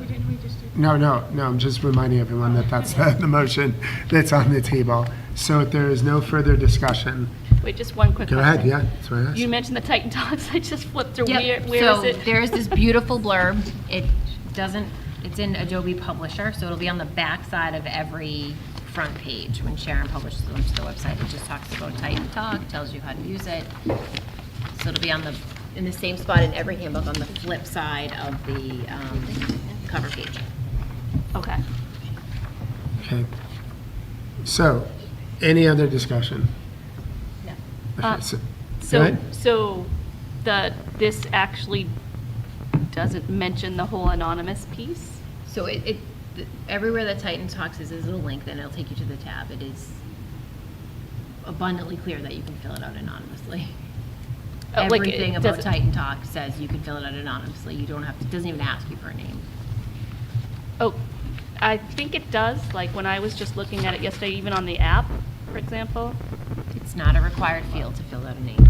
Didn't we just do? No, I'm just reminding everyone that that's the motion that's on the table. So if there is no further discussion, Wait, just one quick go question. ahead, yeah, that's what I asked. You mentioned the Titan Talks. I just flipped through. Yep. Where So is it? there's this beautiful blurb. It's in Adobe Publisher, so it'll be on the back side of every front page. When Sharon publishes it onto the website, it just talks about Titan Talk, tells you how to use it. So it'll be in the same spot in every handbook on the flip side of the cover page. Okay. Okay. So, any other discussion? No. Okay, go ahead. So this actually doesn't mention the whole anonymous piece? So everywhere that Titan Talks is a link, then it'll take you to the tab. It is abundantly clear that you can fill it out anonymously. Like, it Everything about doesn't- Titan Talk says you can fill it out anonymously. You don't have to, it doesn't even ask you for a name. Oh, I think it does, like when I was just looking at it yesterday, even on the app, for example. It's not a required field to fill out a name.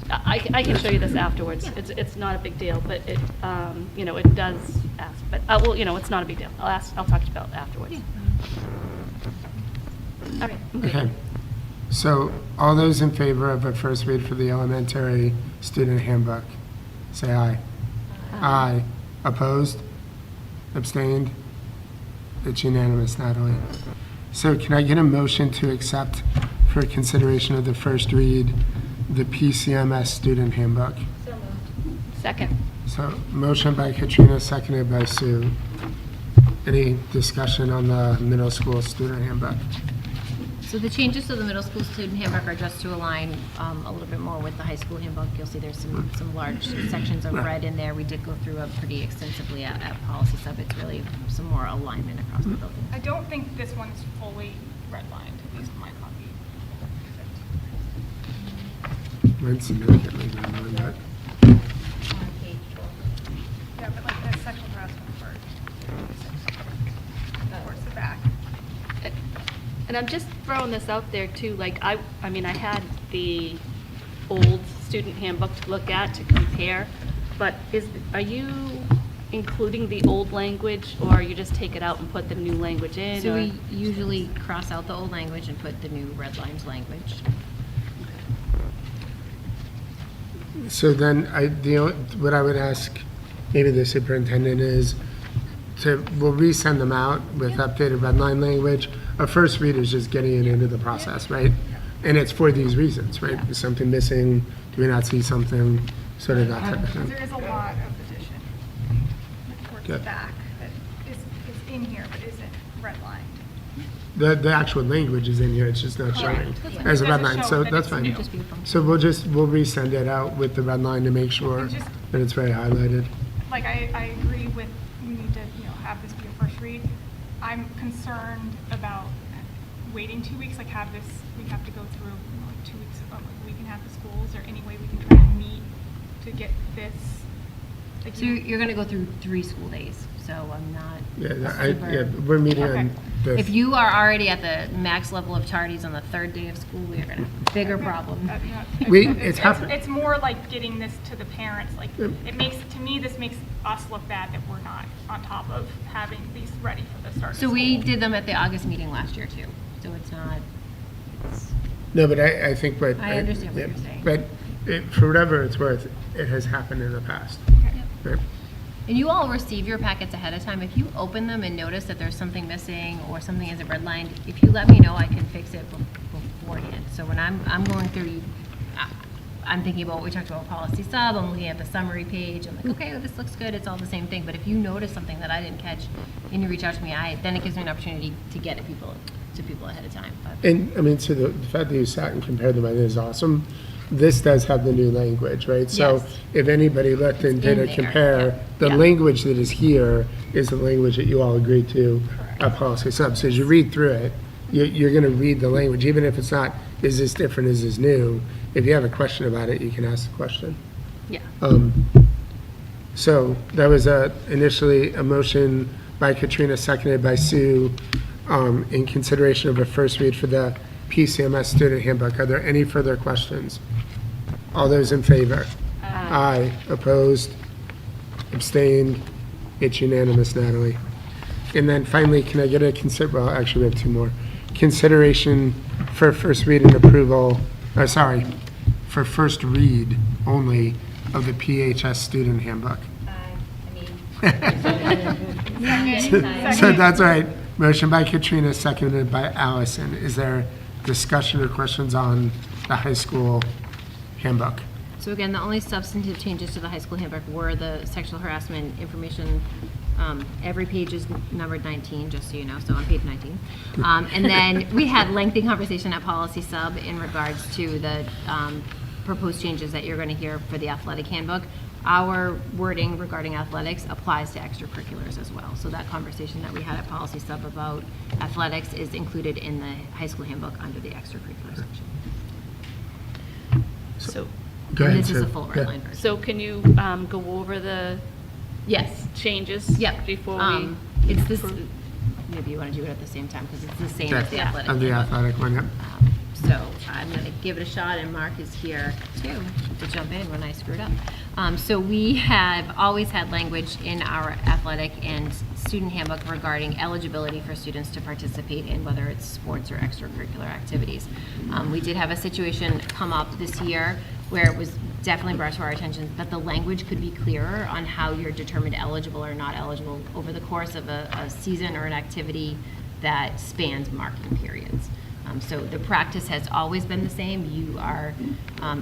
I can show you this afterwards. It's not a big deal, but it, it does ask, but, it's not a big deal. I'll talk to you about it afterwards. All right, I'm good. Okay. So, all those in favor of a first read for the elementary student handbook, say aye. Aye. Opposed? Abstained? It's unanimous, Natalie. So can I get a motion to accept for consideration of the first read, the PCMS student handbook? So moved. Second. So, motion by Katrina, seconded by Sue. Any discussion on the middle school student handbook? So the changes to the middle school student handbook are just to align a little bit more with the high school handbook. You'll see there's some large sections of red in there. We did go through it pretty extensively at policy sub. It's really some more alignment across the building. I don't think this one's fully redlined, at least in my copy. Mine's significantly longer than that. On page 12. Yeah, but like the sexual harassment part. Towards the back. And I'm just throwing this out there too, like I had the old student handbook to look at, to compare, but are you including the old language, or you just take it out and put the new language in? So or- we usually cross out the old language and put the new red lines language. So then, what I would ask maybe the superintendent is we'll resend them out with updated red line language. A first read is just getting it into the process, right? And it's for these reasons, right? Is something missing? Do we not see something? Sort of that type of thing. There is a lot of addition towards the Good. back that is in here but isn't redlined. The actual language is in here, it's just not showing as a red Doesn't line, show so that that's it's fine. new. So we'll resend it out with the red line to make sure And just- that it's very highlighted. Like, I agree with, we need to, have this be a first read. I'm concerned about waiting 2 weeks, like we have to go through, like 2 weeks, like a week and a half of schools, or any way we can try to meet to get this. Like, So you're going to go through 3 school days, so I'm not Yeah, we're meeting on the. If you are already at the max level of tardies on the 3rd day of school, we are going to have a bigger problem. It's happened. It's more like getting this to the parents, like, to me, this makes us look bad that we're not on top of having these ready for the start of So school. we did them at the August meeting last year too, so it's not, No, but I think what. I understand what you're saying. But for whatever it's worth, it has happened in the past. Right? And you all receive your packets ahead of time. If you open them and notice that there's something missing or something isn't redlined, if you let me know, I can fix it beforehand. So when I'm going through, I'm thinking about what we talked about policy sub, I'm looking at the summary page, I'm like, okay, this looks good, it's all the same thing. But if you notice something that I didn't catch and you reach out to me, then it gives me an opportunity to get it to people ahead of time. But And, I mean, so the fact that you sat and compared them, I think is awesome. This does have the new language, right? So Yes. if anybody looked and did in a there, compare, the yeah. language that is here is the language that you all agreed to at policy sub. So as you read through it, you're going to read the language, even if it's not, is this different, is this new? If you have a question about it, you can ask the question. Yeah. So that was initially a motion by Katrina, seconded by Sue, in consideration of a first read for the PCMS student handbook. Are there any further questions? All those in favor? Aye. Opposed? Abstained? It's unanimous, Natalie. And then finally, can I get a well, actually, we have two more. Consideration for first read and approval, for first read only of the PHS student handbook. So that's all right. Motion by Katrina, seconded by Allison. Is there discussion or questions on the high school handbook? So again, the only substantive changes to the high school handbook were the sexual harassment information. Every page is numbered 19, just so you know, so on page 19. And then we had lengthy conversation at policy sub in regards to the proposed changes that you're going to hear for the athletic handbook. Our wording regarding athletics applies to extracurriculars as well. So that conversation that we had at policy sub about athletics is included in the high school handbook under the extracurricular section. So, Go And ahead, this is Sue. a full Yeah. redline version. so can you go over the Yes. changes? Yep. Before we. It's this, maybe you want to do it at the same time because it's the same as the Yeah, athletic of the handbook. athletic one, yep. So I'm going to give it a shot, and Mark is here too to jump in when I screwed up. So we have always had language in our athletic and student handbook regarding eligibility for students to participate in whether it's sports or extracurricular activities. We did have a situation come up this year where it was definitely brought to our attention that the language could be clearer on how you're determined eligible or not eligible over the course of a season or an activity that spans marking periods. So the practice has always been the same. You are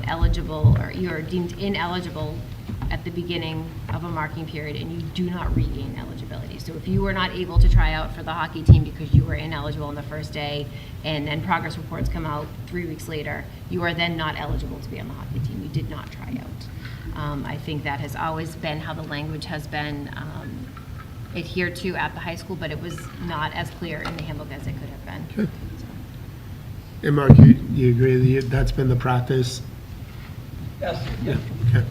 eligible, or you are deemed ineligible at the beginning of a marking period, and you do not regain eligibility. So if you were not able to try out for the hockey team because you were ineligible on the first day, and then progress reports come out 3 weeks later, you are then not eligible to be on the hockey team. You did not try out. I think that has always been how the language has been adhered to at the high school, but it was not as clear in the handbook as it could have been. And Mark, you agree that that's been the practice? Yes, Yeah. Okay.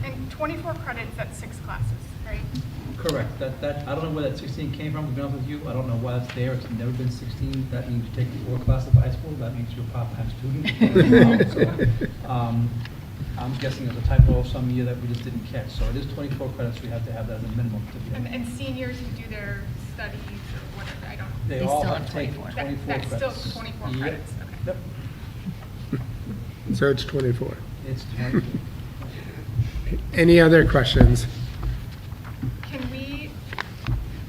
And 24 credits at 6 classes, right? correct. That, I don't know where that 16 came from, to be honest with you. I don't know why it's there. It's never been 16. That means you take 4 classes of high school. That means you're a part-time student. So, I'm guessing it's a typo some year that we just didn't catch. So it is 24 credits. We have to have that as a minimum to be. And seniors who do their studies or whatever, I don't. They They all still have have to take 24. 24 That's credits. still 24 Yep. credits, okay. Yep. So it's 24. It's 24. Any other questions? Can we,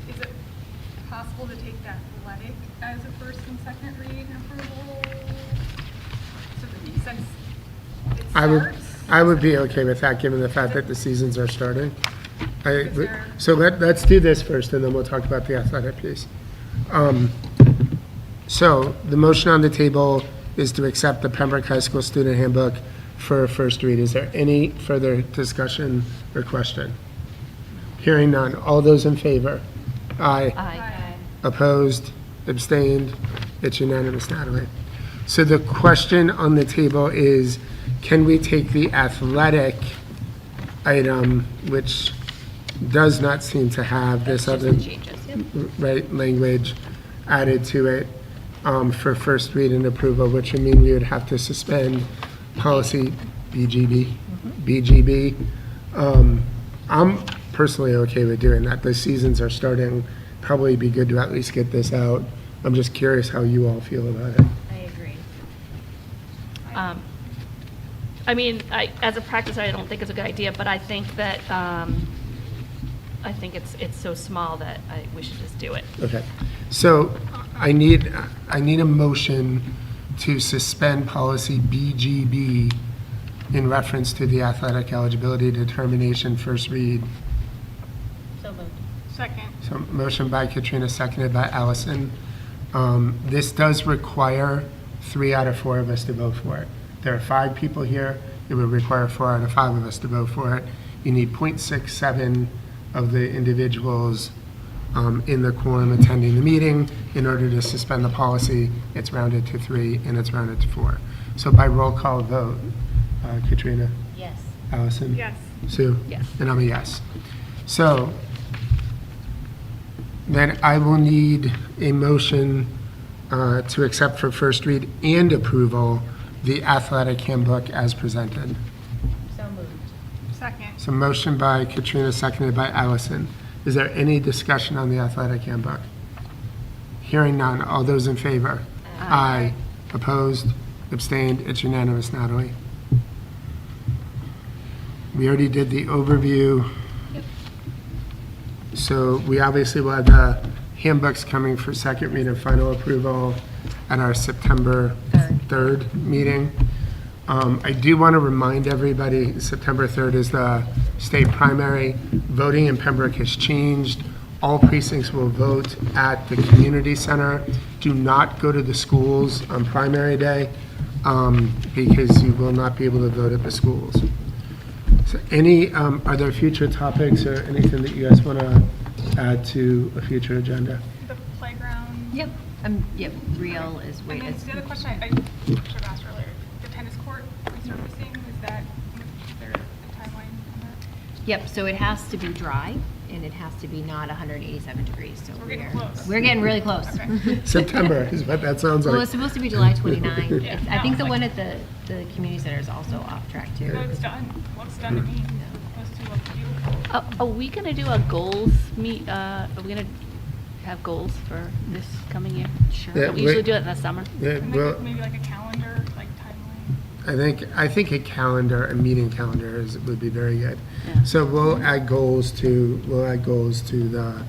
is it possible to take the athletic as a first and second read and approval? So that since it starts? I would be okay with that, given the fact that the seasons are starting. Is there- So let's do this first, and then we'll talk about the athletic piece. So the motion on the table is to accept the Pembroke High School Student Handbook for a first read. Is there any further discussion or question? Hearing none. All those in favor? Aye. Aye. Opposed? Abstained? It's unanimous, Natalie. So the question on the table is, can we take the athletic item, which does not seem to have this other right language added to it, for first read and approval, which would mean we would have to suspend policy BGB. I'm personally okay with doing that. The seasons are starting. Probably be good to at least get this out. I'm just curious how you all feel about it. I agree. I mean, as a practice, I don't think it's a good idea, but I think that I think it's so small that we should just do it. Okay. So I need a motion to suspend policy BGB in reference to the athletic eligibility determination first read. So moved. Second. So motion by Katrina, seconded by Allison. This does require 3 out of 4 of us to vote for it. There are 5 people here. It would require 4 out of 5 of us to vote for it. You need 0.67 of the individuals in the quorum attending the meeting in order to suspend the policy. It's rounded to 3 and it's rounded to 4. So by roll call vote, Katrina, Yes. Allison? Yes. Sue? Yes. And I'm a yes. So then I will need a motion to accept for first read and approval the athletic handbook as presented. So moved. Second. So motion by Katrina, seconded by Allison. Is there any discussion on the athletic handbook? Hearing none. All those in favor? Aye. Opposed? Abstained? It's unanimous, Natalie. We already did the overview. So we obviously will have the handbooks coming for second read and final approval at our September 3rd meeting. I do want to remind everybody, September 3rd is the state primary. Voting in Pembroke has changed. All precincts will vote at the community center. Do not go to the schools on primary day because you will not be able to vote at the schools. So are there future topics or anything that you guys want to add to a future agenda? The playground. Yep, yep, real is, And wait, then it's, the other question I should have asked earlier, the tennis court resurfacing, is there a timeline on that? Yep, so it has to be dry, and it has to be not 187 degrees, so We're getting close. we're getting really close. Okay. September is what that sounds Well, like. it's supposed to be July 29. Yeah. I think the No, one like- at the community center is also off track too. No, it's done. Looks done to me. Those two look beautiful. Are we going to do a goals meet, are we going to have goals for this coming year? Sure. Yeah, Don't we usually do it in the summer? Yeah, And well, maybe like a calendar, like timeline. I think a meeting calendar would be very good. Yeah. So we'll add goals to the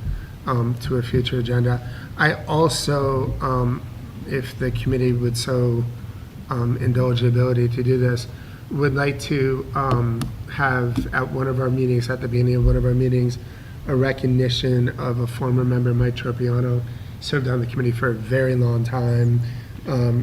to a future agenda. I also, if the committee would so indulge the ability to do this, would like to have at one of our meetings, at the beginning of one of our meetings, a recognition of a former member, Mike Tropiano, served on the committee for a very long time.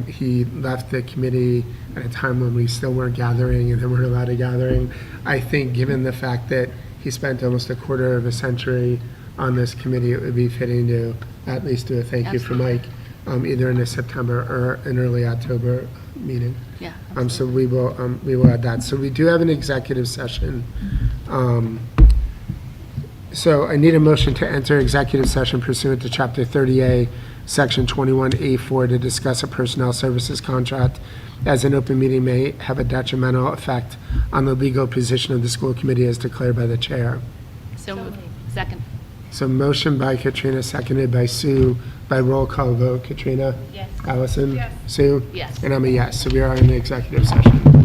He left the committee at a time when we still weren't gathering and then we're allowed to gathering. I think given the fact that he spent almost a quarter of a century on this committee, it would be fitting to at least do a thank you for Mike, either in the September or an early October meeting. Yeah. So we will add that. So we do have an executive session. So I need a motion to enter executive session pursuant to Chapter 30A, Section 21A4, to discuss a personnel services contract, as an open meeting may have a detrimental effect on the legal position of the school committee as declared by the chair. So moved. Second. So motion by Katrina, seconded by Sue, by roll call vote. Katrina? Yes. Allison? Yes. Sue? Yes. And I'm a yes. So we are in the executive session.